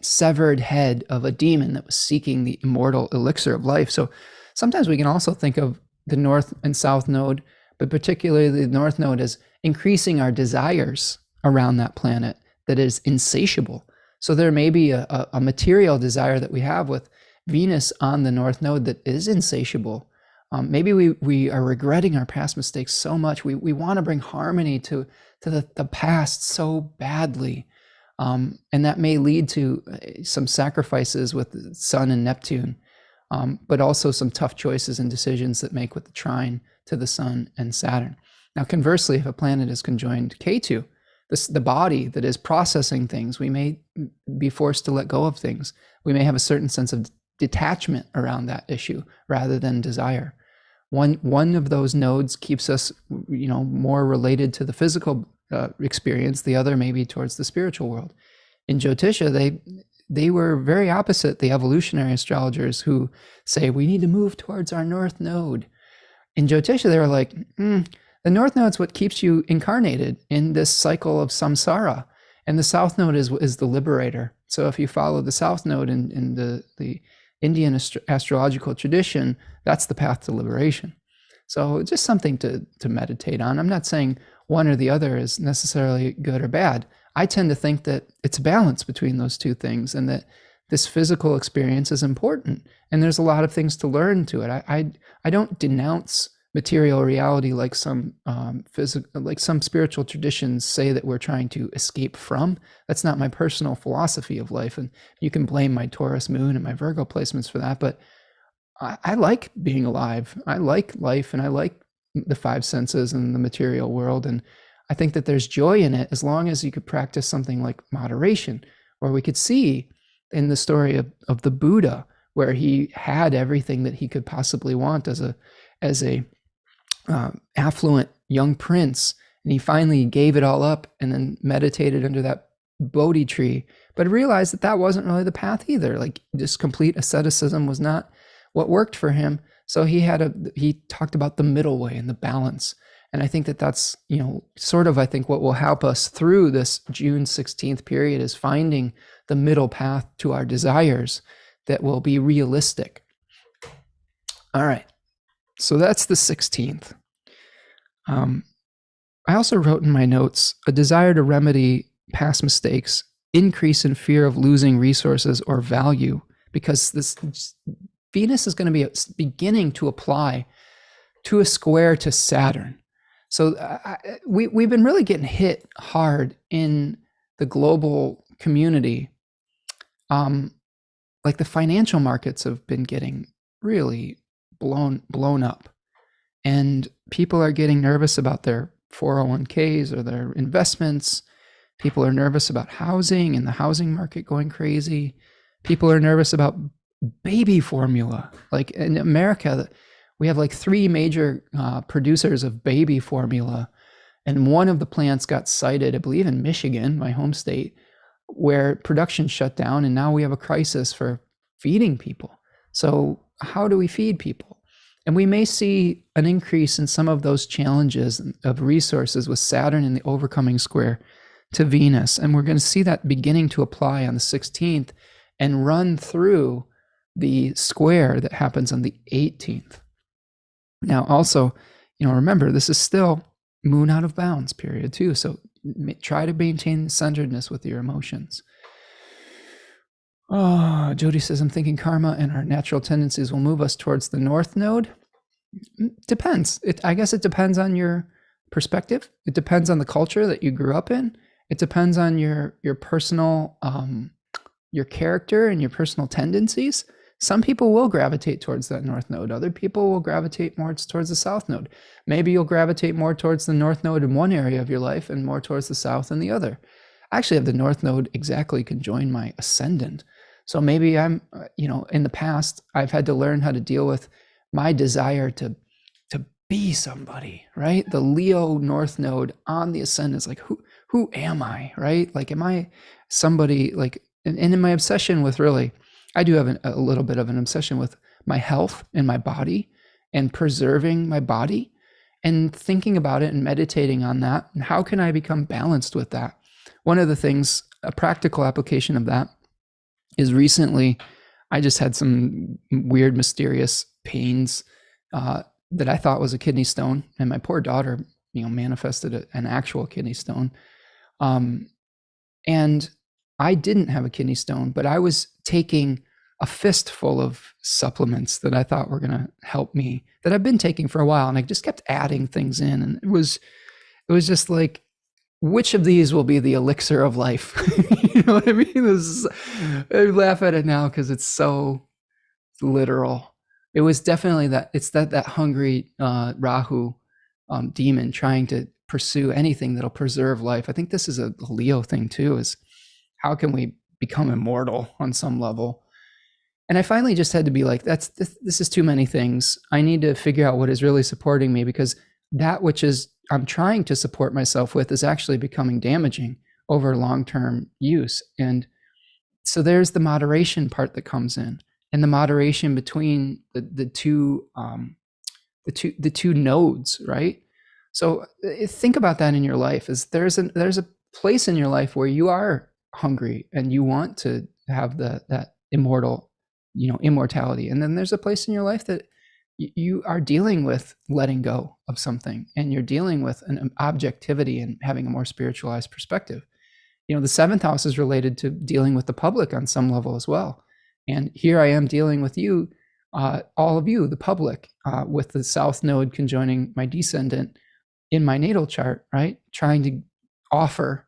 severed head of a demon that was seeking the immortal elixir of life. So sometimes we can also think of the North and South Node, but particularly the North Node, as increasing our desires around that planet that is insatiable. So there may be a material desire that we have with Venus on the North Node that is insatiable. Maybe we are regretting our past mistakes so much. We want to bring harmony to the past so badly. And that may lead to some sacrifices with the Sun and Neptune, but also some tough choices and decisions that make with the trine to the Sun and Saturn. Now, conversely, if a planet is conjoined Ketu, the body that is processing things, we may be forced to let go of things. We may have a certain sense of detachment around that issue rather than desire. One of those nodes keeps us, more related to the physical experience. The other maybe towards the spiritual world. In Jyotisha, they were very opposite the evolutionary astrologers who say we need to move towards our north node. In Jyotisha, they were like, the north node is what keeps you incarnated in this cycle of samsara, and the south node is the liberator. So if you follow the south node in the Indian astrological tradition, that's the path to liberation. So just something to meditate on. I'm not saying one or the other is necessarily good or bad. I tend to think that it's a balance between those two things, and that this physical experience is important, and there's a lot of things to learn to it. I don't denounce material reality like some spiritual traditions say that we're trying to escape from. That's not my personal philosophy of life, and you can blame my Taurus moon and my Virgo placements for that, but I like being alive. I like life, and I like the five senses and the material world, and I think that there's joy in it as long as you could practice something like moderation, where we could see in the story of the Buddha, where he had everything that he could possibly want as a affluent young prince, and he finally gave it all up and then meditated under that Bodhi tree, but realized that that wasn't really the path either. Like, just complete asceticism was not what worked for him. So he talked about the middle way and the balance. And I think that that's, sort of, I think what will help us through this June 16th period is finding the middle path to our desires that will be realistic. All right. So that's the 16th. I also wrote in my notes, a desire to remedy past mistakes, increase in fear of losing resources or value, because this Venus is going to be beginning to apply to a square to Saturn. So we've been really getting hit hard in the global community. Like the financial markets have been getting really blown up, and people are getting nervous about their 401ks or their investments. People are nervous about housing and the housing market going crazy. People are nervous about baby formula. Like in America, we have like 3 major producers of baby formula, and one of the plants got cited, I believe in Michigan, my home state, where production shut down, and now we have a crisis for feeding people. So how do we feed people? And we may see an increase in some of those challenges of resources with Saturn in the overcoming square to Venus, and we're going to see that beginning to apply on the 16th and run through the square that happens on the 18th. Now, also, remember, this is still moon out of bounds period too. So try to maintain centeredness with your emotions. Oh, Jody says, I'm thinking karma and our natural tendencies will move us towards the north node. Depends. I guess it depends on your perspective. It depends on the culture that you grew up in. It depends on your personal, your character and your personal tendencies. Some people will gravitate towards that north node. Other people will gravitate more towards the south node. Maybe you'll gravitate more towards the north node in one area of your life and more towards the south in the other. I actually have the north node exactly conjoined my ascendant. So maybe I'm, in the past, I've had to learn how to deal with my desire to be somebody, right? The Leo north node on the ascendant is like, who am I, right? Like, am I somebody like, and in my obsession with really, I do have a little bit of an obsession with my health and my body and preserving my body and thinking about it and meditating on that. And how can I become balanced with that? One of the things, a practical application of that is recently I just had some weird, mysterious pains that I thought was a kidney stone. And my poor daughter, manifested an actual kidney stone. And I didn't have a kidney stone, but I was taking a fistful of supplements that I thought were going to help me, that I've been taking for a while. And I just kept adding things in. And it was just like, which of these will be the elixir of life? You know what I mean? I laugh at it now because it's so literal. It was definitely that hungry Rahu demon trying to pursue anything that'll preserve life. I think this is a Leo thing too, is how can we become immortal on some level? And I finally just had to be like, this is too many things. I need to figure out what is really supporting me, because that which is I'm trying to support myself with is actually becoming damaging over long-term use. And So there's the moderation part that comes in, and the moderation between the two nodes, right? So think about that in your life. Is there's a place in your life where you are hungry and you want to have that immortality, and then there's a place in your life that you are dealing with letting go of something, and you're dealing with an objectivity and having a more spiritualized perspective. The seventh house is related to dealing with the public on some level as well. And here I am dealing with you, all of you, the public, with the south node conjoining my descendant in my natal chart, right? Trying to offer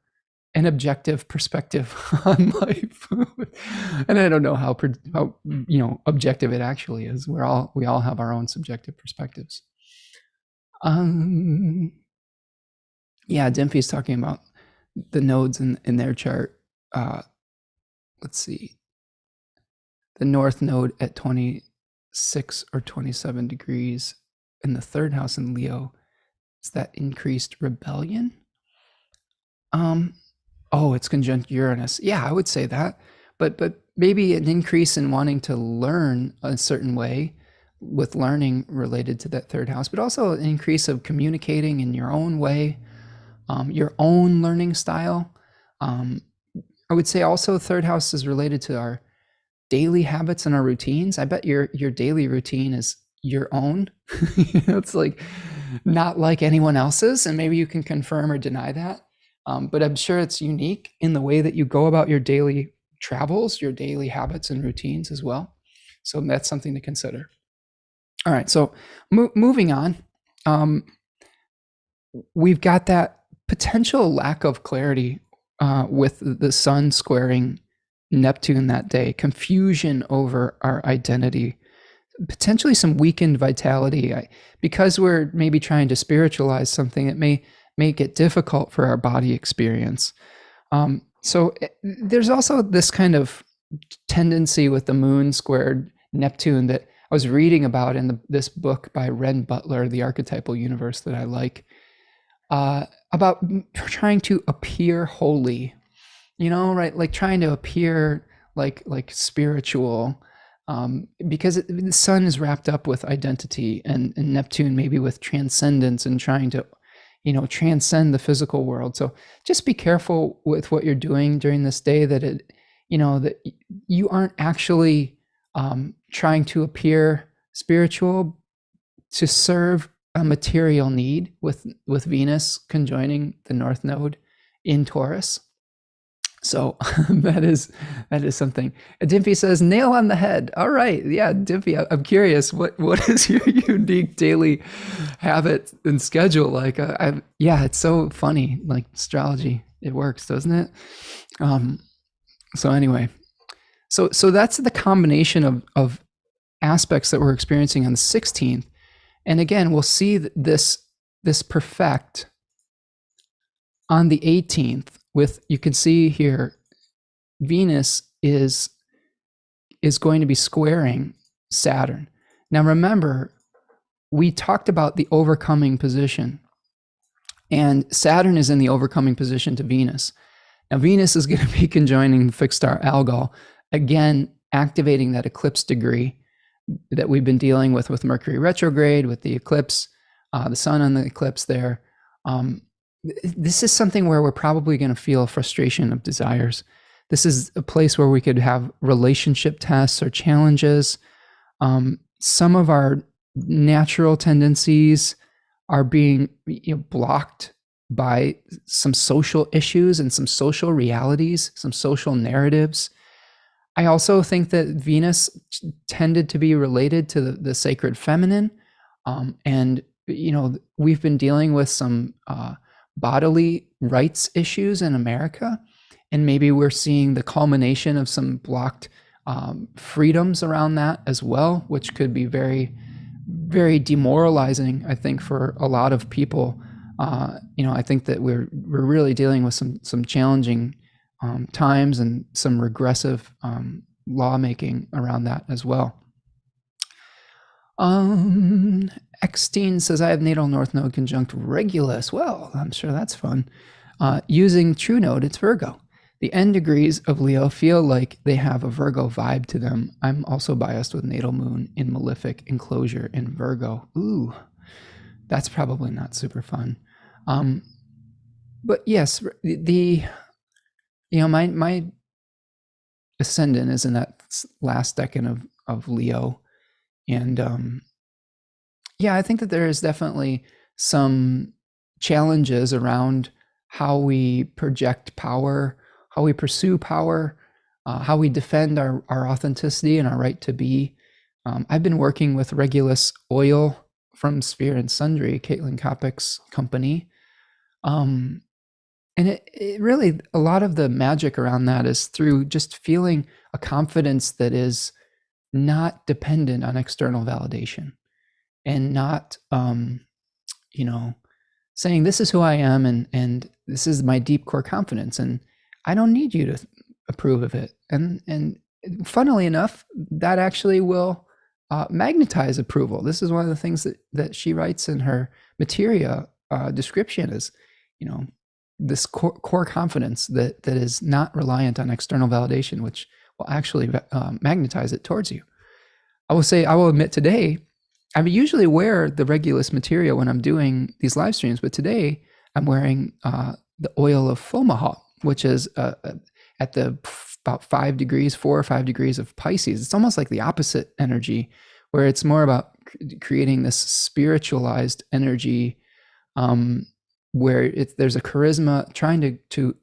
an objective perspective on life. And I don't know how objective it actually is. We all have our own subjective perspectives. Yeah, Dimfy's talking about the nodes in their chart. Let's see. The north node at 26 or 27 degrees in the third house in Leo. Is that increased rebellion? It's conjunct Uranus. Yeah, I would say that. But maybe an increase in wanting to learn a certain way, with learning related to that third house, but also an increase of communicating in your own way, your own learning style. I would say also third house is related to our daily habits and our routines. I bet your daily routine is your own. It's like not like anyone else's, and maybe you can confirm or deny that. But I'm sure it's unique in the way that you go about your daily travels, your daily habits and routines as well. So that's something to consider. All right, so moving on. We've got that potential lack of clarity with the sun squaring Neptune that day, confusion over our identity, potentially some weakened vitality, because we're maybe trying to spiritualize something. It may make it difficult for our body experience. So there's also this kind of tendency with the moon squared Neptune that I was reading about in this book by Ren Butler, The Archetypal Universe, that I like, about trying to appear holy, right? Like trying to appear like spiritual, because the sun is wrapped up with identity, and Neptune maybe with transcendence and trying to transcend the physical world. So just be careful with what you're doing during this day, that that you aren't actually trying to appear spiritual to serve a material need with Venus conjoining the North Node in Taurus. So that is something. Dimpy says, nail on the head. All right. Yeah, Dimpy, I'm curious, what is your unique daily habit and schedule like? Yeah, it's so funny. Like astrology, it works, doesn't it? So anyway, so that's the combination of aspects that we're experiencing on the 16th. And again, we'll see this perfect on the 18th. You can see here, Venus is going to be squaring Saturn. Now remember, we talked about the overcoming position, and Saturn is in the overcoming position to Venus. Now Venus is going to be conjoining the fixed star Algol, again activating that eclipse degree that we've been dealing with Mercury retrograde, with the eclipse, the sun on the eclipse there. This is something where we're probably going to feel a frustration of desires. This is a place where we could have relationship tests or challenges. Some of our natural tendencies are being blocked by some social issues and some social realities, some social narratives. I also think that Venus tended to be related to the sacred feminine. And, we've been dealing with some bodily rights issues in America, and maybe we're seeing the culmination of some blocked freedoms around that as well, which could be very, very demoralizing, I think, for a lot of people. I think that we're really dealing with some challenging times and some regressive lawmaking around that as well. Extine says, I have natal North Node conjunct Regulus. Well, I'm sure that's fun. Using True Node, it's Virgo. The end degrees of Leo feel like they have a Virgo vibe to them. I'm also biased with natal moon in malefic enclosure in Virgo. Ooh, that's probably not super fun. But yes, my ascendant is in that last decan of Leo. And yeah, I think that there is definitely some challenges around how we project power, how we pursue power, how we defend our authenticity and our right to be. I've been working with Regulus oil from Sphere and Sundry, Caitlin Kopic's company. And it really, a lot of the magic around that is through just feeling a confidence that is not dependent on external validation, and not, saying this is who I am, and this is my deep core confidence, and I don't need you to approve of it. And funnily enough, that actually will magnetize approval. This is one of the things that she writes in her materia description is, this core confidence that is not reliant on external validation, which will actually magnetize it towards you. I will admit today, I usually wear the Regulus materia when I'm doing these live streams, but today I'm wearing the oil of Fomalhaut, which is at the about 4 or 5 degrees of Pisces. It's almost like the opposite energy, where it's more about creating this spiritualized energy, where there's a charisma trying to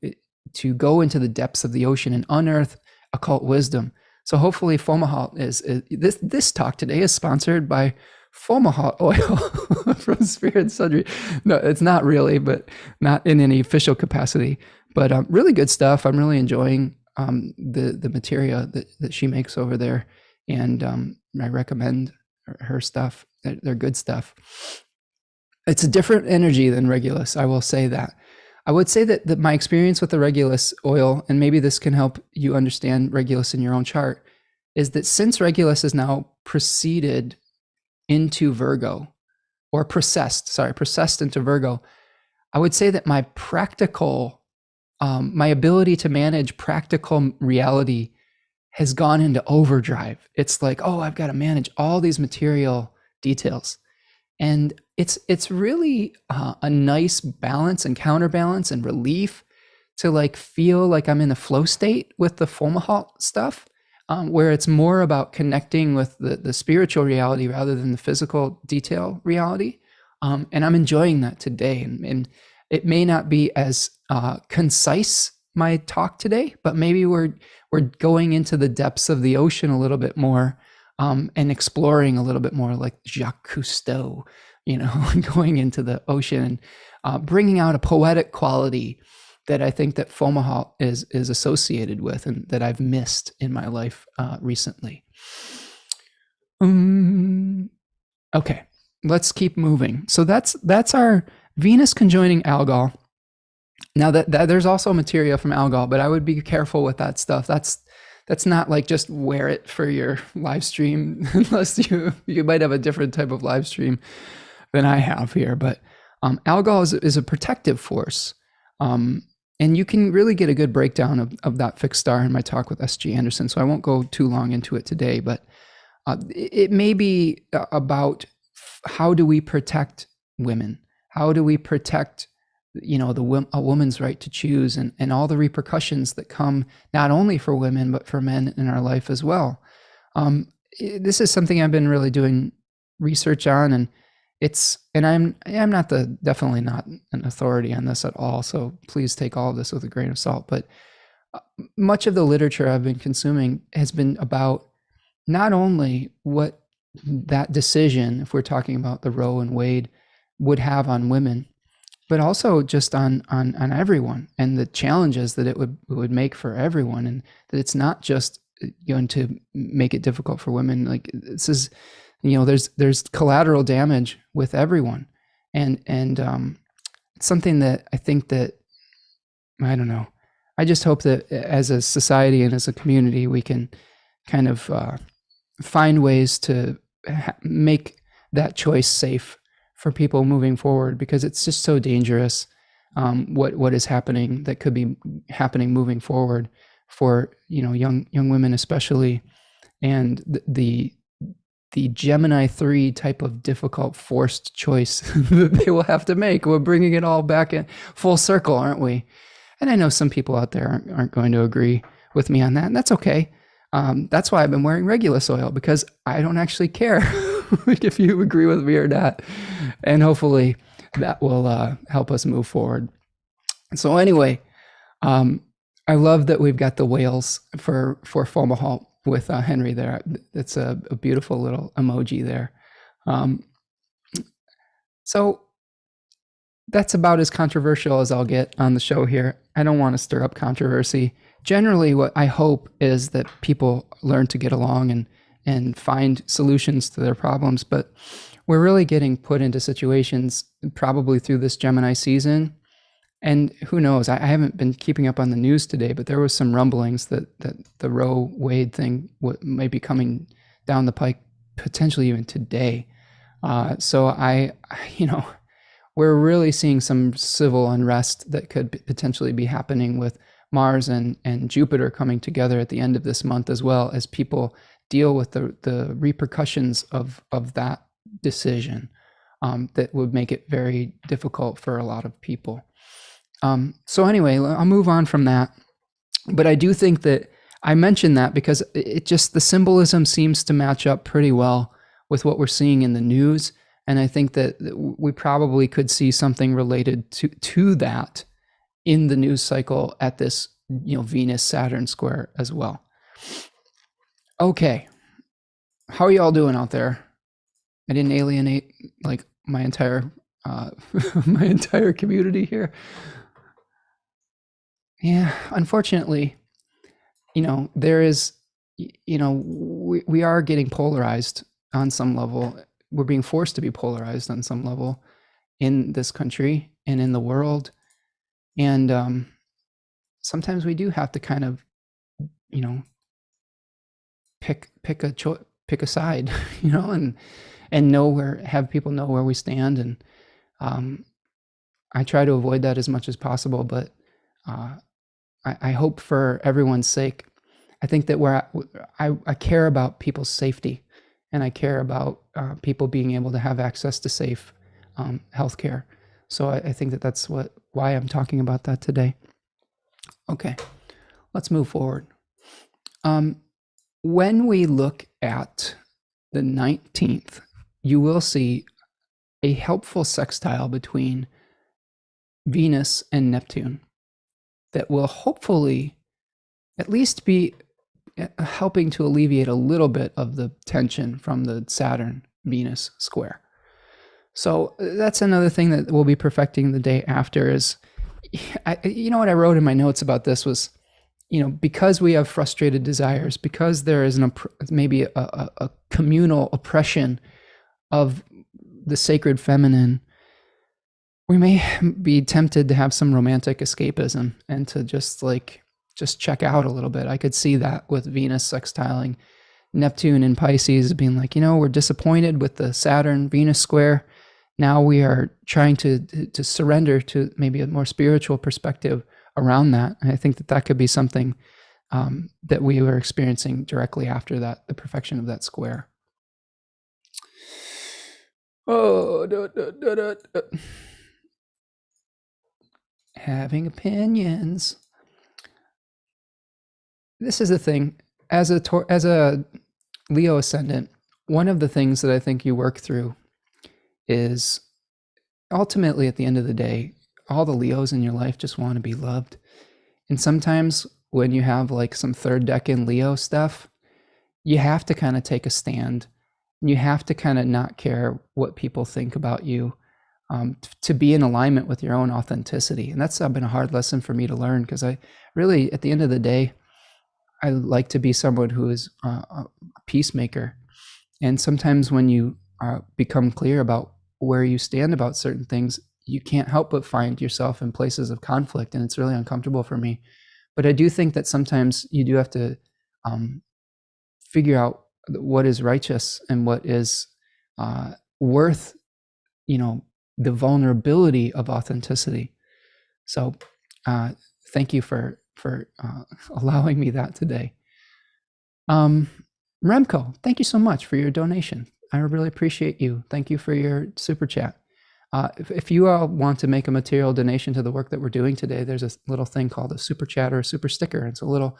go into the depths of the ocean and unearth occult wisdom. So hopefully Fomalhaut is this talk today is sponsored by Fomalhaut oil from Sphere and Sundry. No, it's not really, but not in any official capacity. But really good stuff. I'm really enjoying the materia that she makes over there, and I recommend her stuff. They're good stuff. It's a different energy than Regulus, I will say that. I would say that my experience with the Regulus oil, and maybe this can help you understand Regulus in your own chart, is that since Regulus is now preceded into Virgo, or processed into Virgo, I would say that my practical, my ability to manage practical reality has gone into overdrive. It's like, oh, I've got to manage all these material details. And it's really a nice balance and counterbalance and relief to like feel like I'm in a flow state with the Fomalhaut stuff, where it's more about connecting with the spiritual reality rather than the physical detail reality. And I'm enjoying that today. And it may not be as concise, my talk today, but maybe we're going into the depths of the ocean a little bit more, and exploring a little bit more like Jacques Cousteau, going into the ocean, bringing out a poetic quality that I think that Fomalhaut is associated with, and that I've missed in my life recently. Okay, let's keep moving. So that's our Venus conjoining Algol. Now that there's also materia from Algol, but I would be careful with that stuff. That's not like just wear it for your live stream, unless you might have a different type of live stream than I have here. But Algol is a protective force. And you can really get a good breakdown of that fixed star in my talk with S.G. Anderson. So I won't go too long into it today, but it may be about how do we protect women? How do we protect a woman's right to choose, and all the repercussions that come not only for women but for men in our life as well. This is something I've been really doing research on, and I'm definitely not an authority on this at all. So please take all of this with a grain of salt. But much of the literature I've been consuming has been about not only what that decision, if we're talking about the Roe and Wade, would have on women, but also just on everyone, and the challenges that it would make for everyone, and that it's not just going to make it difficult for women. Like, this is, there's collateral damage with everyone, and it's something that I think that, I don't know, I just hope that as a society and as a community, we can kind of find ways to make that choice safe for people moving forward, because it's just so dangerous. what is happening that could be happening moving forward for young women especially, and the Gemini 3 type of difficult forced choice that they will have to make. We're bringing it all back in full circle, aren't we? And I know some people out there aren't going to agree with me on that, and that's okay. That's why I've been wearing Regulus oil, because I don't actually care if you agree with me or not. And hopefully that will help us move forward. So anyway, I love that we've got the whales for Fomalhaut with Henry there. It's a beautiful little emoji there. So that's about as controversial as I'll get on the show here. I don't want to stir up controversy. Generally, what I hope is that people learn to get along and find solutions to their problems. But we're really getting put into situations probably through this Gemini season. And who knows, I haven't been keeping up on the news today, but there was some rumblings that the Roe Wade thing might be coming down the pike, potentially even today. So we're really seeing some civil unrest that could potentially be happening with Mars and Jupiter coming together at the end of this month, as well as people deal with the repercussions of that decision that would make it very difficult for a lot of people. So anyway, I'll move on from that. But I do think that I mentioned that because it just, the symbolism seems to match up pretty well with what we're seeing in the news. And I think that we probably could see something related to that in the news cycle at this, Venus-Saturn square as well. Okay. How are y'all doing out there? I didn't alienate like my entire my entire community here. Yeah, unfortunately, there is, we are getting polarized on some level. We're being forced to be polarized on some level in this country and in the world. And sometimes we do have to kind of, pick a side, and have people know where we stand. And I try to avoid that as much as possible, but I hope for everyone's sake. I think that I care about people's safety, and I care about people being able to have access to safe healthcare. So I think that that's why I'm talking about that today. Okay, let's move forward. When we look at the 19th, you will see a helpful sextile between Venus and Neptune that will hopefully at least be helping to alleviate a little bit of the tension from the Saturn-Venus square. So that's another thing that we'll be perfecting the day after is, what I wrote in my notes about this was, because we have frustrated desires, because there is maybe a communal oppression of the sacred feminine, we may be tempted to have some romantic escapism and to just check out a little bit. I could see that with Venus sextiling Neptune in Pisces being like, we're disappointed with the Saturn-Venus square. Now we are trying to surrender to maybe a more spiritual perspective around that. And I think that could be something that we were experiencing directly after that, the perfection of that square. Having opinions. This is the thing. As a Leo ascendant, one of the things that I think you work through is ultimately at the end of the day, all the Leos in your life just want to be loved. And sometimes when you have like some third decan Leo stuff, you have to kind of take a stand. You have to kind of not care what people think about you, to be in alignment with your own authenticity. And that's been a hard lesson for me to learn, because I really, at the end of the day, I like to be someone who is a peacemaker. And sometimes when you become clear about where you stand about certain things, you can't help but find yourself in places of conflict, and it's really uncomfortable for me. But I do think that sometimes you do have to figure out what is righteous and what is worth, the vulnerability of authenticity. So thank you for allowing me that today. Remco, thank you so much for your donation. I really appreciate you. Thank you for your super chat. If you all want to make a material donation to the work that we're doing today, there's a little thing called a super chat or a super sticker. It's a little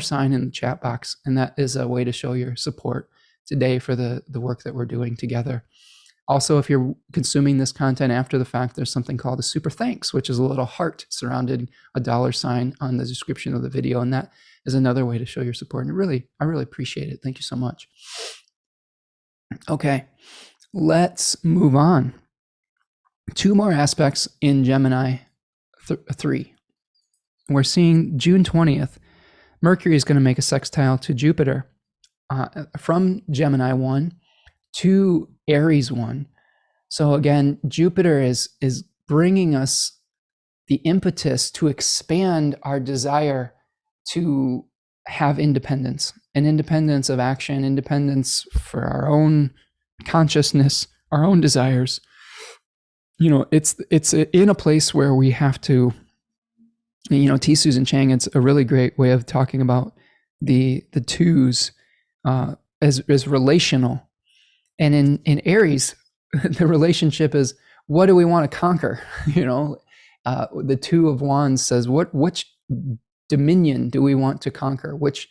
$sign in the chat box, and that is a way to show your support today for the work that we're doing together. Also, if you're consuming this content after the fact, there's something called a super thanks, which is a little heart surrounding a $sign on the description of the video, and that is another way to show your support. And I really appreciate it. Thank you so much. Okay, let's move on. 2 more aspects in Gemini 3. We're seeing June 20th, Mercury is going to make a sextile to Jupiter from Gemini 1 to Aries 1. So again, Jupiter is bringing us the impetus to expand our desire to have independence, and independence of action, independence for our own consciousness, our own desires. You know, it's in a place where we have to, you know, T. Susan Chang, it's a really great way of talking about the twos as relational. And in Aries, the relationship is, what do we want to conquer? You know, the Two of Wands says, which dominion do we want to conquer? Which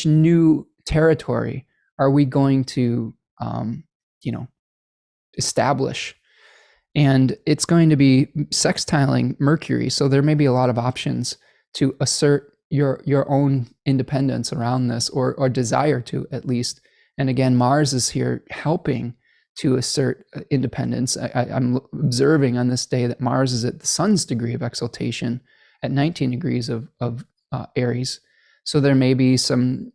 new territory are we going to, you know, establish? And it's going to be sextiling Mercury. So there may be a lot of options to assert your own independence around this, or desire to, at least. And again, Mars is here helping to assert independence. I'm observing on this day that Mars is at the Sun's degree of exaltation at 19 degrees of Aries. So there may be some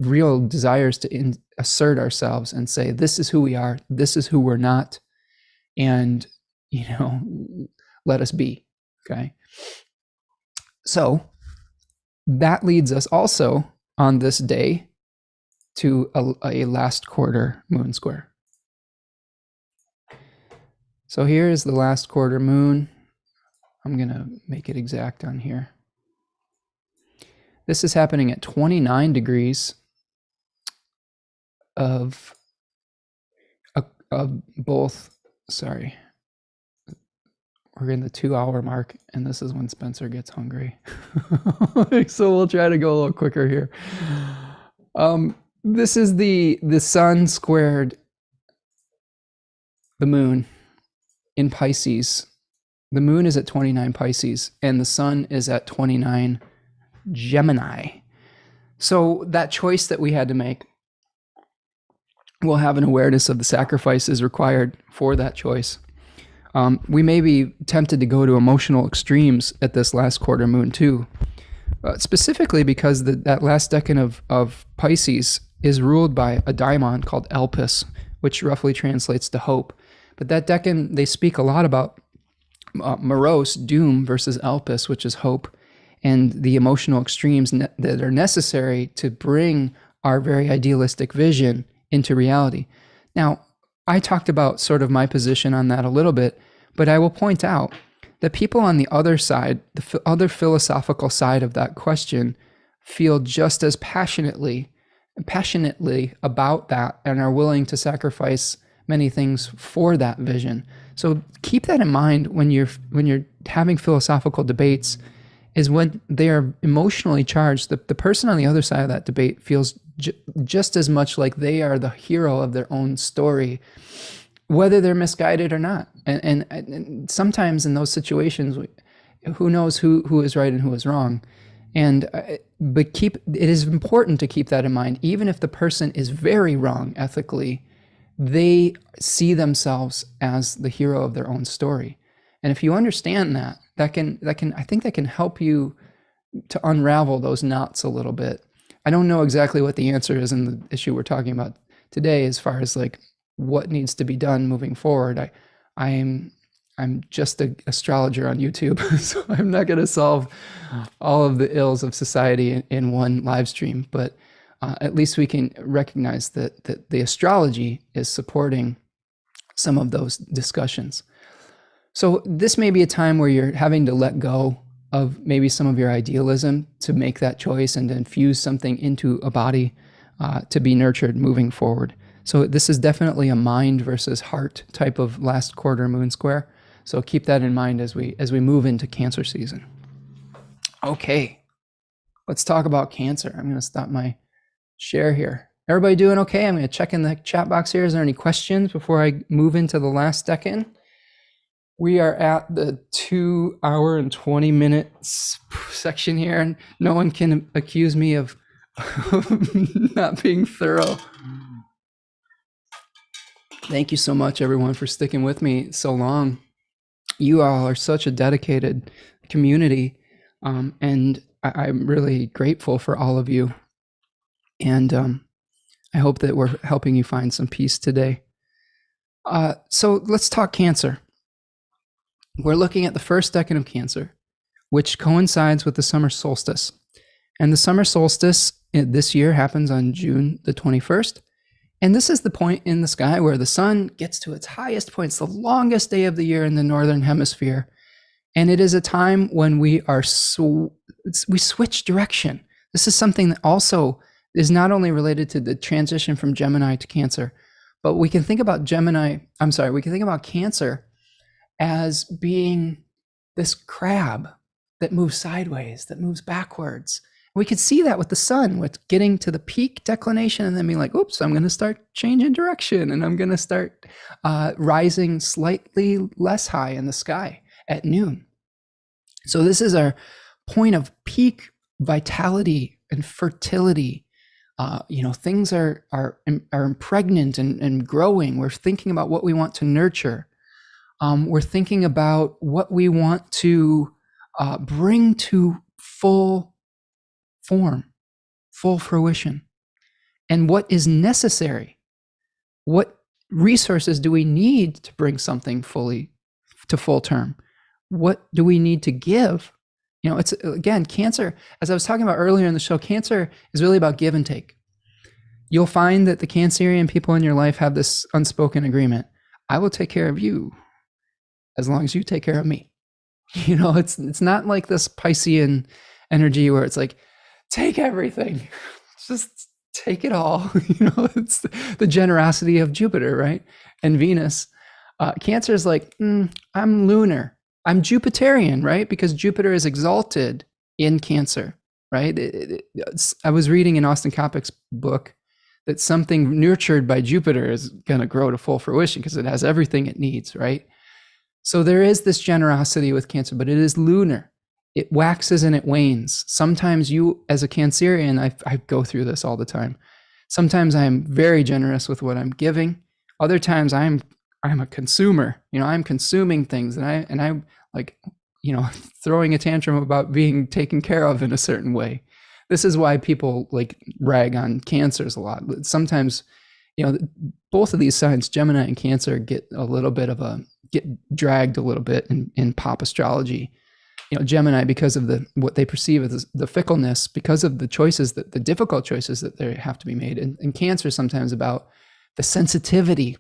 real desires to assert ourselves and say, this is who we are, this is who we're not, and, you know, let us be. Okay. So that leads us also on this day to a last quarter moon square. So here is the last quarter moon. I'm going to make it exact on here. This is happening at 29 degrees of both, sorry, we're in the 2-hour mark, and this is when Spencer gets hungry. So we'll try to go a little quicker here. This is the sun squared the moon in Pisces. The moon is at 29 Pisces, and the sun is at 29 Gemini. So that choice that we had to make, we'll have an awareness of the sacrifices required for that choice. We may be tempted to go to emotional extremes at this last quarter moon too, specifically because that last decan of Pisces is ruled by a daimon called Elpis, which roughly translates to hope. But that decan, they speak a lot about morose, doom, versus Elpis, which is hope, and the emotional extremes that are necessary to bring our very idealistic vision into reality. Now, I talked about sort of my position on that a little bit, but I will point out that people on the other side, the other philosophical side of that question, feel just as passionately about that and are willing to sacrifice many things for that vision. So keep that in mind when you're having philosophical debates, is when they are emotionally charged, the person on the other side of that debate feels just as much like they are the hero of their own story, whether they're misguided or not. And sometimes in those situations, who knows who is right and who is wrong. But it is important to keep that in mind. Even if the person is very wrong ethically, they see themselves as the hero of their own story. And if you understand that, I think that can help you to unravel those knots a little bit. I don't know exactly what the answer is in the issue we're talking about today, as far as like what needs to be done moving forward. I'm just an astrologer on YouTube, so I'm not going to solve all of the ills of society in one live stream. But at least we can recognize that the astrology is supporting some of those discussions. So this may be a time where you're having to let go of maybe some of your idealism to make that choice and to infuse something into a body to be nurtured moving forward. So this is definitely a mind versus heart type of last quarter moon square. So keep that in mind as we move into Cancer season. Okay, let's talk about Cancer. I'm going to stop my share here. Everybody doing okay? I'm going to check in the chat box here. Is there any questions before I move into the last decan? We are at the 2 hour and 20 minutes section here, and no one can accuse me of not being thorough. Thank you so much, everyone, for sticking with me so long. You all are such a dedicated community, and I'm really grateful for all of you. And I hope that we're helping you find some peace today. So let's talk Cancer. We're looking at the first decan of Cancer, which coincides with the summer solstice. And the summer solstice this year happens on June the 21st. And this is the point in the sky where the sun gets to its highest point. It's the longest day of the year in the northern hemisphere. And it is a time when we switch direction. This is something that also is not only related to the transition from Gemini to Cancer, but we can think about Cancer as being this crab that moves sideways, that moves backwards. We could see that with the sun, with getting to the peak declination and then being like, oops, I'm going to start changing direction and I'm going to start rising slightly less high in the sky at noon. So this is our point of peak vitality and fertility. Things are pregnant and growing. We're thinking about what we want to nurture. We're thinking about what we want to bring to full form, full fruition, and what is necessary. What resources do we need to bring something fully to full term? What do we need to give? It's again, Cancer, as I was talking about earlier in the show, Cancer is really about give and take. You'll find that the Cancerian people in your life have this unspoken agreement. I will take care of you as long as you take care of me. It's not like this Piscean energy where it's like, take everything, just take it all. It's the generosity of Jupiter, right? And Venus. Cancer is like, I'm lunar. I'm Jupiterian, right? Because Jupiter is exalted in Cancer, right? I was reading in Austin Kopic's book that something nurtured by Jupiter is going to grow to full fruition because it has everything it needs, right? So there is this generosity with Cancer, but it is lunar. It waxes and it wanes. Sometimes you, as a Cancerian, I go through this all the time. Sometimes I'm very generous with what I'm giving. Other times I'm a consumer. I'm consuming things, and I'm like, throwing a tantrum about being taken care of in a certain way. This is why people like rag on Cancers a lot. Sometimes, both of these signs, Gemini and Cancer, get dragged a little bit in pop astrology. Gemini, because of what they perceive as the fickleness, because of the choices, the difficult choices that they have to be made, and Cancer sometimes about the sensitivity,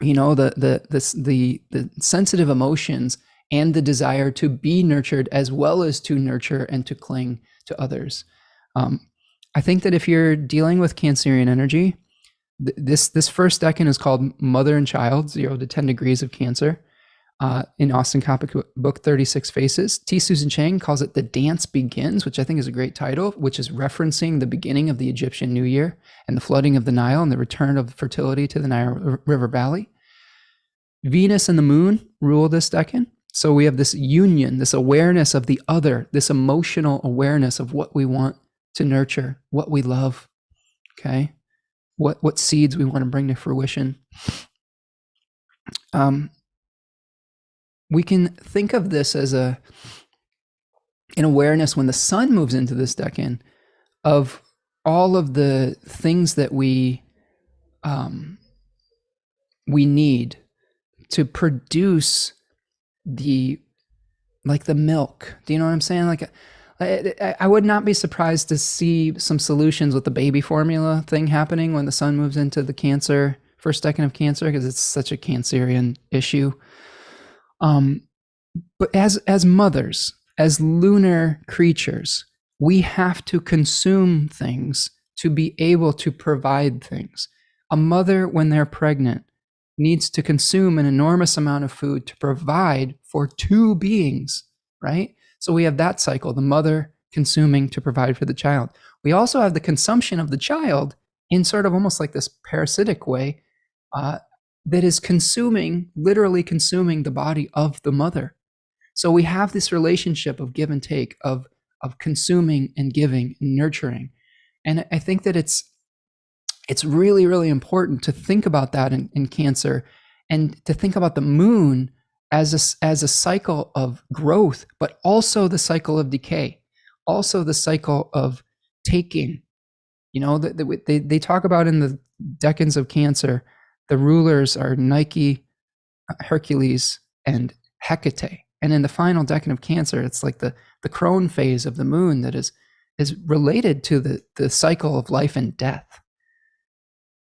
the sensitive emotions and the desire to be nurtured as well as to nurture and to cling to others. I think that if you're dealing with Cancerian energy, this first decan is called Mother and Child, 0 to 10 degrees of Cancer. In Austin Kopic's book, 36 Faces. T. Susan Chang calls it The Dance Begins, which I think is a great title, which is referencing the beginning of the Egyptian New Year and the flooding of the Nile and the return of fertility to the Nile River Valley. Venus and the moon rule this decan. So we have this union, this awareness of the other, this emotional awareness of what we want to nurture, what we love, okay? What seeds we want to bring to fruition. We can think of this as an awareness when the sun moves into this decan of all of the things that we need to produce the milk. Do you know what I'm saying? Like, I would not be surprised to see some solutions with the baby formula thing happening when the sun moves into the Cancer, first decan of Cancer, because it's such a Cancerian issue. But as mothers, as lunar creatures, we have to consume things to be able to provide things. A mother, when they're pregnant, needs to consume an enormous amount of food to provide for two beings, right? So we have that cycle, the mother consuming to provide for the child. We also have the consumption of the child in sort of almost like this parasitic way that is consuming, literally consuming the body of the mother. So we have this relationship of give and take, of consuming and giving and nurturing. And I think that it's really, really important to think about that in Cancer, and to think about the moon as a cycle of growth, but also the cycle of decay, also the cycle of taking. You know, they talk about in the decans of Cancer, the rulers are Nike, Hercules, and Hecate. And in the final decan of Cancer, it's like the crone phase of the moon that is related to the cycle of life and death.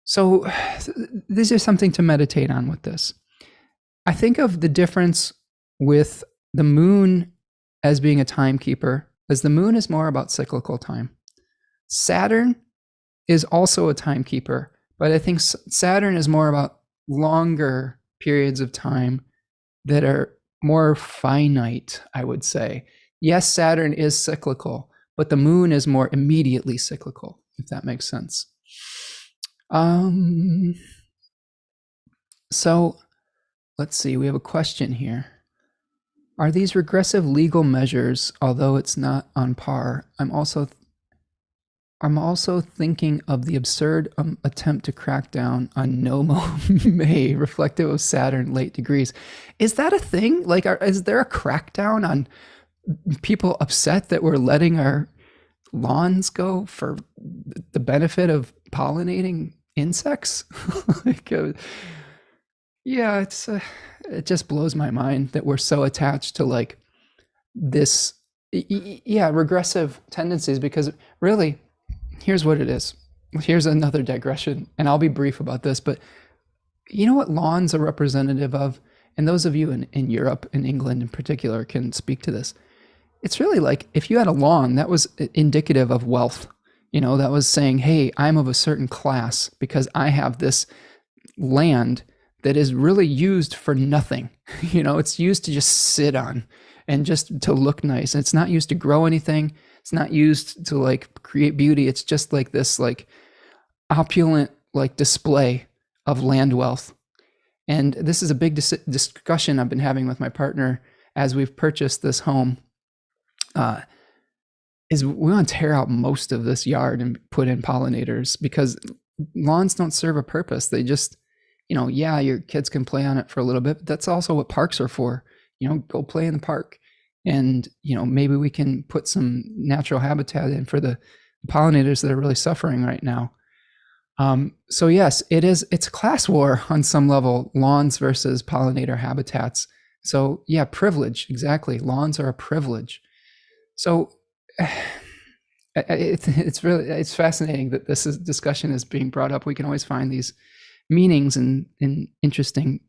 So this is something to meditate on with this. I think of the difference with the moon as being a timekeeper, as the moon is more about cyclical time. Saturn is also a timekeeper, but I think Saturn is more about longer periods of time that are more finite, I would say. Yes, Saturn is cyclical, but the moon is more immediately cyclical, if that makes sense. So let's see, we have a question here. Are these regressive legal measures, although it's not on par? I'm also thinking of the absurd attempt to crack down on Nomo May, reflective of Saturn late degrees. Is that a thing? Like, is there a crackdown on people upset that we're letting our lawns go for the benefit of pollinating insects? Yeah, it just blows my mind that we're so attached to like this, regressive tendencies, because really, here's what it is. Here's another digression, and I'll be brief about this, but you know what lawns are representative of? And those of you in Europe, in England in particular, can speak to this. It's really like if you had a lawn, that was indicative of wealth. You know, that was saying, hey, I'm of a certain class because I have this land that is really used for nothing. You know, it's used to just sit on and just to look nice. It's not used to grow anything. It's not used to like create beauty. It's just like this like opulent like display of land wealth. And this is a big discussion I've been having with my partner as we've purchased this home. Is we want to tear out most of this yard and put in pollinators, because lawns don't serve a purpose. They just, you know, yeah, your kids can play on it for a little bit, but that's also what parks are for. You know, go play in the park. And, you know, maybe we can put some natural habitat in for the pollinators that are really suffering right now. So yes, it's a class war on some level, lawns versus pollinator habitats. So yeah, privilege, exactly. Lawns are a privilege. So it's fascinating that this discussion is being brought up. We can always find these meanings in interesting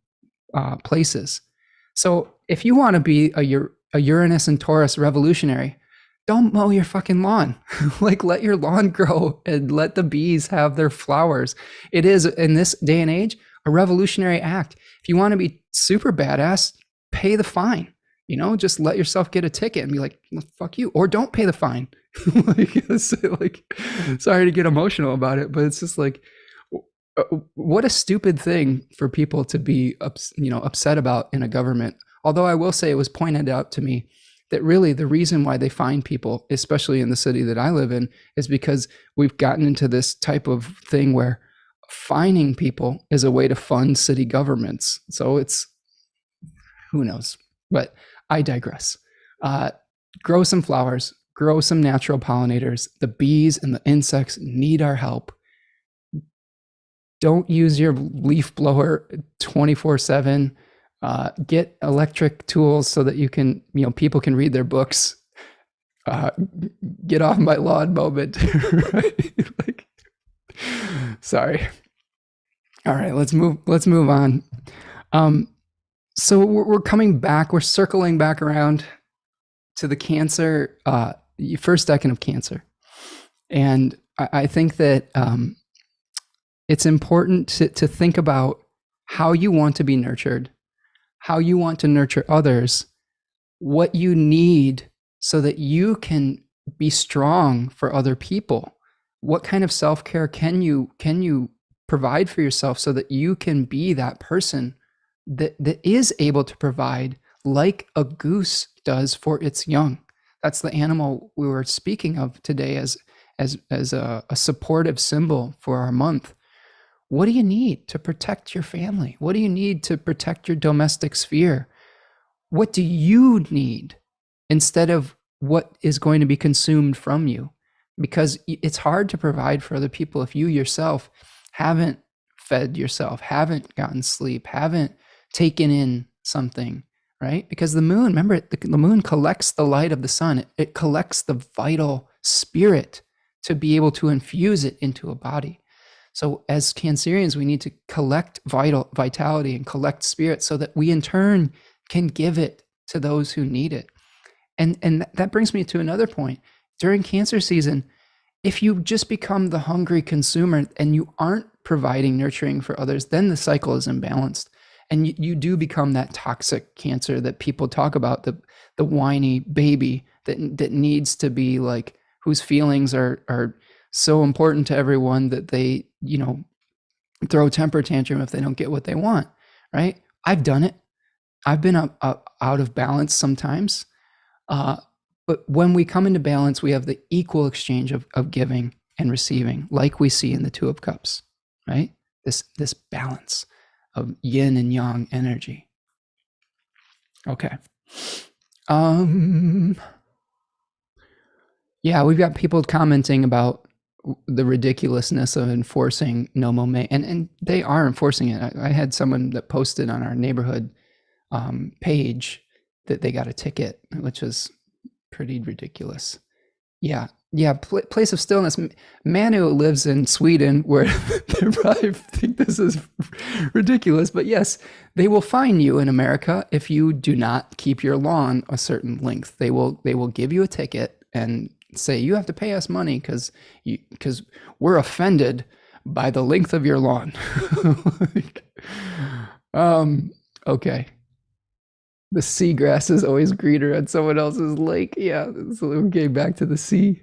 places. So if you want to be a Uranus and Taurus revolutionary, don't mow your fucking lawn. Like, let your lawn grow and let the bees have their flowers. It is, in this day and age, a revolutionary act. If you want to be super badass, pay the fine. You know, just let yourself get a ticket and be like, well, fuck you, or don't pay the fine. like, sorry to get emotional about it, but it's just like, what a stupid thing for people to be, upset about in a government. Although I will say, it was pointed out to me that really the reason why they fine people, especially in the city that I live in, is because we've gotten into this type of thing where fining people is a way to fund city governments. So it's, who knows, but I digress. Grow some flowers, grow some natural pollinators. The bees and the insects need our help. Don't use your leaf blower 24/7. Get electric tools so that you can, people can read their books. Get off my lawn moment. Right? Sorry. All right, let's move on. So we're coming back. We're circling back around to the Cancer, first decan of Cancer. And I think that it's important to think about how you want to be nurtured, how you want to nurture others, what you need so that you can be strong for other people. What kind of self-care can you provide for yourself so that you can be that person that is able to provide like a goose does for its young? That's the animal we were speaking of today as a supportive symbol for our month. What do you need to protect your family? What do you need to protect your domestic sphere? What do you need instead of what is going to be consumed from you? Because it's hard to provide for other people if you yourself haven't fed yourself, haven't gotten sleep, haven't taken in something, right? Because the moon, remember, the moon collects the light of the sun. It collects the vital spirit to be able to infuse it into a body. So as Cancerians, we need to collect vitality and collect spirit so that we in turn can give it to those who need it. And that brings me to another point. During Cancer season, if you just become the hungry consumer and you aren't providing nurturing for others, then the cycle is imbalanced. And you do become that toxic Cancer that people talk about, the whiny baby that needs to be like, whose feelings are so important to everyone that they, throw a temper tantrum if they don't get what they want, right? I've done it. I've been out of balance sometimes. But when we come into balance, we have the equal exchange of giving and receiving, like we see in the Two of Cups, right? This balance of yin and yang energy. Okay. Yeah, we've got people commenting about the ridiculousness of enforcing no mow, and they are enforcing it. I had someone that posted on our neighborhood page that they got a ticket, which was pretty ridiculous. Yeah. Place of stillness. Manu lives in Sweden, where they probably think this is ridiculous, but yes, they will fine you in America if you do not keep your lawn a certain length. They will give you a ticket and say you have to pay us money because we're offended by the length of your lawn. Okay. The seagrass is always greener on someone else's lake. Yeah, so we're getting back to the sea.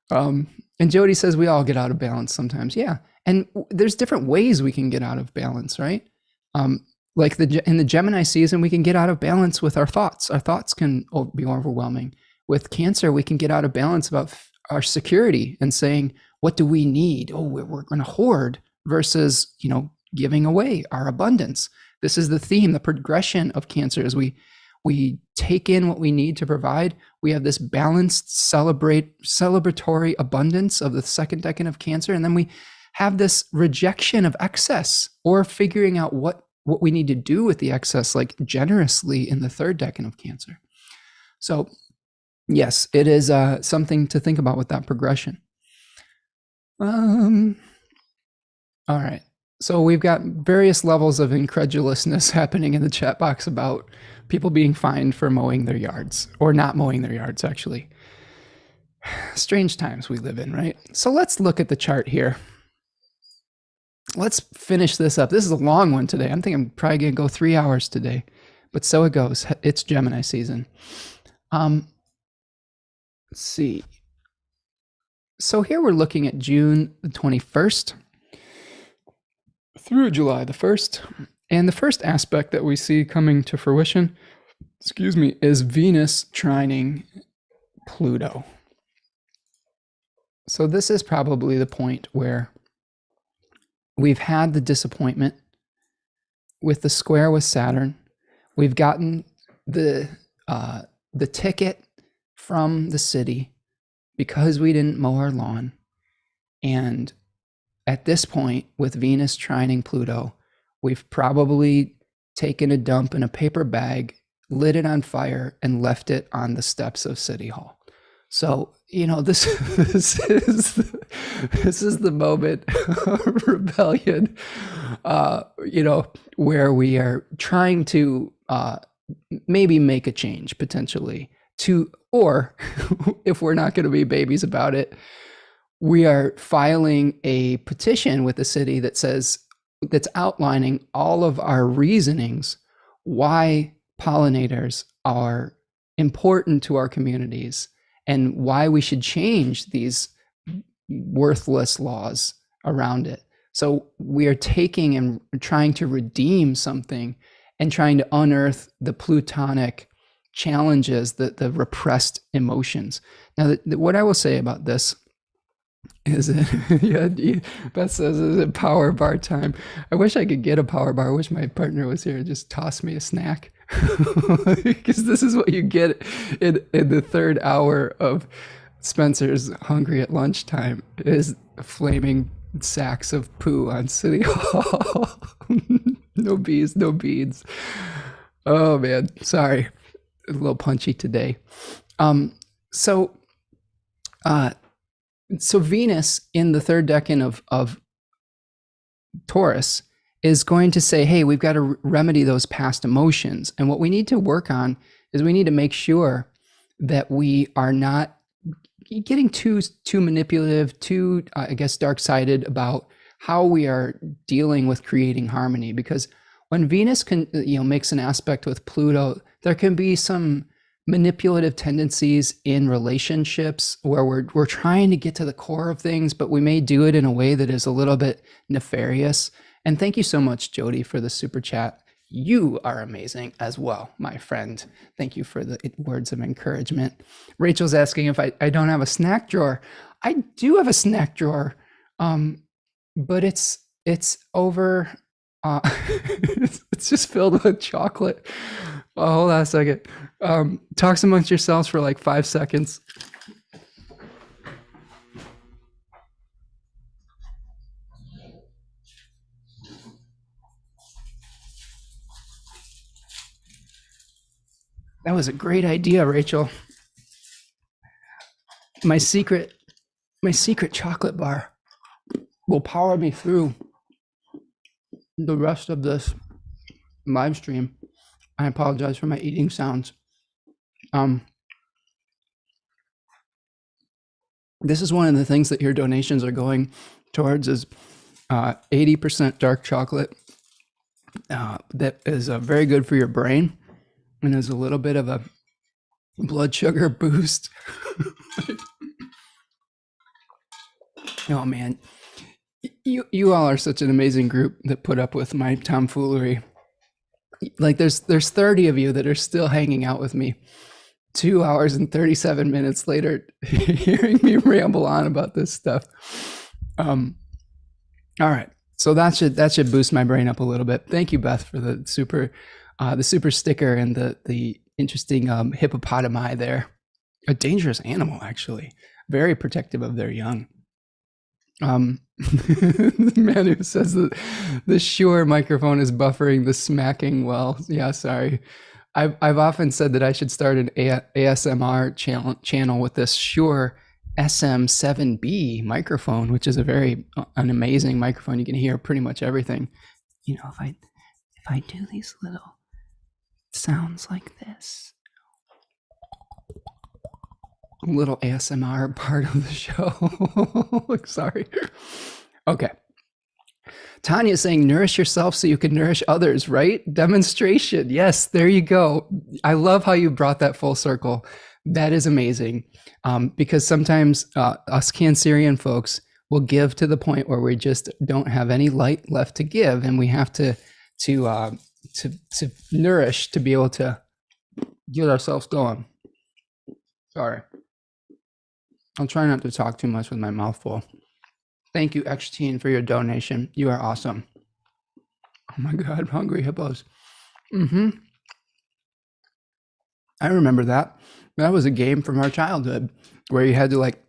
And Jody says we all get out of balance sometimes. Yeah, and there's different ways we can get out of balance, right? Like in the Gemini season, we can get out of balance with our thoughts. Our thoughts can be overwhelming. With Cancer, we can get out of balance about our security and saying, what do we need? Oh, we're going to hoard versus, giving away our abundance. This is the theme, the progression of Cancer. As we take in what we need to provide, we have this balanced, celebratory abundance of the second decan of Cancer, and then we have this rejection of excess, or figuring out what we need to do with the excess, like generously, in the third decan of Cancer. So yes, it is something to think about with that progression. All right. So we've got various levels of incredulousness happening in the chat box about people being fined for mowing their yards, or not mowing their yards, actually. Strange times we live in, right? So let's look at the chart here. Let's finish this up. This is a long one today. I'm thinking I'm probably going to go 3 hours today, but so it goes. It's Gemini season. Let's see. So here we're looking at June the 21st. Through July the 1st. And the first aspect that we see coming to fruition, is Venus trining Pluto. So this is probably the point where we've had the disappointment with the square with Saturn. We've gotten the ticket from the city because we didn't mow our lawn. And at this point, with Venus trining Pluto, we've probably taken a dump in a paper bag, lit it on fire, and left it on the steps of City Hall. So, this is the moment of rebellion, where we are trying to maybe make a change potentially to, or if we're not going to be babies about it, we are filing a petition with the city that says, that's outlining all of our reasonings why pollinators are important to our communities and why we should change these worthless laws around it. So we are taking and trying to redeem something and trying to unearth the plutonic challenges, the repressed emotions. Now, what I will say about this is it, yeah, Beth says, is it power bar time? I wish I could get a power bar. I wish my partner was here and just toss me a snack. Because this is what you get in the third hour of Spencer's Hungry at Lunchtime, is flaming sacks of poo on City Hall. No bees, no beads. Oh man, sorry. A little punchy today. So Venus in the third decan of Taurus is going to say, hey, we've got to remedy those past emotions. And what we need to work on is we need to make sure that we are not getting too manipulative, too, I guess, dark-sided about how we are dealing with creating harmony. Because when Venus makes an aspect with Pluto, there can be some manipulative tendencies in relationships where we're trying to get to the core of things, but we may do it in a way that is a little bit nefarious. And thank you so much, Jody, for the super chat. You are amazing as well, my friend. Thank you for the words of encouragement. Rachel's asking if I don't have a snack drawer. I do have a snack drawer, but it's over. It's just filled with chocolate. Oh, hold on a second. Talk amongst yourselves for like 5 seconds. That was a great idea, Rachel. My secret chocolate bar will power me through the rest of this live stream. I apologize for my eating sounds. This is one of the things that your donations are going towards, is 80% dark chocolate that is very good for your brain and is a little bit of a blood sugar boost. Oh man, you all are such an amazing group that put up with my tomfoolery. Like there's 30 of you that are still hanging out with me 2 hours and 37 minutes later, hearing me ramble on about this stuff. All right, so that should boost my brain up a little bit. Thank you, Beth, for the super sticker and the interesting hippopotami there. A dangerous animal, actually, very protective of their young. The man who says that the Shure microphone is buffering the smacking well. Yeah, sorry. I've often said that I should start an ASMR channel with this Shure SM7B microphone, which is an amazing microphone. You can hear pretty much everything. You know, if I do these little sounds like this, little ASMR part of the show. Sorry. Okay. Tanya's saying, nourish yourself so you can nourish others, right? Demonstration. Yes, there you go. I love how you brought that full circle. That is amazing. Because sometimes us Cancerian folks will give to the point where we just don't have any light left to give, and we have to nourish to be able to get ourselves going. Sorry. I'll try not to talk too much with my mouth full. Thank you, X-Teen, for your donation. You are awesome. Oh my God, hungry hippos. I remember that. That was a game from our childhood where you had to like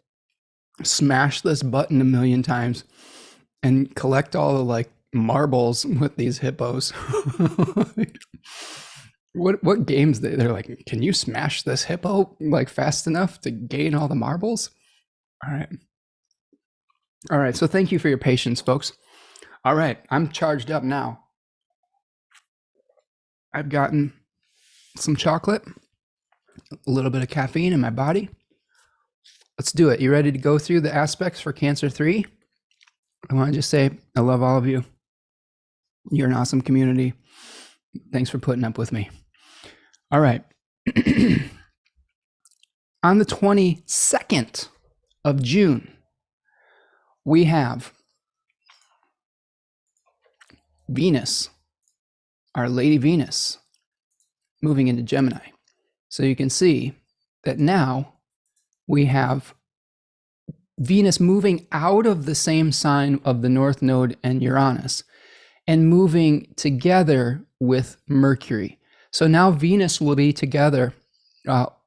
smash this button a million times and collect all the like marbles with these hippos. What games they're like, can you smash this hippo like fast enough to gain all the marbles? All right, so thank you for your patience, folks. All right, I'm charged up now. I've gotten some chocolate, a little bit of caffeine in my body. Let's do it. You ready to go through the aspects for Cancer 3? I want to just say I love all of you. You're an awesome community. Thanks for putting up with me. All right. On the 22nd of June, we have Venus, our Lady Venus, moving into Gemini. So you can see that now we have Venus moving out of the same sign of the North Node and Uranus and moving together with Mercury. So now Venus will be together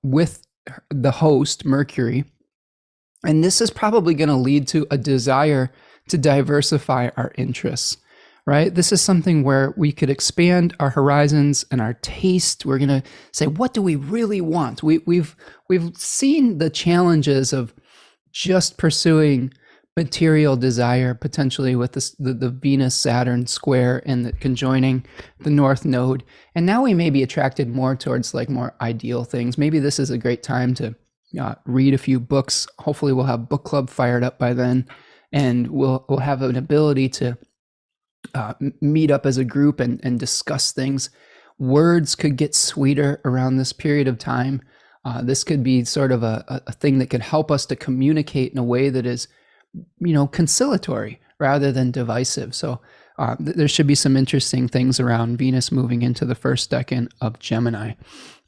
with the host, Mercury. And this is probably going to lead to a desire to diversify our interests, right? This is something where we could expand our horizons and our taste. We're going to say, what do we really want? We've seen the challenges of just pursuing material desire, potentially with the Venus-Saturn square and the conjoining the North Node. And now we may be attracted more towards like more ideal things. Maybe this is a great time to read a few books. Hopefully we'll have book club fired up by then, and we'll have an ability to meet up as a group and discuss things. Words could get sweeter around this period of time. This could be sort of a thing that could help us to communicate in a way that is, conciliatory rather than divisive. So there should be some interesting things around Venus moving into the first decan of Gemini.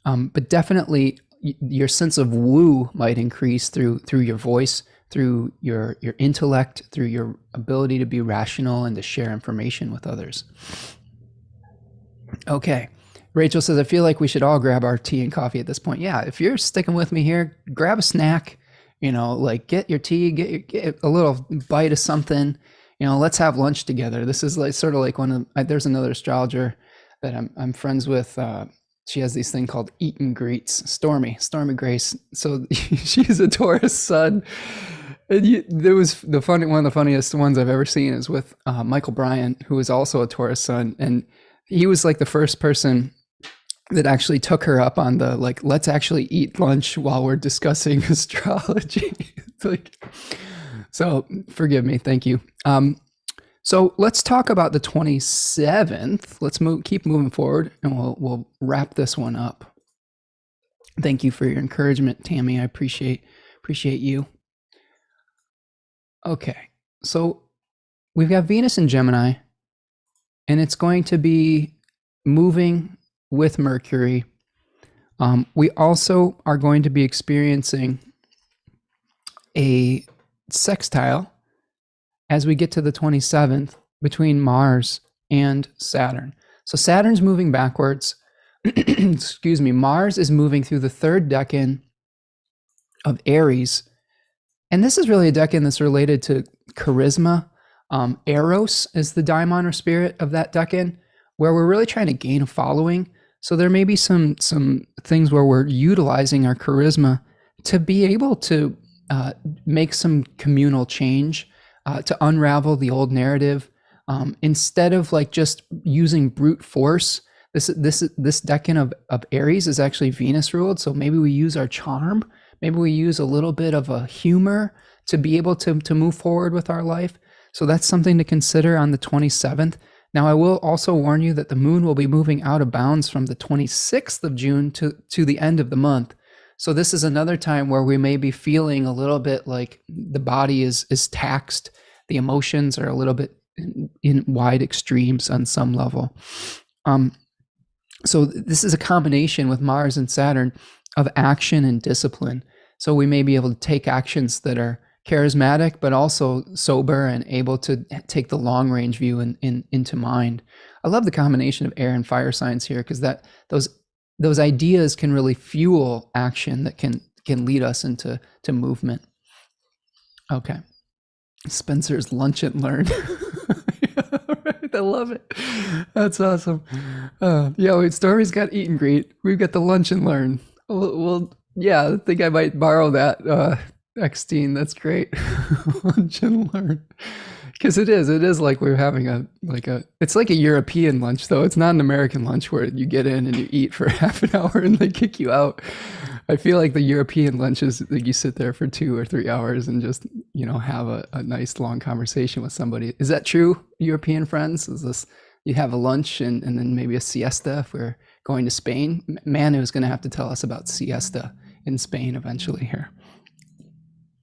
But definitely your sense of woo might increase through your voice, through your intellect, through your ability to be rational and to share information with others. Okay. Rachel says, I feel like we should all grab our tea and coffee at this point. Yeah, if you're sticking with me here, grab a snack, like get your tea, get a little bite of something, let's have lunch together. This is like sort of like there's another astrologer that I'm friends with. She has these thing called Eat and Greets, Stormy Grace. So she's a Taurus sun. And there was one of the funniest ones I've ever seen is with Michael Bryant, who is also a Taurus sun. And he was like the first person that actually took her up on the, like, let's actually eat lunch while we're discussing astrology. So forgive me. Thank you. So let's talk about the 27th. Let's keep moving forward, and we'll wrap this one up. Thank you for your encouragement, Tammy. I appreciate you. Okay. So we've got Venus in Gemini, and it's going to be moving with Mercury. We also are going to be experiencing a sextile as we get to the 27th between Mars and Saturn. So Saturn's moving backwards. Excuse me. Mars is moving through the third decan of Aries. And this is really a decan that's related to charisma. Eros is the daimon or spirit of that decan, where we're really trying to gain a following. So there may be some things where we're utilizing our charisma to be able to make some communal change, to unravel the old narrative, instead of like just using brute force. This decan of Aries is actually Venus ruled, so maybe we use our charm, maybe we use a little bit of a humor to be able to move forward with our life. So that's something to consider on the 27th. Now, I will also warn you that the moon will be moving out of bounds from the 26th of June to the end of the month. So this is another time where we may be feeling a little bit like the body is taxed. The emotions are a little bit in wide extremes on some level. So this is a combination with Mars and Saturn of action and discipline. So we may be able to take actions that are charismatic, but also sober and able to take the long range view into mind. I love the combination of air and fire signs here, because those ideas can really fuel action that can lead us into movement. Okay. Spencer's lunch and learn. Right, I love it. That's awesome. Stormy's got eat and greet. We've got the lunch and learn. Well, yeah, I think I might borrow that. Extine, that's great. Lunch and learn. Because it is like we're having it's like a European lunch though. It's not an American lunch where you get in and you eat for half an hour and they kick you out. I feel like the European lunch is like you sit there for 2 or 3 hours and just, have a nice long conversation with somebody. Is that true, European friends? Is this, you have a lunch and then maybe a siesta if we're going to Spain? Manu is going to have to tell us about siesta in Spain eventually here.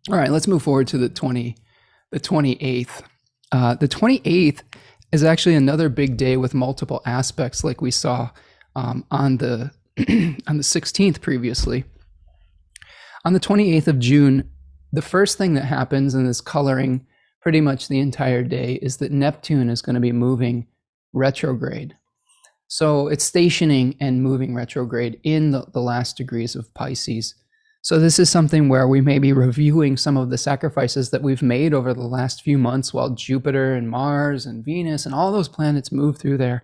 All right, let's move forward to the 28th. The 28th is actually another big day with multiple aspects like we saw on the on the 16th previously. On the 28th of June, the first thing that happens and is coloring pretty much the entire day is that Neptune is going to be moving retrograde. So it's stationing and moving retrograde in the last degrees of Pisces. So this is something where we may be reviewing some of the sacrifices that we've made over the last few months while Jupiter and Mars and Venus and all those planets move through there.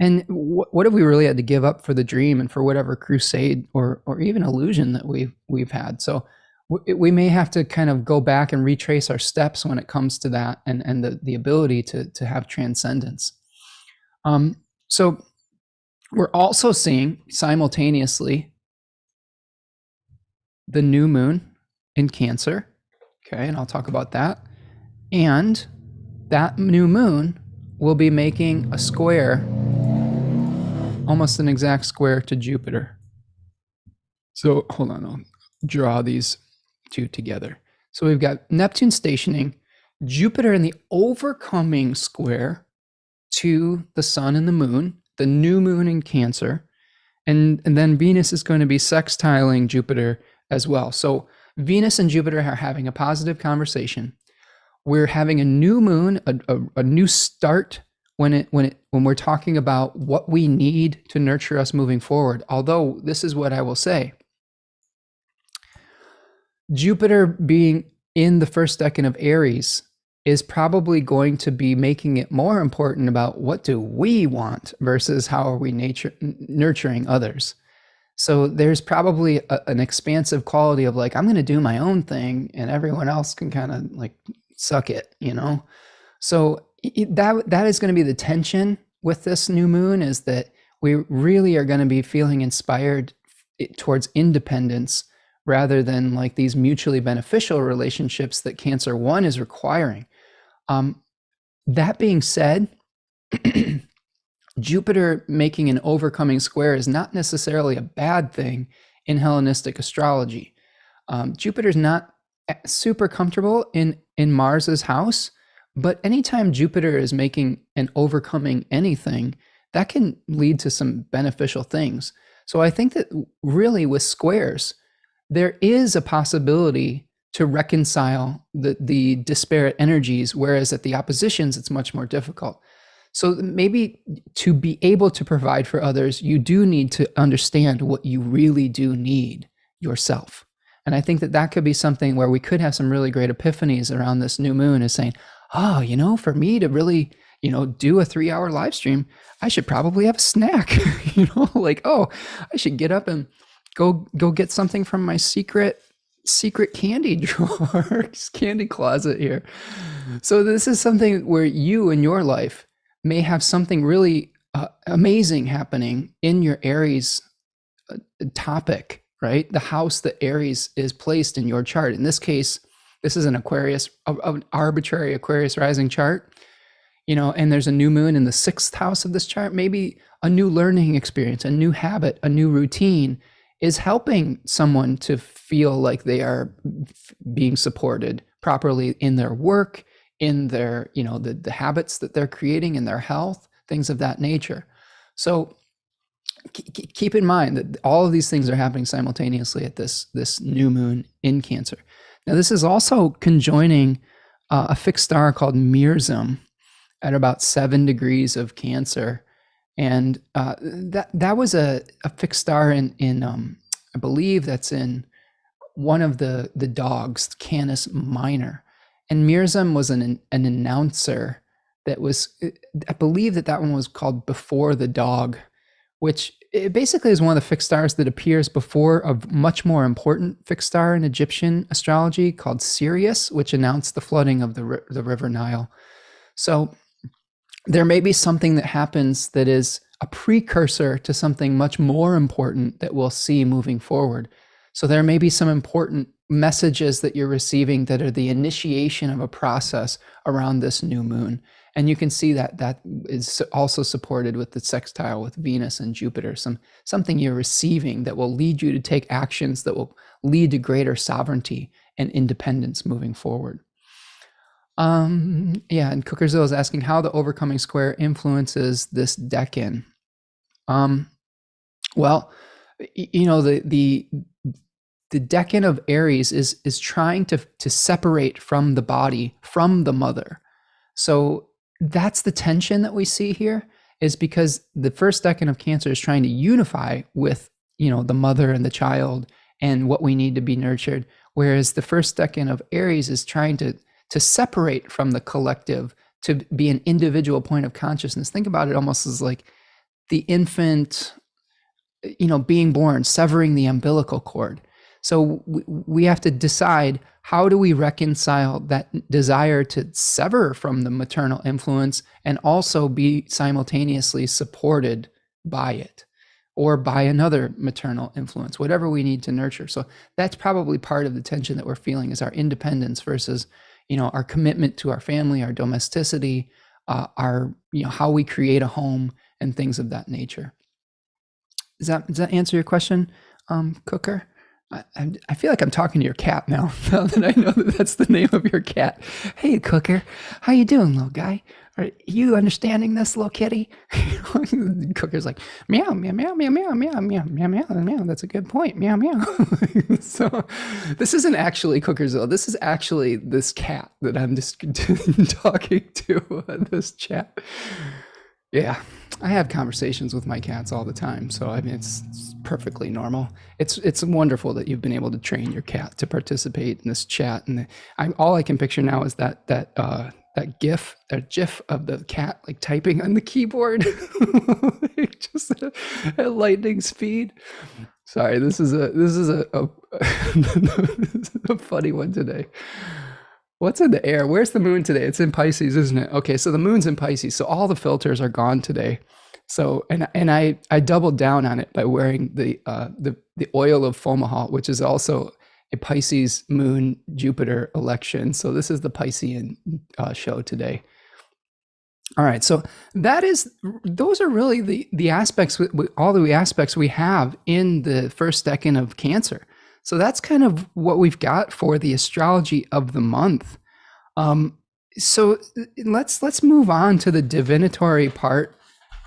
And what have we really had to give up for the dream and for whatever crusade or even illusion that we've had? So we may have to kind of go back and retrace our steps when it comes to that and the ability to have transcendence. So we're also seeing simultaneously the new moon in Cancer. Okay, and I'll talk about that. And that new moon will be making a square, almost an exact square to Jupiter. So hold on, I'll draw these two together. So we've got Neptune stationing, Jupiter in the overcoming square to the sun and the moon, the new moon in Cancer, and then Venus is going to be sextiling Jupiter as well. So Venus and Jupiter are having a positive conversation. We're having a new moon, a new start when we're talking about what we need to nurture us moving forward. Although this is what I will say. Jupiter being in the first decan of Aries is probably going to be making it more important about what do we want versus how are we nurturing others. So there's probably an expansive quality of like, I'm going to do my own thing and everyone else can kind of like suck it, So that is going to be the tension with this new moon, is that we really are going to be feeling inspired towards independence rather than like these mutually beneficial relationships that Cancer 1 is requiring. That being said, Jupiter making an overcoming square is not necessarily a bad thing in Hellenistic astrology. Jupiter's not super comfortable in Mars's house, but anytime Jupiter is making and overcoming anything, that can lead to some beneficial things. So I think that really with squares, there is a possibility to reconcile the disparate energies, whereas at the oppositions, it's much more difficult. So maybe to be able to provide for others, you do need to understand what you really do need yourself. And I think that could be something where we could have some really great epiphanies around this new moon, is saying, oh, for me to really, do a 3-hour live stream, I should probably have a snack, like, oh, I should get up and go get something from my secret candy drawer, candy closet here. So this is something where you in your life may have something really amazing happening in your Aries topic, right? The house that Aries is placed in your chart. In this case, this is an Aquarius, an arbitrary Aquarius rising chart, and there's a new moon in the 6th house of this chart. Maybe a new learning experience, a new habit, a new routine is helping someone to feel like they are being supported properly in their work, in their, the habits that they're creating, in their health, things of that nature. So keep in mind that all of these things are happening simultaneously at this new moon in Cancer. Now, this is also conjoining a fixed star called Mersum at about 7 degrees of Cancer. And that was a fixed star in I believe that's in one of the dogs, Canis Minor. And Mersum was an announcer that was, I believe that one was called Before the Dog, which it basically is one of the fixed stars that appears before a much more important fixed star in Egyptian astrology called Sirius, which announced the flooding of the river Nile. So there may be something that happens that is a precursor to something much more important that we'll see moving forward. So there may be some important messages that you're receiving that are the initiation of a process around this new moon. And you can see that that is also supported with the sextile with Venus and Jupiter, something you're receiving that will lead you to take actions that will lead to greater sovereignty and independence moving forward. Yeah, and Cookerzilla is asking how the overcoming square influences this decan. Well, you know, the decan of Aries is trying to separate from the body, from the mother. So that's the tension that we see here, is because the first decan of Cancer is trying to unify with, you know, the mother and the child and what we need to be nurtured, whereas the first decan of Aries is trying to separate from the collective, to be an individual point of consciousness. Think about it almost as like the infant, you know, being born, severing the umbilical cord. So we have to decide, how do we reconcile that desire to sever from the maternal influence and also be simultaneously supported by it, or by another maternal influence, whatever we need to nurture. So that's probably part of the tension that we're feeling, is our independence versus, you know, our commitment to our family, our domesticity, our, you know, how we create a home and things of that nature. Does that answer your question, Cooker? I feel like I'm talking to your cat now that I know that that's the name of your cat. Hey, Cooker, how you doing, little guy? Are you understanding this, little kitty? Cooker's like, meow, meow, meow, meow, meow, meow, meow, meow, meow, meow. That's a good point. Meow, meow. So this isn't actually Cookerzilla. This is actually this cat that I'm just talking to in this chat. Yeah, I have conversations with my cats all the time, so I mean it's perfectly normal. It's wonderful that you've been able to train your cat to participate in this chat, and all I can picture now is that GIF of the cat like typing on the keyboard, like just at lightning speed. Sorry, this is a funny one today. What's in the air? Where's the moon today? It's in Pisces, isn't it? Okay, so the moon's in Pisces, so all the filters are gone today. So and I doubled down on it by wearing the oil of Fomalhaut, which is also a Pisces moon Jupiter election. So this is the Piscean show today. All right, so those are really the aspects, all the aspects we have in the first decan of Cancer. So that's kind of what we've got for the astrology of the month. So let's move on to the divinatory part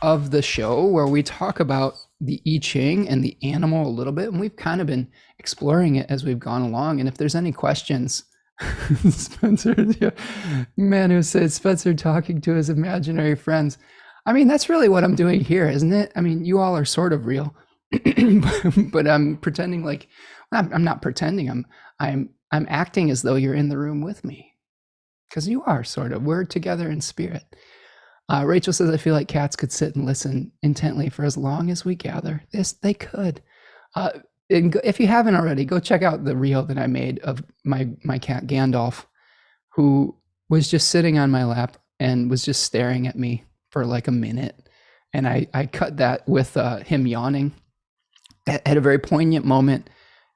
of the show, where we talk about the I-Ching and the animal a little bit, and we've kind of been exploring it as we've gone along. And if there's any questions, Spencer, yeah, man who said Spencer talking to his imaginary friends. I mean, that's really what I'm doing here, isn't it? I mean, you all are sort of real, but I'm pretending like, I'm not pretending. I'm acting as though you're in the room with me, because you are sort of. We're together in spirit. Rachel says, I feel like cats could sit and listen intently for as long as we gather. Yes, they could. And if you haven't already, go check out the reel that I made of my cat Gandalf, who was just sitting on my lap and was just staring at me for like a minute. And I cut that with him yawning at a very poignant moment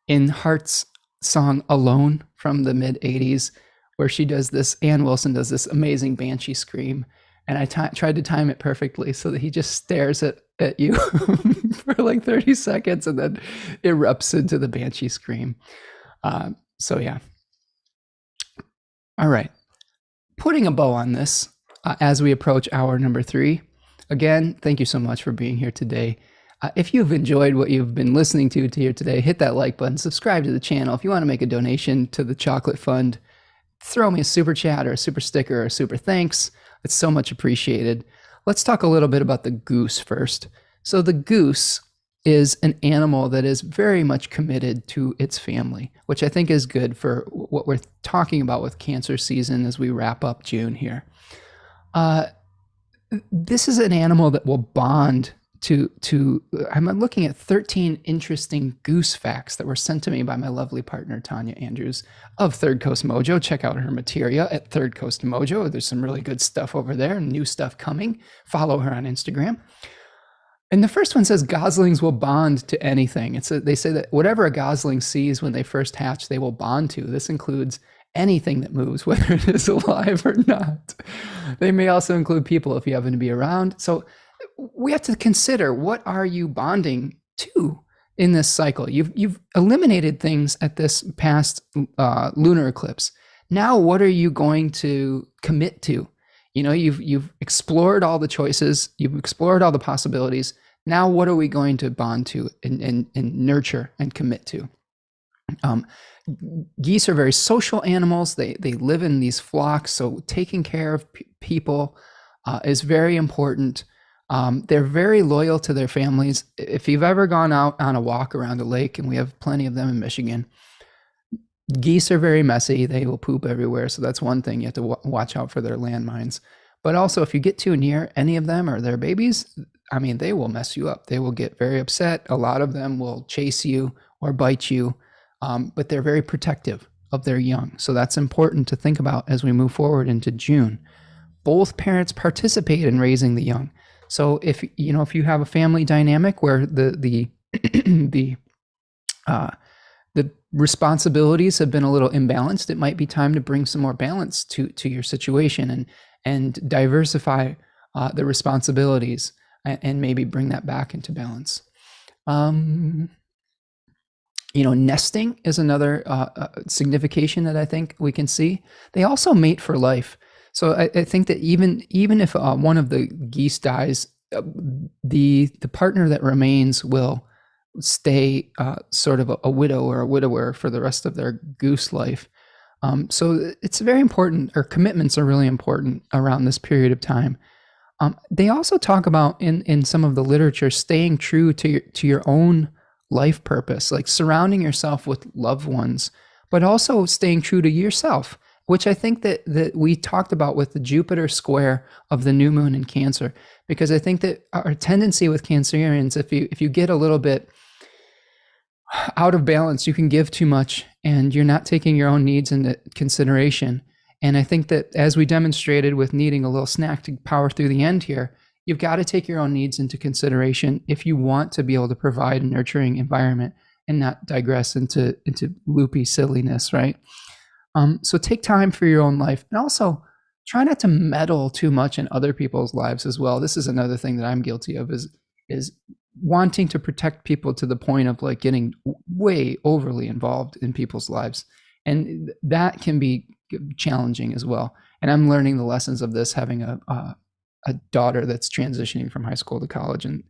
in Heart's song Alone from the mid-'80s, where she does this, Ann Wilson does this amazing banshee scream. And I tried to time it perfectly so that he just stares at you for like 30 seconds and then erupts into the banshee scream. So yeah. All right. Putting a bow on this as we approach hour number 3. Again, thank you so much for being here today. If you've enjoyed what you've been listening to here today, hit that like button, subscribe to the channel. If you want to make a donation to the Chocolate Fund, throw me a super chat or a super sticker or a super thanks. It's so much appreciated. Let's talk a little bit about the goose first. So the goose is an animal that is very much committed to its family, which I think is good for what we're talking about with Cancer season as we wrap up June here. This is an animal that will bond I'm looking at 13 interesting goose facts that were sent to me by my lovely partner Tanya Andrews of Third Coast Mojo. Check out her materia at Third Coast Mojo. There's some really good stuff over there, new stuff coming. Follow her on Instagram. And the first one says goslings will bond to anything. They say that whatever a gosling sees when they first hatch, they will bond to. This includes anything that moves, whether it is alive or not. They may also include people if you happen to be around. So we have to consider, what are you bonding to in this cycle? You've eliminated things at this past lunar eclipse. Now, what are you going to commit to? You've explored all the choices, you've explored all the possibilities. Now, what are we going to bond to and nurture and commit to? Geese are very social animals. They live in these flocks, so taking care of people is very important. They're very loyal to their families. If you've ever gone out on a walk around a lake, and we have plenty of them in Michigan, geese are very messy. They will poop everywhere. So that's one thing. You have to watch out for their landmines. But also, if you get too near any of them or their babies, I mean, they will mess you up. They will get very upset. A lot of them will chase you or bite you, but they're very protective of their young. So that's important to think about as we move forward into June. Both parents participate in raising the young. So if you have a family dynamic where the responsibilities have been a little imbalanced, it might be time to bring some more balance to your situation and diversify the responsibilities and maybe bring that back into balance. Nesting is another signification that I think we can see. They also mate for life. So I think that even if one of the geese dies, the partner that remains will stay sort of a widow or a widower for the rest of their goose life. So it's very important, or commitments are really important around this period of time. They also talk about in some of the literature staying true to your own life purpose, like surrounding yourself with loved ones, but also staying true to yourself, which I think that we talked about with the Jupiter square of the new moon in Cancer, because I think that our tendency with Cancerians, if you get a little bit out of balance, you can give too much and you're not taking your own needs into consideration. And I think that as we demonstrated with needing a little snack to power through the end here, you've got to take your own needs into consideration if you want to be able to provide a nurturing environment and not digress into loopy silliness, right? So take time for your own life, and also try not to meddle too much in other people's lives as well. This is another thing that I'm guilty of, is wanting to protect people to the point of like getting way overly involved in people's lives. And that can be challenging as well. And I'm learning the lessons of this, having a daughter that's transitioning from high school to college. And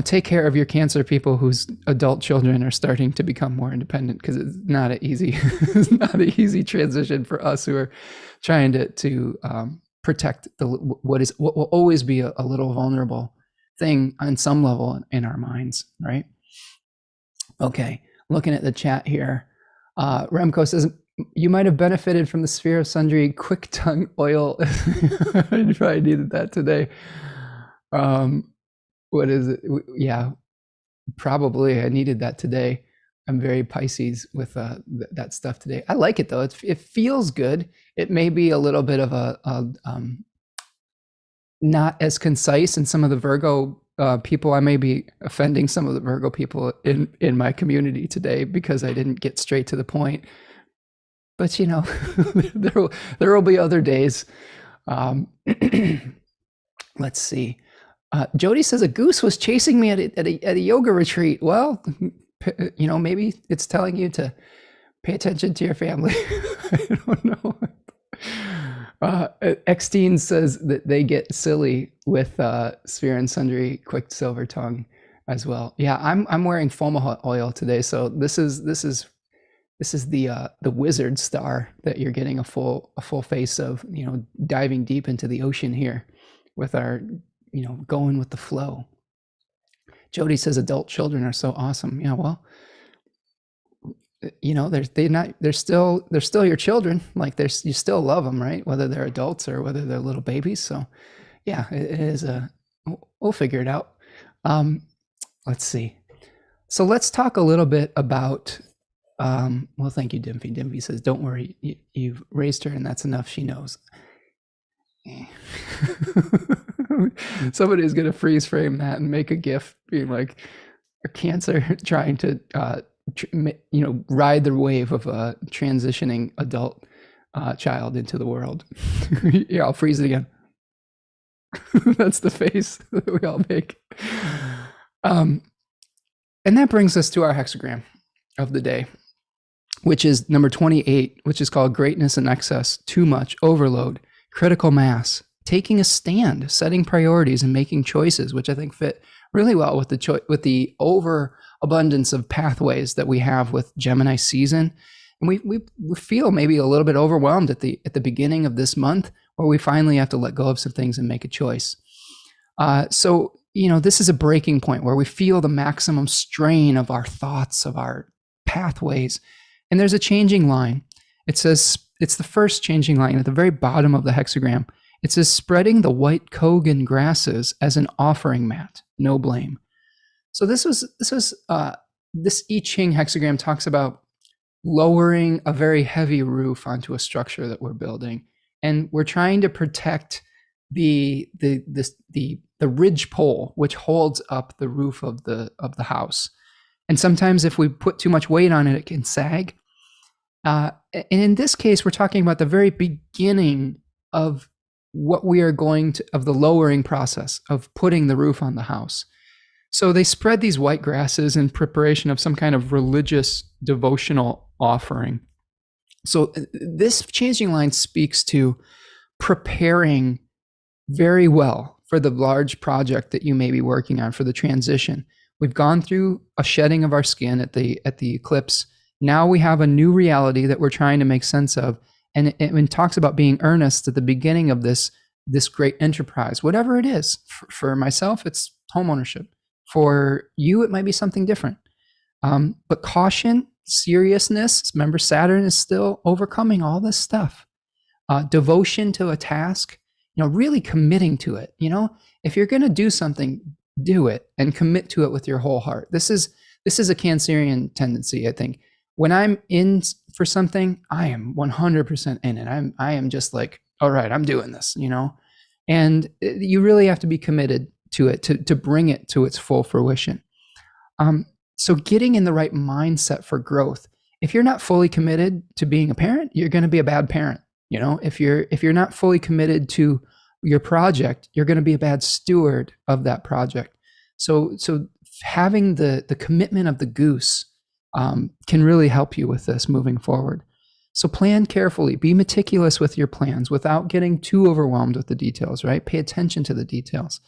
take care of your Cancer people whose adult children are starting to become more independent, because it's not an easy transition for us who are trying to protect what will always be a little vulnerable thing on some level in our minds, right? Okay, looking at the chat here, Remco says, you might have benefited from the Sphere of Sundry quick tongue oil. I probably needed that today. What is it? Yeah, probably. I needed that today. I'm very Pisces with that stuff today. I like it though. It feels good. It may be a little bit of a not as concise in some of the Virgo people. I may be offending some of the Virgo people in my community today because I didn't get straight to the point. But there will be other days. Let's see. Jody says a goose was chasing me at a yoga retreat. Well, maybe it's telling you to pay attention to your family. I don't know. Exteen says that they get silly with Sphere and Sundry quick silver tongue as well. Yeah, I'm wearing Fomaha oil today, so this is the wizard star that you're getting a full face of. Diving deep into the ocean here with our going with the flow. Jody says adult children are so awesome. Yeah, well, they're still your children. Like you still love them, right? Whether they're adults or whether they're little babies. So yeah, it is We'll figure it out. Let's see. So let's talk a little bit about, well, thank you, Dimpy. Dimpy says, don't worry, you've raised her and that's enough. She knows. Somebody's going to freeze frame that and make a GIF being like a Cancer trying to, ride the wave of a transitioning adult child into the world. Yeah, I'll freeze it again. That's the face that we all make. And that brings us to our hexagram of the day, which is number 28, which is called greatness in excess, too much, overload, critical mass, taking a stand, setting priorities, and making choices, which I think fit really well with the overabundance of pathways that we have with Gemini season. And we feel maybe a little bit overwhelmed at the beginning of this month, where we finally have to let go of some things and make a choice. So this is a breaking point where we feel the maximum strain of our thoughts, of our pathways. And there's a changing line. It says, it's the first changing line at the very bottom of the hexagram. It says, spreading the white Kogan grasses as an offering mat, no blame. So this I-Ching hexagram talks about lowering a very heavy roof onto a structure that we're building. And we're trying to protect the ridge pole, which holds up the roof of the house. And sometimes if we put too much weight on it, it can sag. And in this case, we're talking about the very beginning of what we are of the lowering process of putting the roof on the house. So they spread these white grasses in preparation of some kind of religious devotional offering. So this changing line speaks to preparing very well for the large project that you may be working on, for the transition. We've gone through a shedding of our skin at the eclipse. Now we have a new reality that we're trying to make sense of. And it talks about being earnest at the beginning of this great enterprise, whatever it is. For myself, it's homeownership. For you, it might be something different. But caution, seriousness, remember Saturn is still overcoming all this stuff. Devotion to a task, really committing to it. If you're going to do something, do it and commit to it with your whole heart. This is a Cancerian tendency, I think. When I'm in for something, I am 100% in it. I am just like, all right, I'm doing this, and you really have to be committed to it to bring it to its full fruition. So getting in the right mindset for growth. If you're not fully committed to being a parent, you're going to be a bad parent. If you're not fully committed to your project, you're going to be a bad steward of that project. So having the commitment of the goose can really help you with this moving forward. So plan carefully, be meticulous with your plans without getting too overwhelmed with the details, right? Pay attention to the details.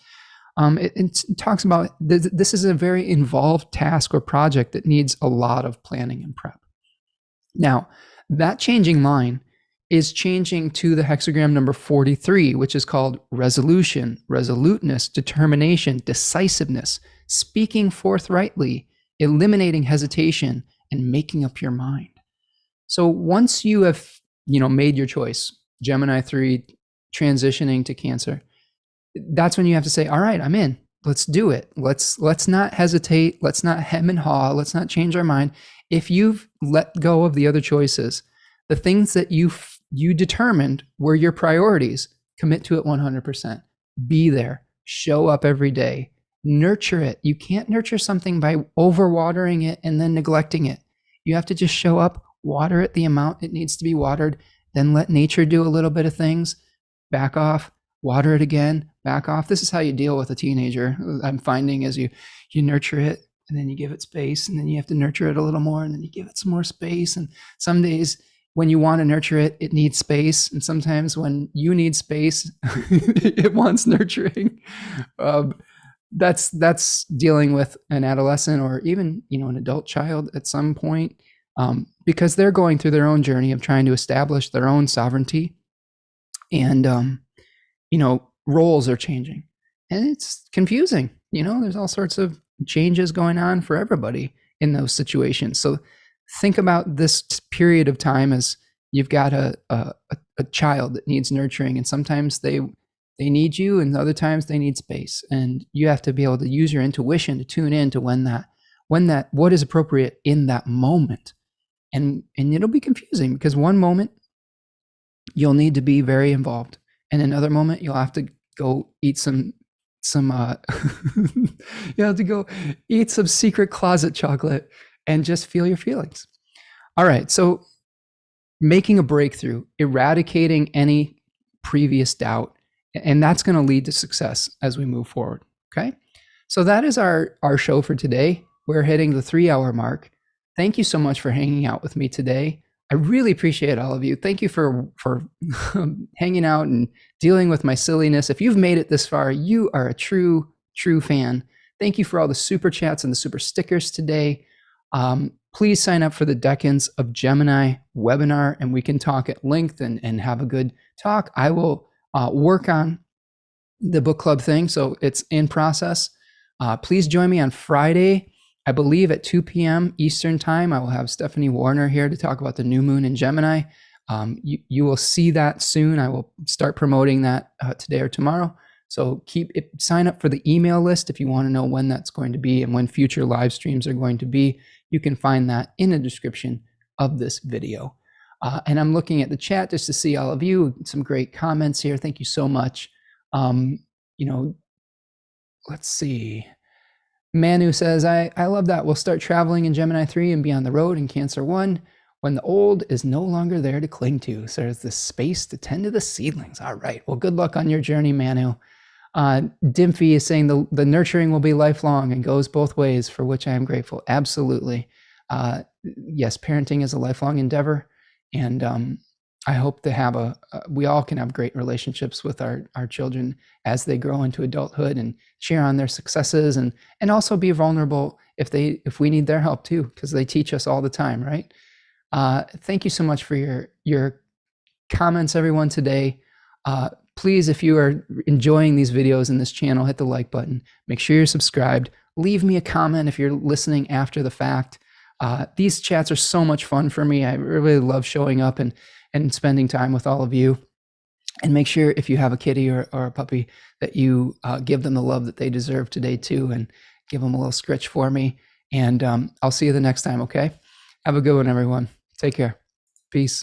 It talks about this is a very involved task or project that needs a lot of planning and prep. Now, that changing line is changing to the hexagram number 43, which is called resolution, resoluteness, determination, decisiveness, speaking forthrightly, eliminating hesitation, and making up your mind. So once you have, made your choice, Gemini 3 transitioning to Cancer, that's when you have to say, all right, I'm in. Let's do it. Let's not hesitate. Let's not hem and haw. Let's not change our mind. If you've let go of the other choices, the things that you determined were your priorities, commit to it 100%. Be there. Show up every day. Nurture it. You can't nurture something by overwatering it and then neglecting it. You have to just show up, water it the amount it needs to be watered, then let nature do a little bit of things, back off, water it again, back off. This is how you deal with a teenager. I'm finding as you nurture it and then you give it space and then you have to nurture it a little more and then you give it some more space. And some days when you want to nurture it, it needs space. And sometimes when you need space, it wants nurturing. That's dealing with an adolescent or even, an adult child at some point, because they're going through their own journey of trying to establish their own sovereignty. And, roles are changing and it's confusing. There's all sorts of changes going on for everybody in those situations. So think about this period of time as you've got a child that needs nurturing, and sometimes they they need you, and other times they need space. And you have to be able to use your intuition to tune in to what is appropriate in that moment. And it'll be confusing because one moment you'll need to be very involved, and another moment you'll have to go eat some you have to go eat some secret closet chocolate and just feel your feelings. All right, so making a breakthrough, eradicating any previous doubt, and that's going to lead to success as we move forward. Okay, so that is our show for today. We're hitting the 3-hour mark. Thank you so much for hanging out with me today. I really appreciate all of you. Thank you for hanging out and dealing with my silliness. If you've made it this far, you are a true fan. Thank you for all the super chats and the super stickers today. Please sign up for the Decans of Gemini webinar, and we can talk at length and have a good talk. I will work on the book club thing, so it's in process. Please join me on Friday, I believe at 2 p.m. Eastern time. I will have Stephanie Warner here to talk about the new moon in Gemini. You will see that soon. I will start promoting that today or tomorrow. So sign up for the email list if you want to know when that's going to be and when future live streams are going to be. You can find that in the description of this video. And I'm looking at the chat just to see all of you. Some great comments here. Thank you so much. Let's see. Manu says, I love that. We'll start traveling in Gemini 3 and be on the road in Cancer 1 when the old is no longer there to cling to. So there's this space to tend to the seedlings. All right. Well, good luck on your journey, Manu. Dimphy is saying the nurturing will be lifelong and goes both ways, for which I am grateful. Absolutely. Yes, parenting is a lifelong endeavor. And I hope to we all can have great relationships with our children as they grow into adulthood and share on their successes and also be vulnerable if we need their help too, because they teach us all the time, right? Thank you so much for your comments, everyone, today. Please, if you are enjoying these videos in this channel, hit the like button. Make sure you're subscribed. Leave me a comment if you're listening after the fact. These chats are so much fun for me. I really love showing up and spending time with all of you. And make sure if you have a kitty or a puppy that you give them the love that they deserve today too, and give them a little scritch for me. And I'll see you the next time, okay? Have a good one, everyone. Take care. Peace.